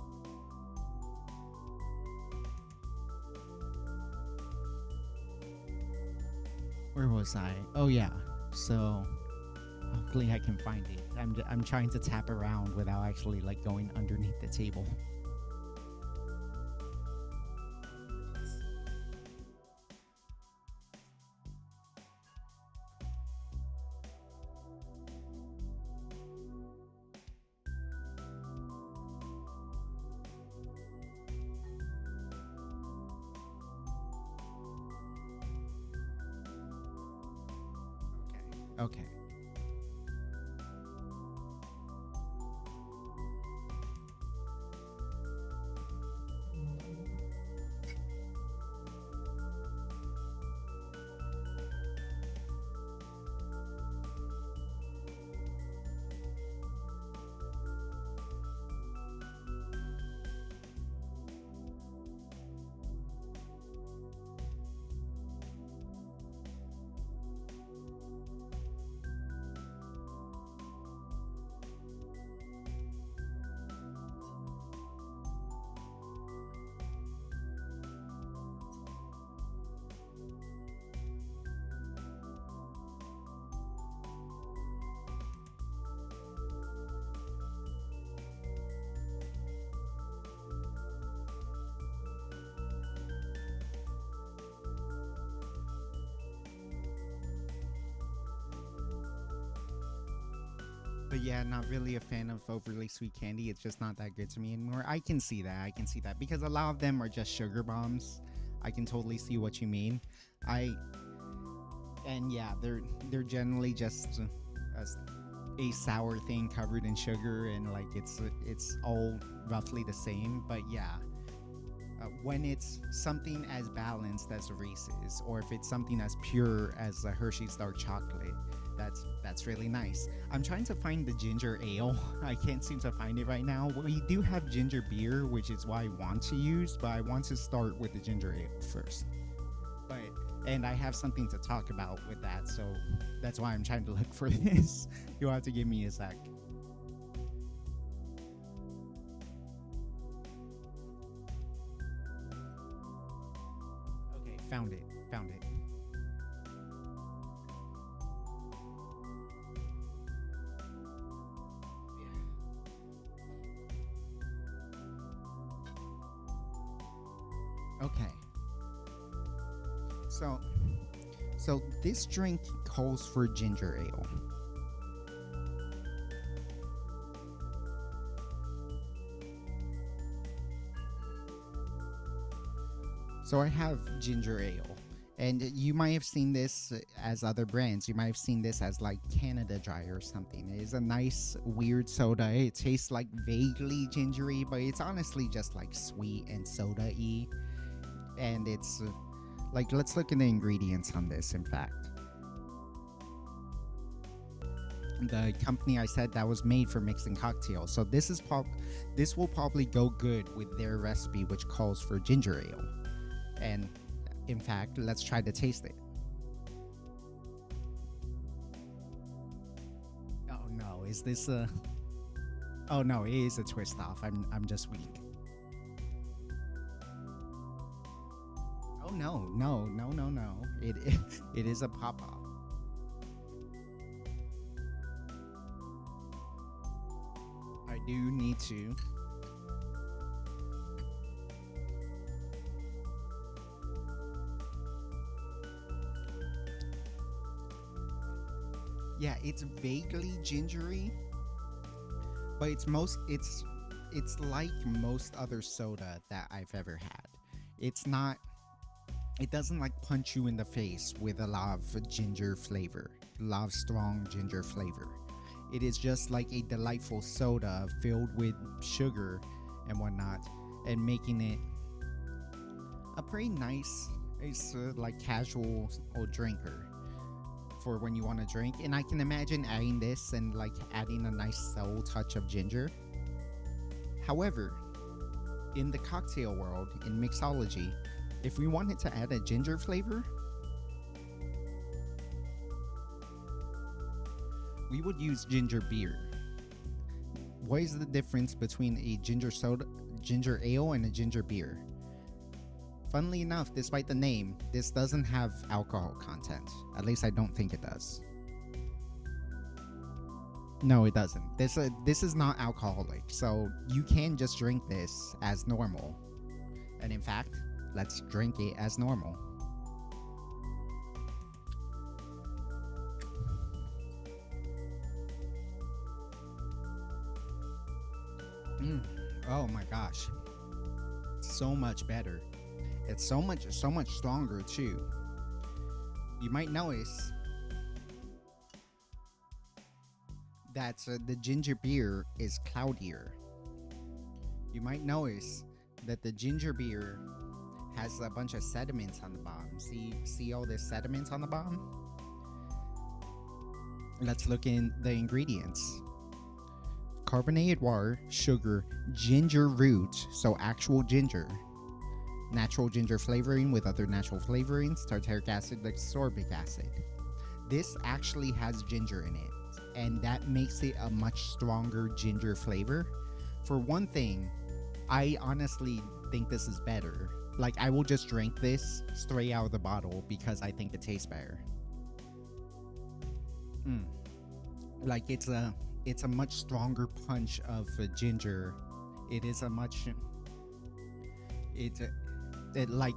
Where was I? Oh yeah. So hopefully I can find it. I'm trying to tap around without actually like going underneath the table. Okay. But yeah, not really a fan of overly sweet candy. It's just not that good to me anymore. I can see that because a lot of them are just sugar bombs. I can totally see what you mean. And yeah, they're generally just a sour thing covered in sugar, and like it's all roughly the same. But yeah, when it's something as balanced as Reese's, or if it's something as pure as a Hershey's dark chocolate, that's really nice. I'm trying to find the ginger ale. I can't seem to find it right now. We do have ginger beer, which is what I want to use, but I want to start with the ginger ale first. And I have something to talk about with that, so that's why I'm trying to look for this. You'll have to give me a sec. Okay, found it. So, so this drink calls for ginger ale. So I have ginger ale, and you might have seen this as other brands. You might have seen this as like Canada Dry or something. It is a nice, weird soda. It tastes like vaguely gingery, but it's honestly just like sweet and soda-y. And it's like, let's look at the ingredients on this. In fact, the company I said that was made for mixing cocktails. So this will probably go good with their recipe, which calls for ginger ale. And in fact, let's try to taste it. Oh no, is this a... Oh no, it is a twist off. I'm just weak. Oh no, no. It is a pop off. I do need to... Yeah, it's vaguely gingery, but it's like most other soda that I've ever had. It doesn't like punch you in the face with a lot of ginger flavor, a lot of strong ginger flavor. It is just like a delightful soda filled with sugar and whatnot, and making it a pretty nice, like casual drinker for when you want to drink. And I can imagine adding this and like adding a nice subtle touch of ginger. However, in the cocktail world, in mixology, if we wanted to add a ginger flavor, we would use ginger beer. What is the difference between a ginger ale and a ginger beer? Funnily enough, despite the name, this doesn't have alcohol content. At least I don't think it does. No, it doesn't. This is not alcoholic, so you can just drink this as normal. And in fact, let's drink it as normal. Oh my gosh. So much better. It's so much stronger too. You might notice that the ginger beer is cloudier. You might notice that the ginger beer has a bunch of sediments on the bottom. See all this sediment on the bottom? Let's look in the ingredients. Carbonated water, sugar, ginger root, so actual ginger, natural ginger flavoring with other natural flavorings, tartaric acid, ascorbic acid. This actually has ginger in it, and that makes it a much stronger ginger flavor. For one thing, I honestly think this is better. Like, I will just drink this straight out of the bottle because I think it tastes better. Like, it's a much stronger punch of ginger. It is a much... It like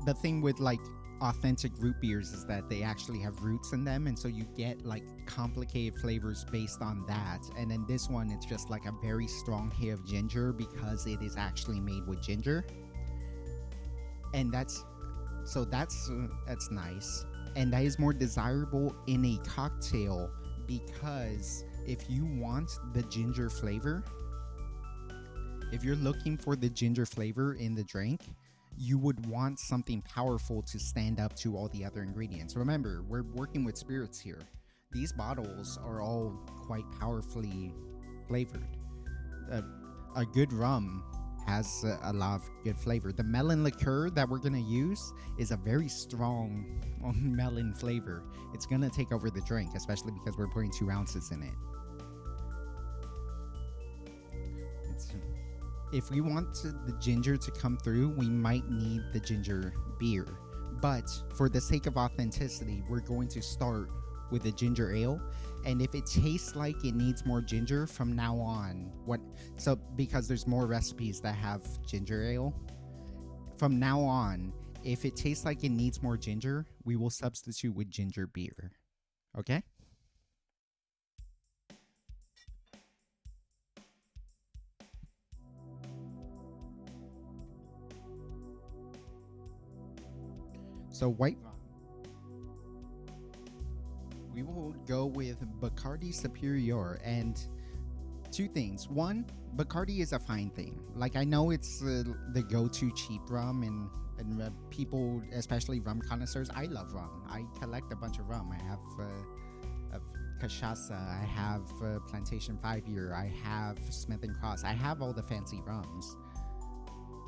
the thing with like authentic root beers is that they actually have roots in them, and so you get like complicated flavors based on that. And then this one, it's just like a very strong hit of ginger because it is actually made with ginger, and that's nice, and that is more desirable in a cocktail because if you want the ginger flavor, if you're looking for the ginger flavor in the drink, you would want something powerful to stand up to all the other ingredients. Remember, we're working with spirits here. These bottles are all quite powerfully flavored. A good rum has a lot of good flavor. The melon liqueur that we're going to use is a very strong melon flavor. It's going to take over the drink, especially because we're putting 2 ounces in it. If we want the ginger to come through, we might need the ginger beer. But for the sake of authenticity, we're going to start with the ginger ale. And if it tastes like it needs more ginger from now on, because there's more recipes that have ginger ale, from now on, If it tastes like it needs more ginger, we will substitute with ginger beer. Okay? So white rum. We will go with Bacardi Superior, and two things. One, Bacardi is a fine thing. Like, I know it's the go-to cheap rum, and people, especially rum connoisseurs, I love rum. I collect a bunch of rum. I have cachaça. I have Plantation 5-year. I have Smith and Cross. I have all the fancy rums.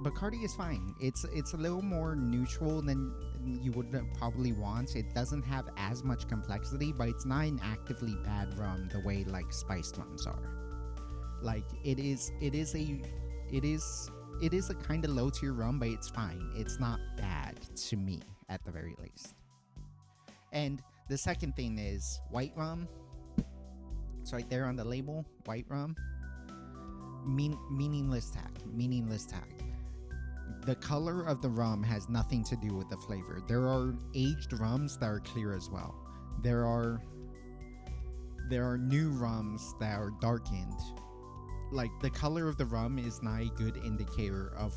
Bacardi is fine. It's a little more neutral than you would probably want. It doesn't have as much complexity, but it's not an actively bad rum the way like spiced rums are. Like it is a kind of low tier rum, but it's fine. It's not bad to me at the very least. And the second thing is white rum. It's right there on the label, white rum. Meaningless tag. The color of the rum has nothing to do with the flavor. There are aged rums that are clear as well. There are new rums that are darkened. Like, the color of the rum is not a good indicator of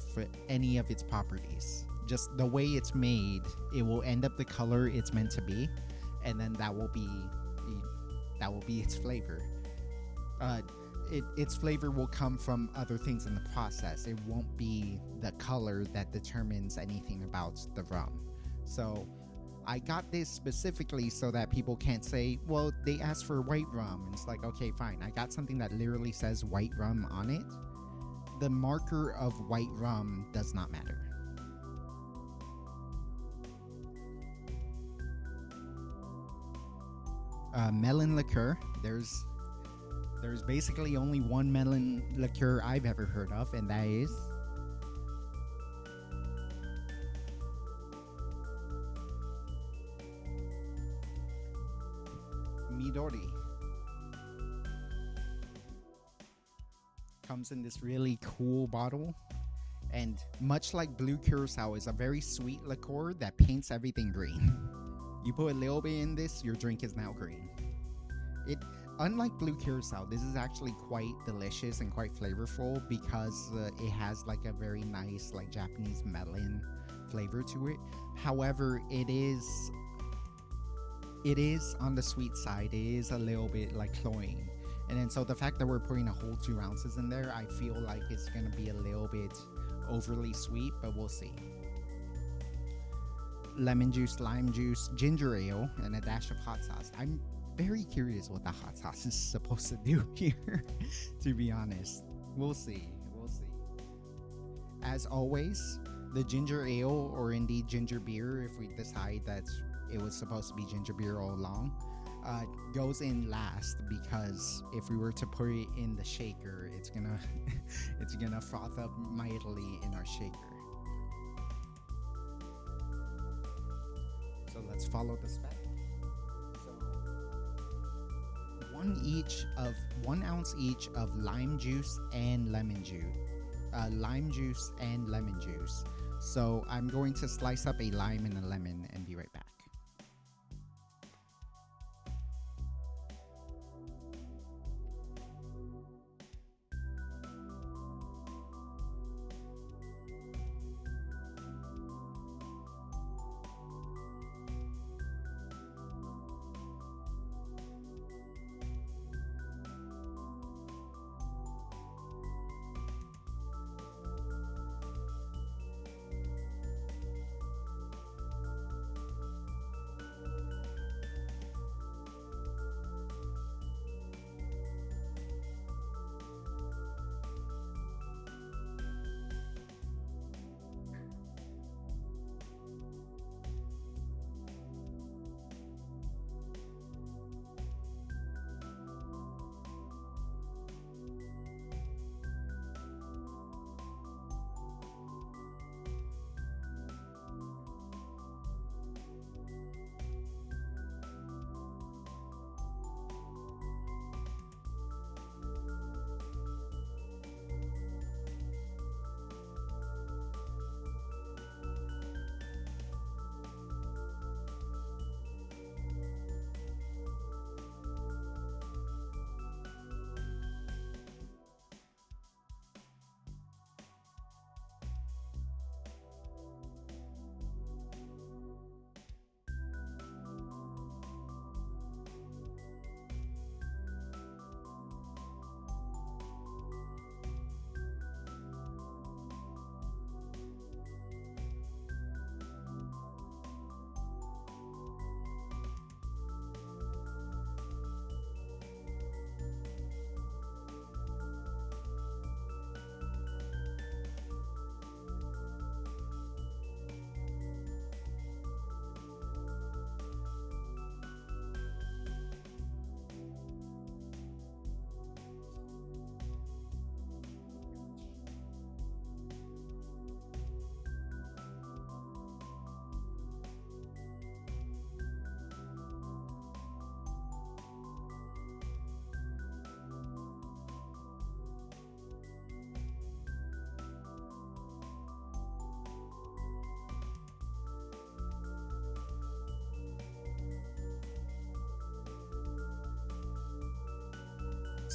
any of its properties. Just the way it's made, it will end up the color it's meant to be, and then that will be its flavor. Its flavor will come from other things in the process. It won't be the color that determines anything about the rum. So I got this specifically so that people can't say, well, they asked for white rum. And it's like, okay, fine. I got something that literally says white rum on it. The marker of white rum does not matter. Melon liqueur. There's basically only one melon liqueur I've ever heard of, and that is Midori. Comes in this really cool bottle, and much like blue curacao, is a very sweet liqueur that paints everything green. You put a little bit in this, your drink is now green. Unlike blue curacao, this is actually quite delicious and quite flavorful because it has like a very nice like Japanese melon flavor to it. However, it is on the sweet side. It is a little bit like cloying. And then so the fact that we're putting a whole 2 ounces in there, I feel like it's going to be a little bit overly sweet, but we'll see. Lemon juice, lime juice, ginger ale, and a dash of hot sauce. I'm very curious what the hot sauce is supposed to do here, to be honest. We'll see. As always, the ginger ale, or indeed ginger beer, if we decide that it was supposed to be ginger beer all along, goes in last, because if we were to put it in the shaker, it's gonna froth up mightily in our shaker. So let's follow the spec. 1 ounce each of lime juice and lemon juice. So I'm going to slice up a lime and a lemon and be right back.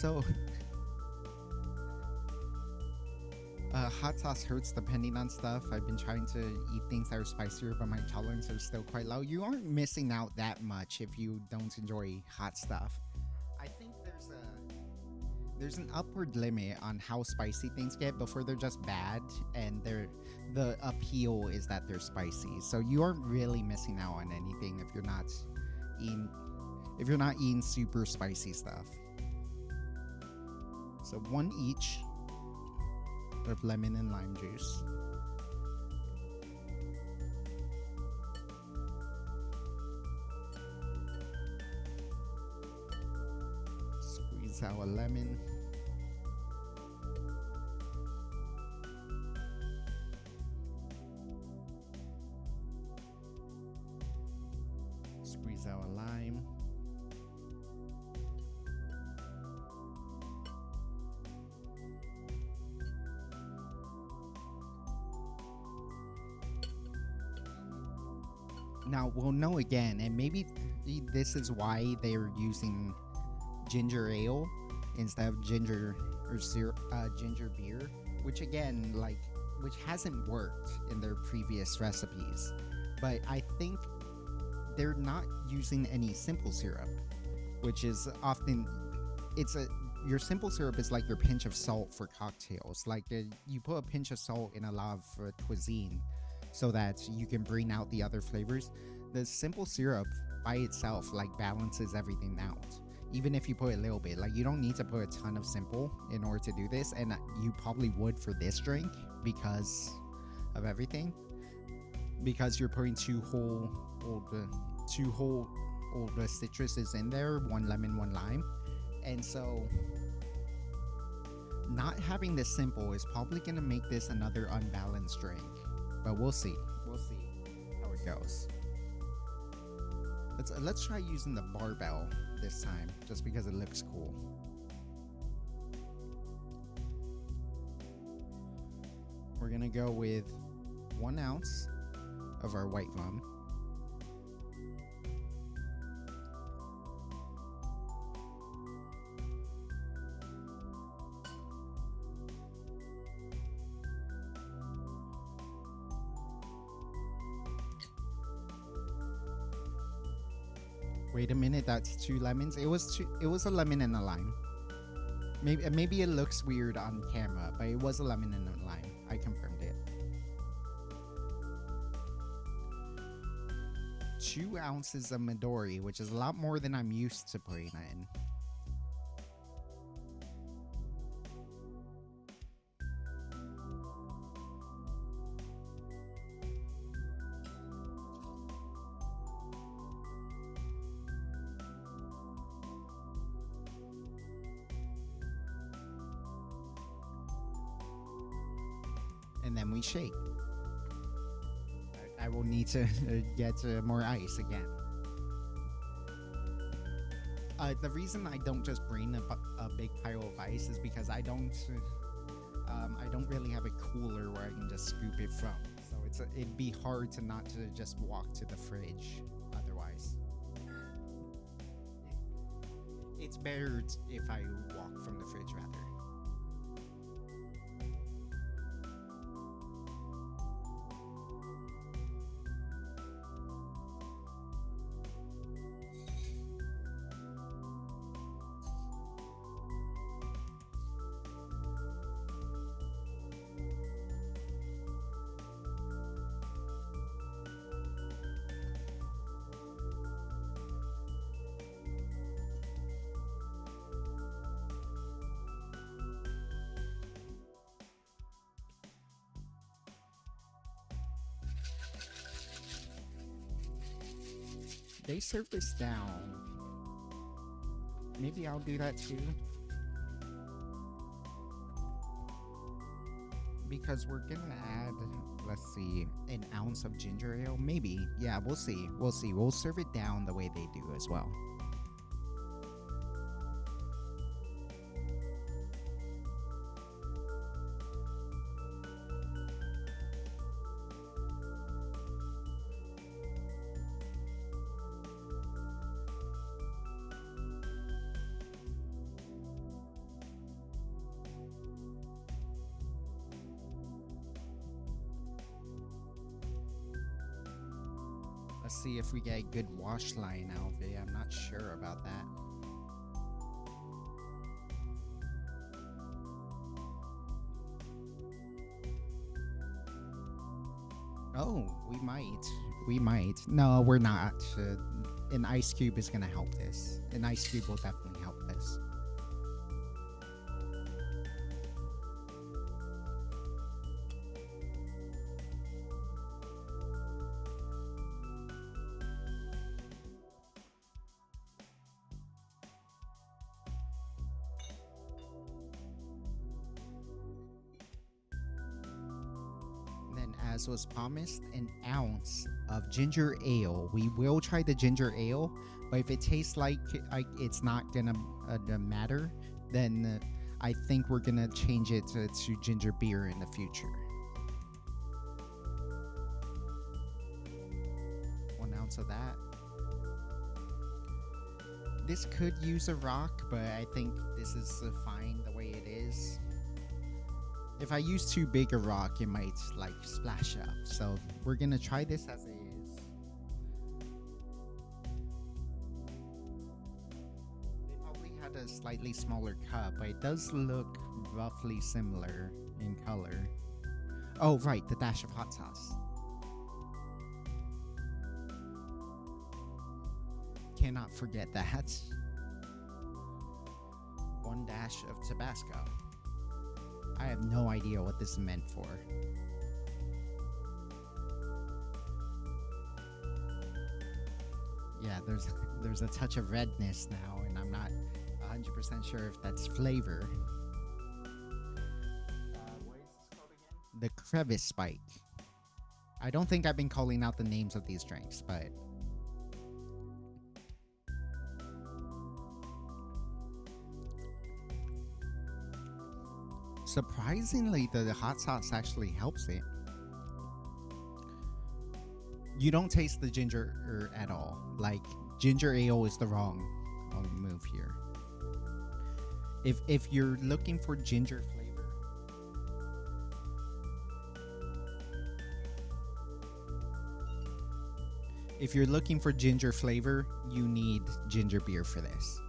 So, hot sauce hurts depending on stuff. I've been trying to eat things that are spicier, but my tolerance is still quite low. You aren't missing out that much if you don't enjoy hot stuff. I think there's an upward limit on how spicy things get before they're just bad, and the appeal is that they're spicy. So you aren't really missing out on anything if you're not eating super spicy stuff. So 1 each of lemon and lime juice. Squeeze out a lemon. Squeeze out a lime. Now we'll know again, and maybe this is why they're using ginger ale instead of ginger beer, which again, which hasn't worked in their previous recipes. But I think they're not using any simple syrup, which is often your simple syrup is like your pinch of salt for cocktails. You put a pinch of salt in a lot of cuisine so that you can bring out the other flavors. The simple syrup by itself balances everything out. Even if you put a little bit, you don't need to put a ton of simple in order to do this, and you probably would for this drink because of everything. Because you're putting two whole citruses in there, 1 lemon, 1 lime, and so not having this simple is probably gonna make this another unbalanced drink. But we'll see. We'll see how it goes. Let's try using the barbell this time, just because it looks cool. We're gonna go with 1 ounce of our white rum. Wait a minute, that's 2 lemons. It was a lemon and a lime. Maybe it looks weird on camera, but it was a lemon and a lime. I confirmed it. 2 ounces of Midori, which is a lot more than I'm used to putting in. And then we shake. I will need to get more ice again. The reason I don't just bring a big pile of ice is because I don't really have a cooler where I can just scoop it from. So it'd be hard to not to just walk to the fridge otherwise. It's better if I walk from the fridge rather. They serve this down. Maybe I'll do that too. Because we're gonna add, let's see, 1 ounce of ginger ale. Maybe. Yeah, we'll see. We'll see. We'll serve it down the way they do as well. Let's see if we get a good wash line out of it. I'm not sure about that. Oh, we might. We might. No, we're not. An ice cube is gonna help this. An ice cube will definitely help this. Then, as was promised, an ounce of ginger ale. We will try the ginger ale, but if it tastes like it's not gonna matter, then I think we're gonna change it to ginger beer in the future. 1 ounce of that. This could use a rock, but I think this is fine the way it is. If I use too big a rock, it might like splash up. So we're gonna try this as it is. They probably had a slightly smaller cup, but it does look roughly similar in color. Oh, right, the dash of hot sauce. Cannot forget that. 1 dash of Tabasco. I have no idea what this is meant for. Yeah, there's a touch of redness now, and I'm not 100% sure if that's flavor. What is this called again? The crevice spike. I don't think I've been calling out the names of these drinks, but surprisingly, the hot sauce actually helps it. You don't taste the ginger at all. Like, ginger ale is the wrong move here. If you're looking for ginger flavor, you need ginger beer for this.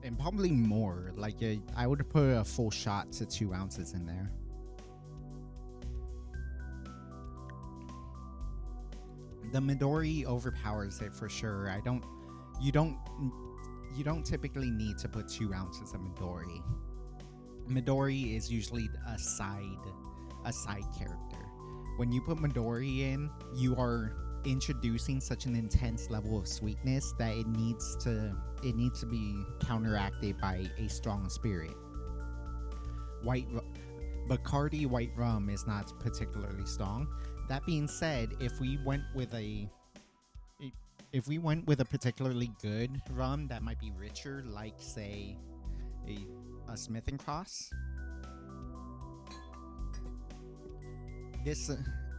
And probably more. Like, I would put a full shot to 2 ounces in there. The Midori overpowers it for sure. You don't typically need to put 2 ounces of Midori. Midori is usually a side character. When you put Midori in, you are introducing such an intense level of sweetness that it needs to be counteracted by a strong spirit. Bacardi white rum is not particularly strong. That being said, if we went with a particularly good rum that might be richer, like say a Smith and Cross, this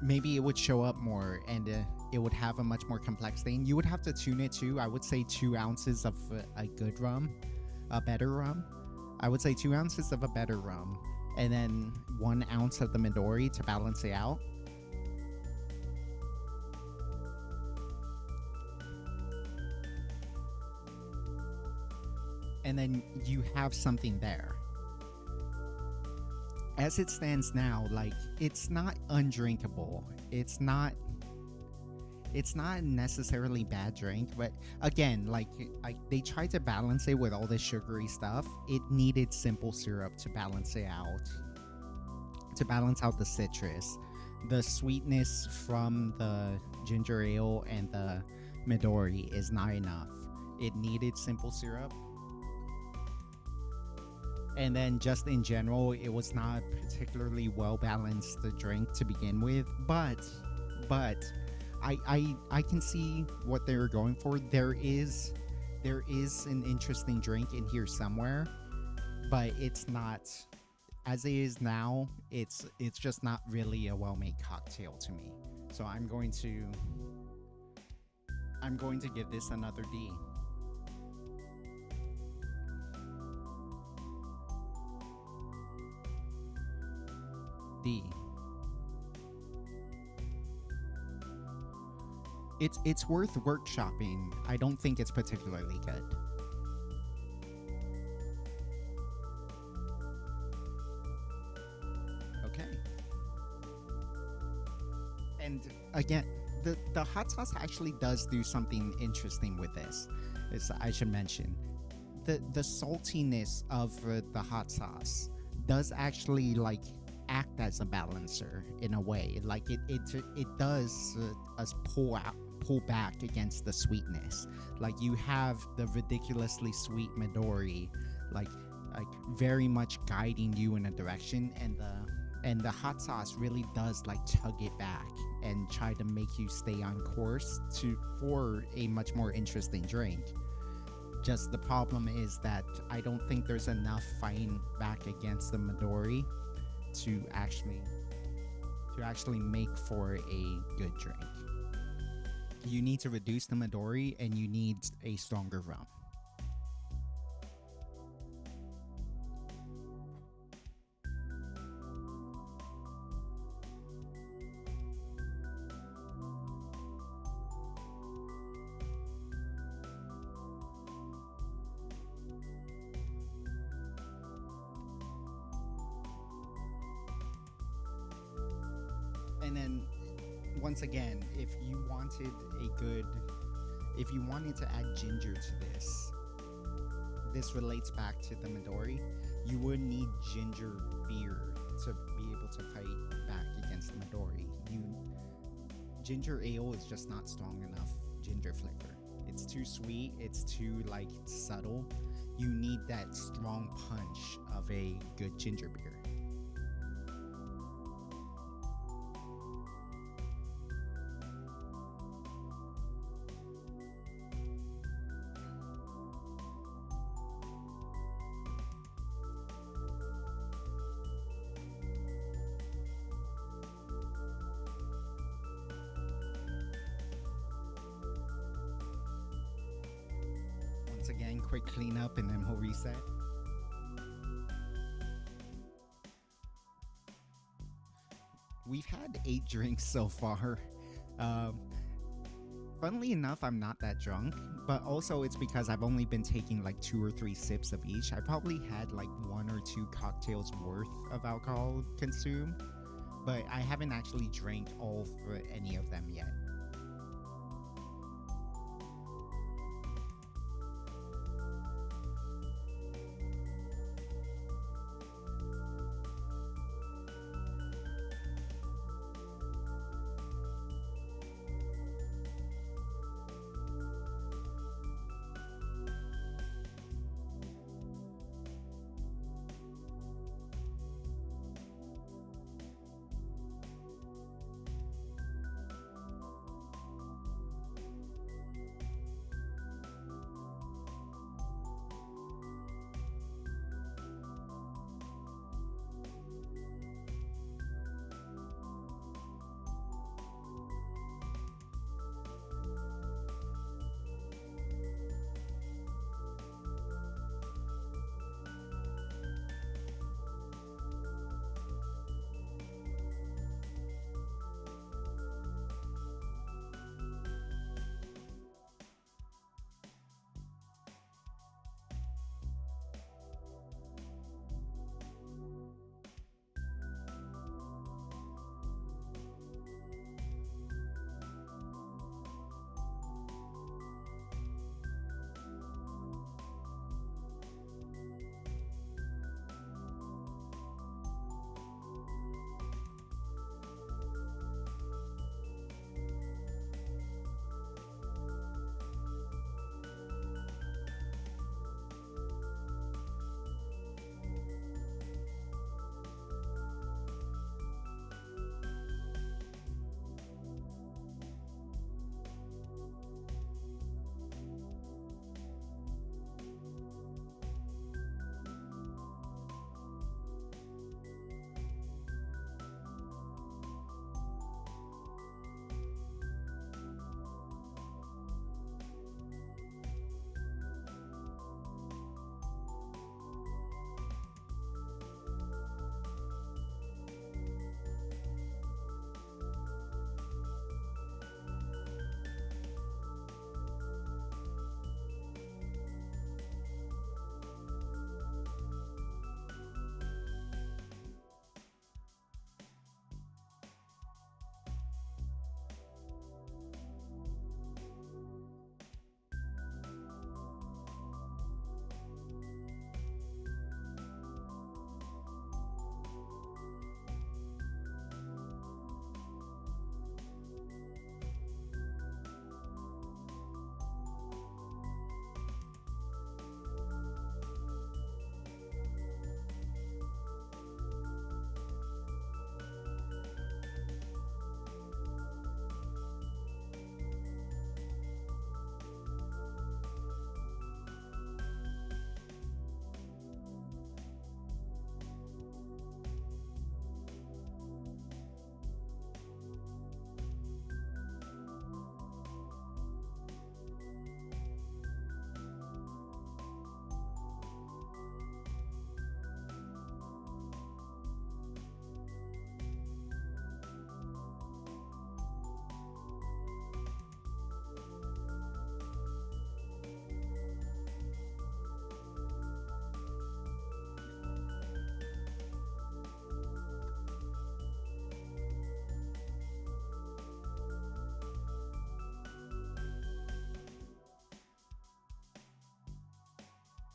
maybe it would show up more, and it would have a much more complex thing. You would have to tune it too. I would say 2 ounces of a good rum, a better rum. I would say 2 ounces of a better rum, and then 1 ounce of the Midori to balance it out. And then you have something there. As it stands now, like, it's not undrinkable. It's not necessarily bad drink, but again, like, they tried to balance it with all this sugary stuff. It needed simple syrup to balance it out, to balance out the citrus. The sweetness from the ginger ale and the Midori is not enough. It needed simple syrup. And then just in general, it was not particularly well balanced the drink to begin with, but I can see what they were going for. There is an interesting drink in here somewhere, but it's not, as it is now, it's just not really a well-made cocktail to me. So I'm going to give this another D. D. It's worth workshopping. I don't think it's particularly good. Okay. And again, the hot sauce actually does do something interesting with this. Is I should mention the saltiness of the hot sauce does actually like act as a balancer in a way. Like it does us pull back against the sweetness. Like you have the ridiculously sweet Midori, like very much guiding you in a direction, and the hot sauce really does like tug it back and try to make you stay on course for a much more interesting drink. Just the problem is that I don't think there's enough fighting back against the Midori to actually make for a good drink. You need to reduce the Midori and you need a stronger rum. And then once again, if you wanted to add ginger to this relates back to the Midori. You would need ginger beer to be able to fight back against the Midori. Ginger ale is just not strong enough ginger flavor. It's too sweet, it's too like subtle. You need that strong punch of a good ginger beer. Once again, quick cleanup and then we'll reset. We've had 8 drinks so far. Funnily enough, I'm not that drunk, but also it's because I've only been taking like 2 or 3 sips of each. I probably had like 1 or 2 cocktails worth of alcohol consumed, but I haven't actually drank all for any of them yet.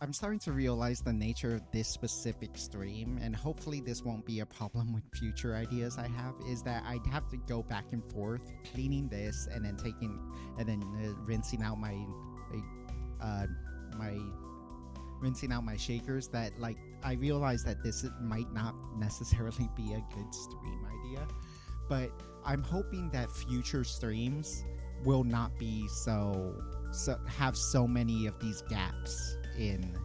I'm starting to realize the nature of this specific stream, and hopefully this won't be a problem with future ideas I have, is that I'd have to go back and forth cleaning this and then rinsing out my rinsing out my shakers. That, like, I realize that this might not necessarily be a good stream idea, but I'm hoping that future streams will not be so have so many of these gaps in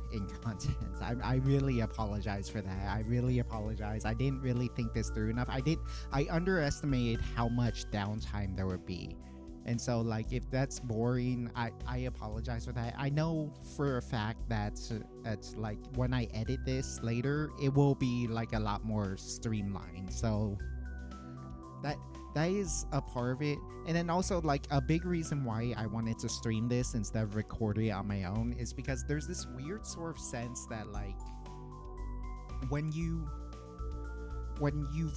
content. I really apologize for that. I really apologize. I didn't really think this through enough. I underestimated how much downtime there would be. And so, like, if that's boring, I apologize for that. I know for a fact that it's like when I edit this later, it will be like a lot more streamlined. So that is a part of it. And then also, like, a big reason why I wanted to stream this instead of record it on my own is because there's this weird sort of sense that, like, when you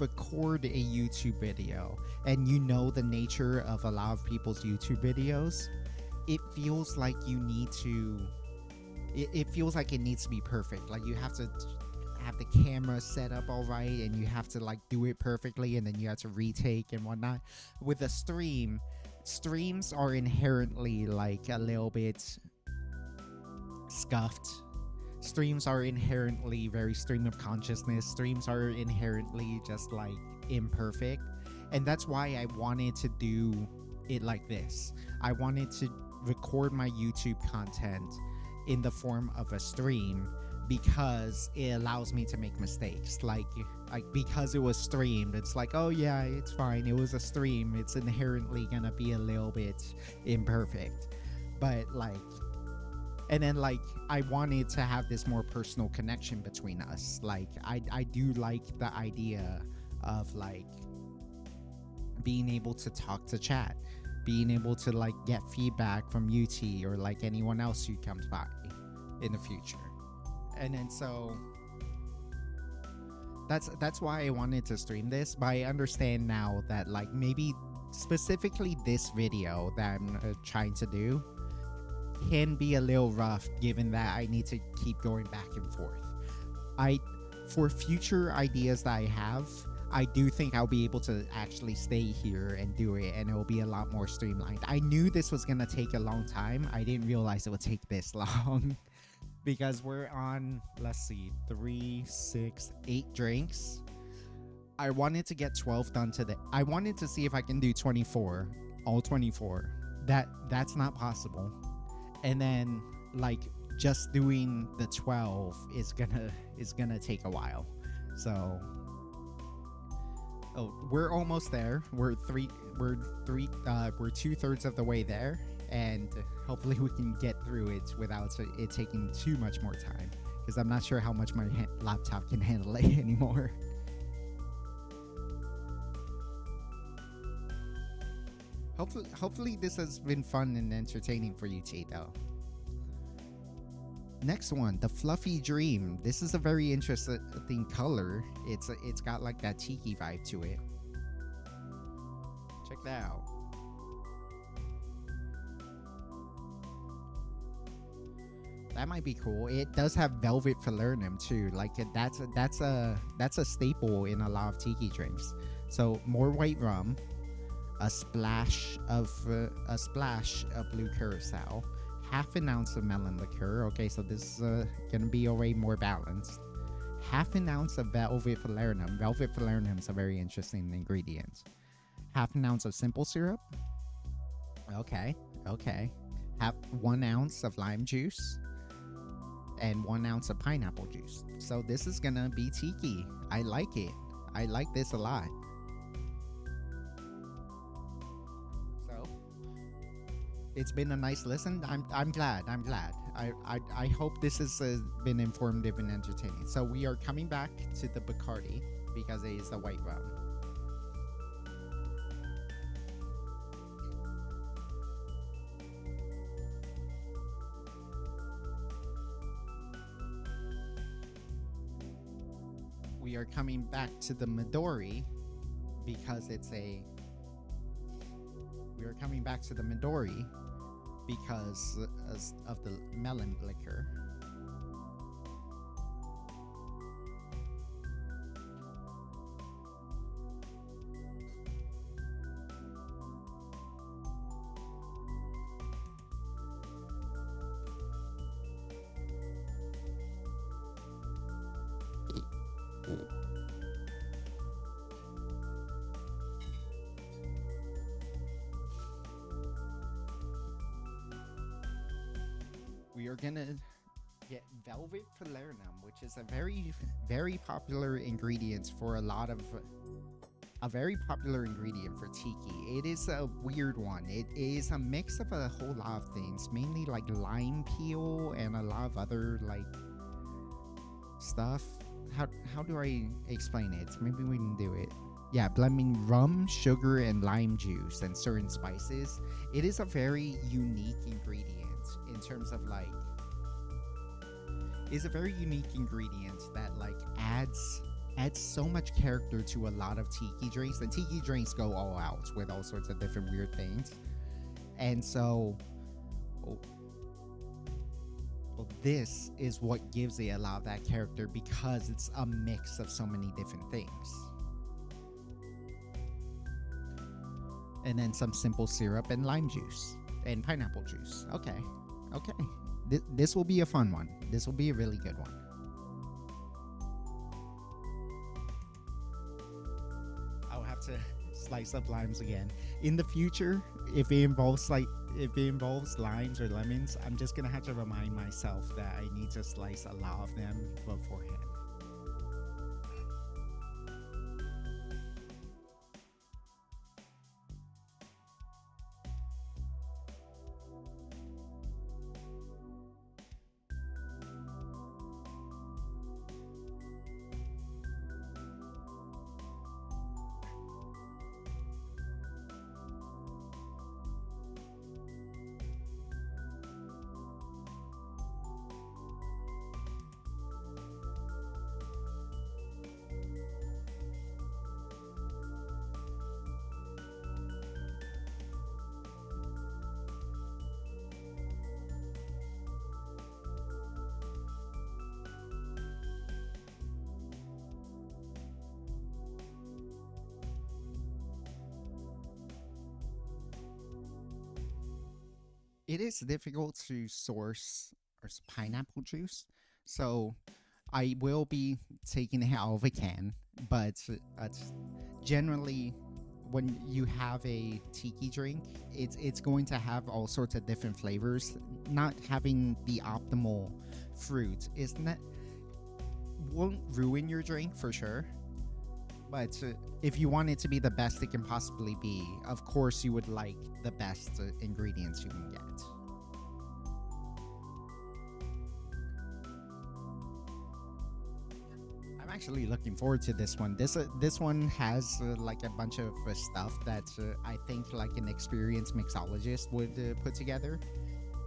record a YouTube video and you know the nature of a lot of people's YouTube videos, it feels like you need to it feels like it needs to be perfect. Like, you have to have the camera set up all right, and you have to, like, do it perfectly, and then you have to retake and whatnot. With a streams are inherently, like, a little bit scuffed. Streams are inherently very stream of consciousness. Streams are inherently just, like, imperfect. And that's why I wanted to do it like this. I wanted to record my YouTube content in the form of a stream, because it allows me to make mistakes. Like because it was streamed, it's like, oh yeah, it's fine, it was a stream, it's inherently gonna be a little bit imperfect. But, like, and then, like, I wanted to have this more personal connection between us. Like, I do like the idea of, like, being able to talk to chat, being able to, like, get feedback from UT or, like, anyone else who comes by in the future. And then so that's why I wanted to stream this. But I understand now that, like, maybe specifically this video that I'm trying to do can be a little rough, given that I need to keep going back and forth. For future ideas that I have, I do think I'll be able to actually stay here and do it, and it will be a lot more streamlined. I knew this was gonna take a long time. I didn't realize it would take this long. Because we're on, let's see, 3, 6, 8 drinks. I wanted to get 12 done today. I wanted to see if I can do 24, all 24. That's not possible. And then, like, just doing the 12 is gonna take a while. So, we're almost there. We're 2/3 of the way there. And hopefully we can get through it without it taking too much more time, because I'm not sure how much my laptop can handle it anymore. Hopefully this has been fun and entertaining for you, T, though. Next one, the Fluffy Dream. This is a very interesting color. It's got, like, that tiki vibe to it. Check that out. That might be cool. It does have velvet falernum too. Like, that's a staple in a lot of tiki drinks. So more white rum, a splash of blue curacao, half an ounce of melon liqueur. Okay, so this is gonna be already more balanced. Half an ounce of velvet falernum. Velvet falernum is a very interesting ingredient. Half an ounce of simple syrup. Okay. Half 1 ounce of lime juice. And 1 ounce of pineapple juice. So this is gonna be tiki. I like it. I like this a lot. So it's been a nice listen. I'm glad. I hope this has been informative and entertaining. So we are coming back to the Bacardi because it is the white rum. We are coming back to the Midori because we are coming back to the Midori because of the melon liquor. we are gonna get velvet falernum, which is a very popular ingredient for a very popular ingredient for tiki. It is a weird one. It is a mix of a whole lot of things, mainly like lime peel and a lot of other like stuff. How do I explain it? Maybe we can do it. Yeah, blending rum, sugar, and lime juice and certain spices. It is a very unique ingredient in terms of like. It's a very unique ingredient that like adds so much character to a lot of tiki drinks. And tiki drinks go all out with all sorts of different weird things. And so this is what gives it a lot of that character because it's a mix of so many different things. And then some simple syrup and lime juice and pineapple juice. Okay. This will be a fun one. This will be a really good one. I'll have to slice up limes again. In the future, if it involves limes or lemons, I'm just gonna have to remind myself that I need to slice a lot of them beforehand. It is difficult to source pineapple juice, so I will be taking it out of a can. But generally, when you have a tiki drink, it's going to have all sorts of different flavors. Not having the optimal fruit won't ruin your drink for sure. But if you want it to be the best it can possibly be, of course you would like the best ingredients you can get. I'm actually looking forward to this one. This one has like a bunch of stuff that I think like an experienced mixologist would put together,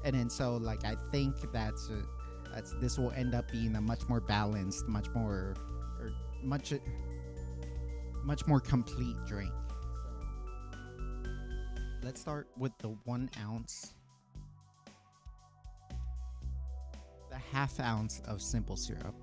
and then so like I think that this will end up being a much more balanced, much more complete drink. So let's start with the 1 ounce, the half ounce of simple syrup.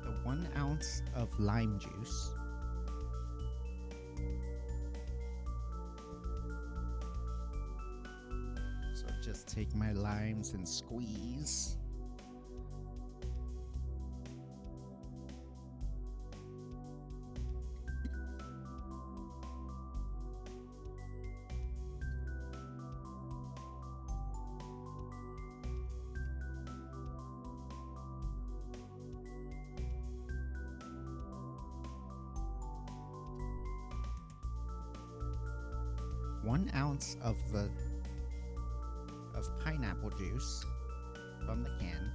The 1 ounce of lime juice. So just take my limes and squeeze. One ounce of pineapple juice from the can.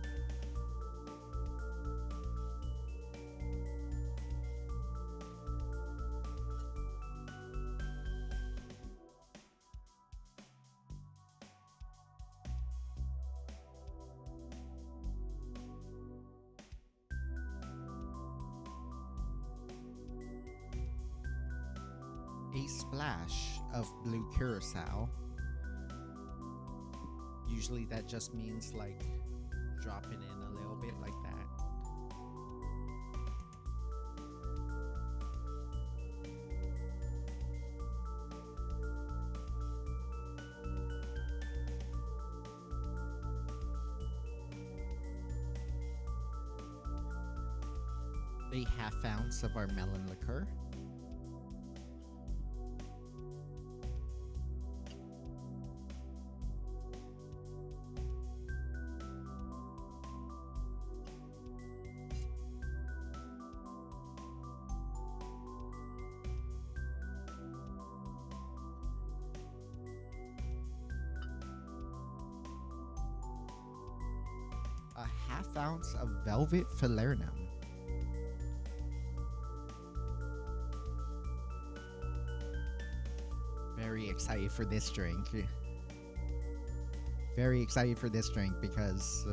A splash of blue curacao. Usually that just means like drop it in a little bit like that. a half ounce of our melon liqueur. A half ounce of velvet falernum. Very excited for this drink. Very excited for this drink because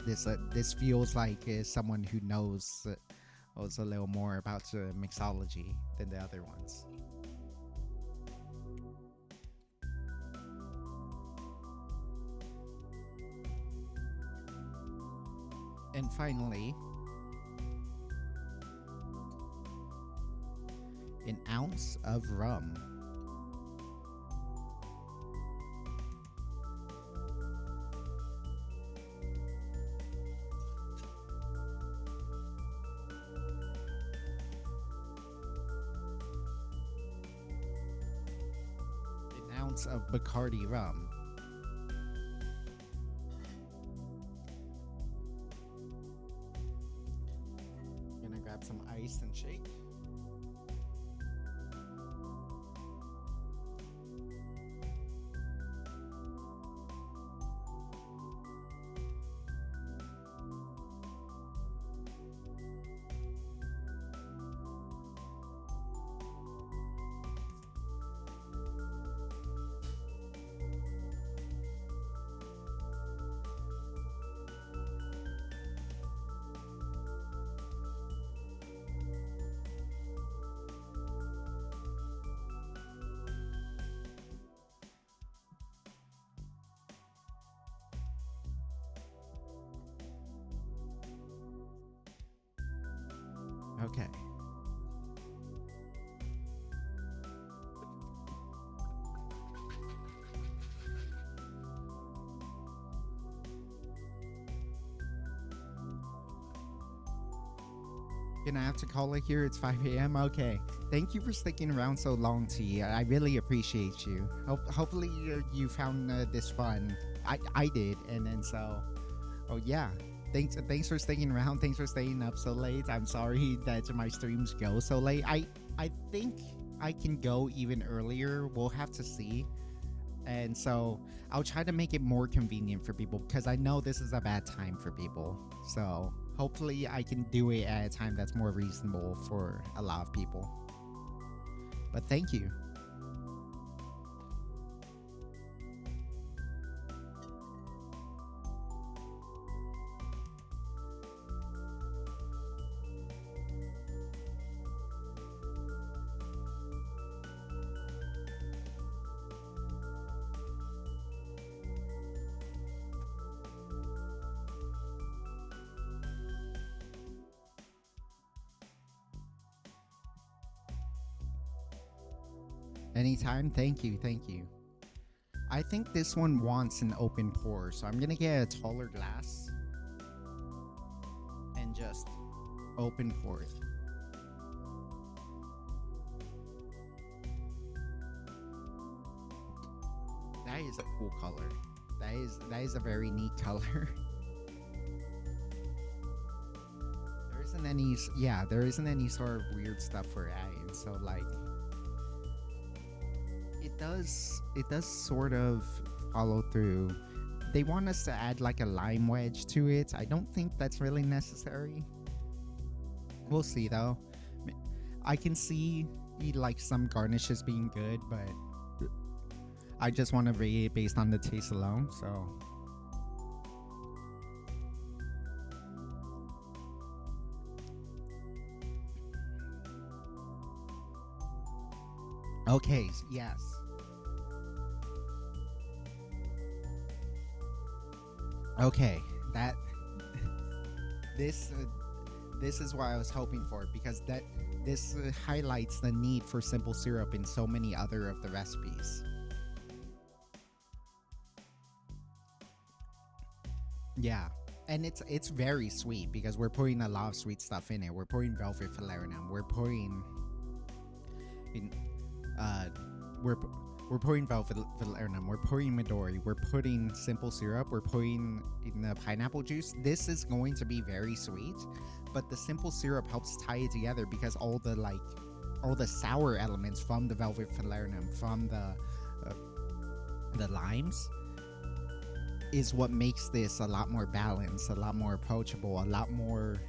this feels like someone who knows a little more about mixology than the other ones. And finally, an ounce of rum. An ounce of Bacardi rum. Grab some ice and shake. Okay. Gonna have to call it here. It's 5 a.m. Okay. Thank you for sticking around so long, T. I really appreciate you. Hopefully you found this fun. I did, and then so. Oh yeah. Thanks for sticking around. Thanks for staying up so late. I'm sorry that my streams go so late. I think I can go even earlier. We'll have to see. And so I'll try to make it more convenient for people because I know this is a bad time for people. So hopefully I can do it at a time that's more reasonable for a lot of people. But thank you. Anytime. Thank you. Thank you. I think this one wants an open pour, so I'm gonna get a taller glass and just open pour it. That is a cool color. That is a very neat color. There isn't any sort of weird stuff we're adding, so like it does sort of follow through. They want us to add like a lime wedge to it. I don't think that's really necessary. We'll see though. I can see like some garnishes being good, but I just want to rate it based on the taste alone, so. Okay, yes. Okay, that this is what I was hoping for, because this highlights the need for simple syrup in so many other of the recipes. Yeah, and it's very sweet because we're putting a lot of sweet stuff in it. We're putting velvet falernum. We're putting in we're we're putting velvet falernum. We're putting Midori. We're putting simple syrup. We're putting in the pineapple juice. This is going to be very sweet, but the simple syrup helps tie it together because all the sour elements from the velvet falernum, from the limes, is what makes this a lot more balanced, a lot more approachable, a lot more.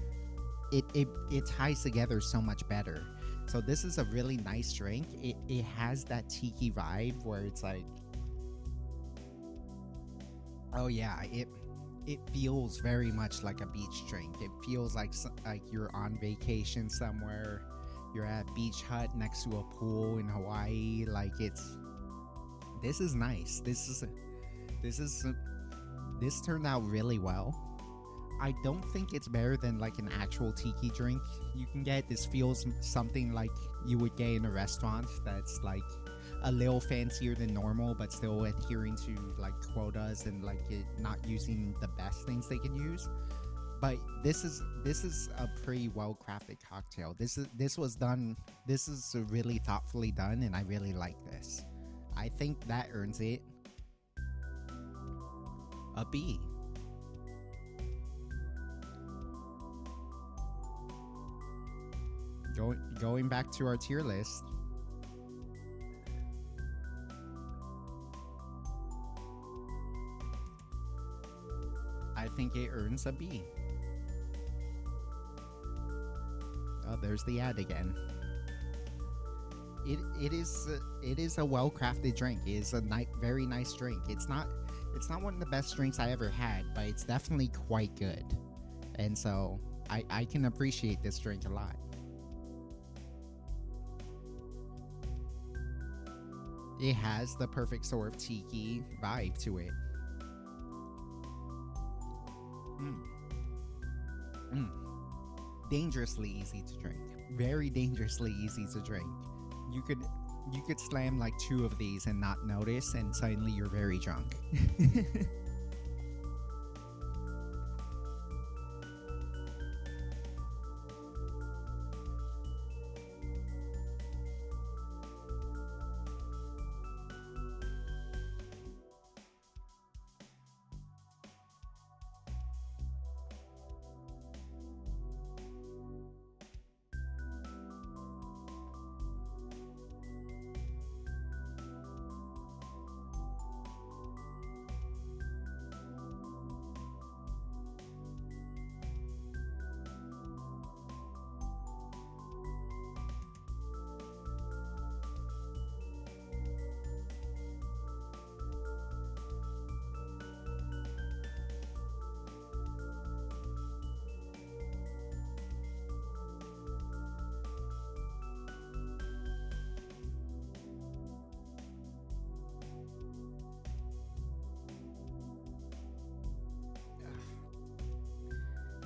It ties together so much better. So this is a really nice drink. It has that tiki vibe where it's like, oh yeah, it feels very much like a beach drink. It feels like you're on vacation somewhere. You're at a beach hut next to a pool in Hawaii. Like this is nice. This turned out really well. I don't think it's better than like an actual tiki drink you can get. This feels something like you would get in a restaurant that's like a little fancier than normal, but still adhering to like quotas and like not using the best things they can use. But this is a pretty well crafted cocktail. This is really thoughtfully done, and I really like this. I think that earns it a B. Going back to our tier list. I think it earns a B. Oh, there's the ad again. It is a well-crafted drink. It is a very nice drink. It's not one of the best drinks I ever had, but it's definitely quite good. And so I can appreciate this drink a lot. It has the perfect sort of tiki vibe to it. Dangerously easy to drink. Very dangerously easy to drink. You could slam like 2 of these and not notice, and suddenly you're very drunk.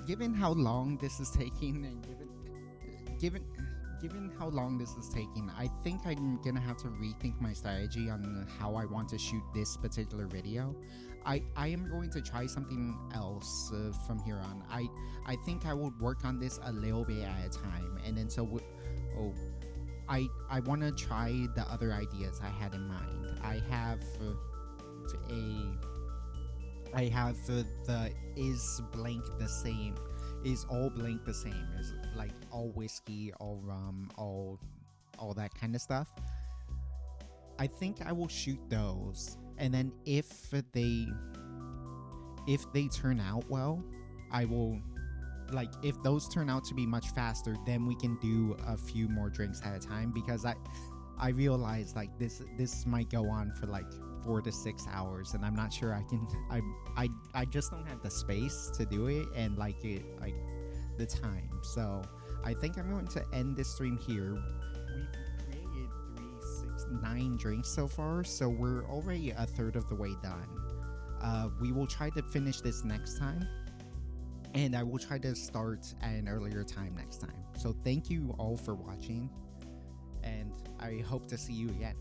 Given how long this is taking, and given how long this is taking, I think I'm gonna have to rethink my strategy on how I want to shoot this particular video. I am going to try something else from here on. I think I would work on this a little bit at a time, and then I want to try the other ideas I had in mind. I have the is blank the same, is all blank the same, is like all whiskey, all rum, all that kind of stuff. I think I will shoot those, and then if they turn out well, I will, like, if those turn out to be much faster, then we can do a few more drinks at a time, because I realize like this might go on for like 4 to 6 hours, and I'm not sure I can. I just don't have the space to do it, and like the time. So I think I'm going to end this stream here. We've created 3, 6, 9 drinks so far, so we're already a third of the way done. We will try to finish this next time, and I will try to start at an earlier time next time. So thank you all for watching, and I hope to see you again.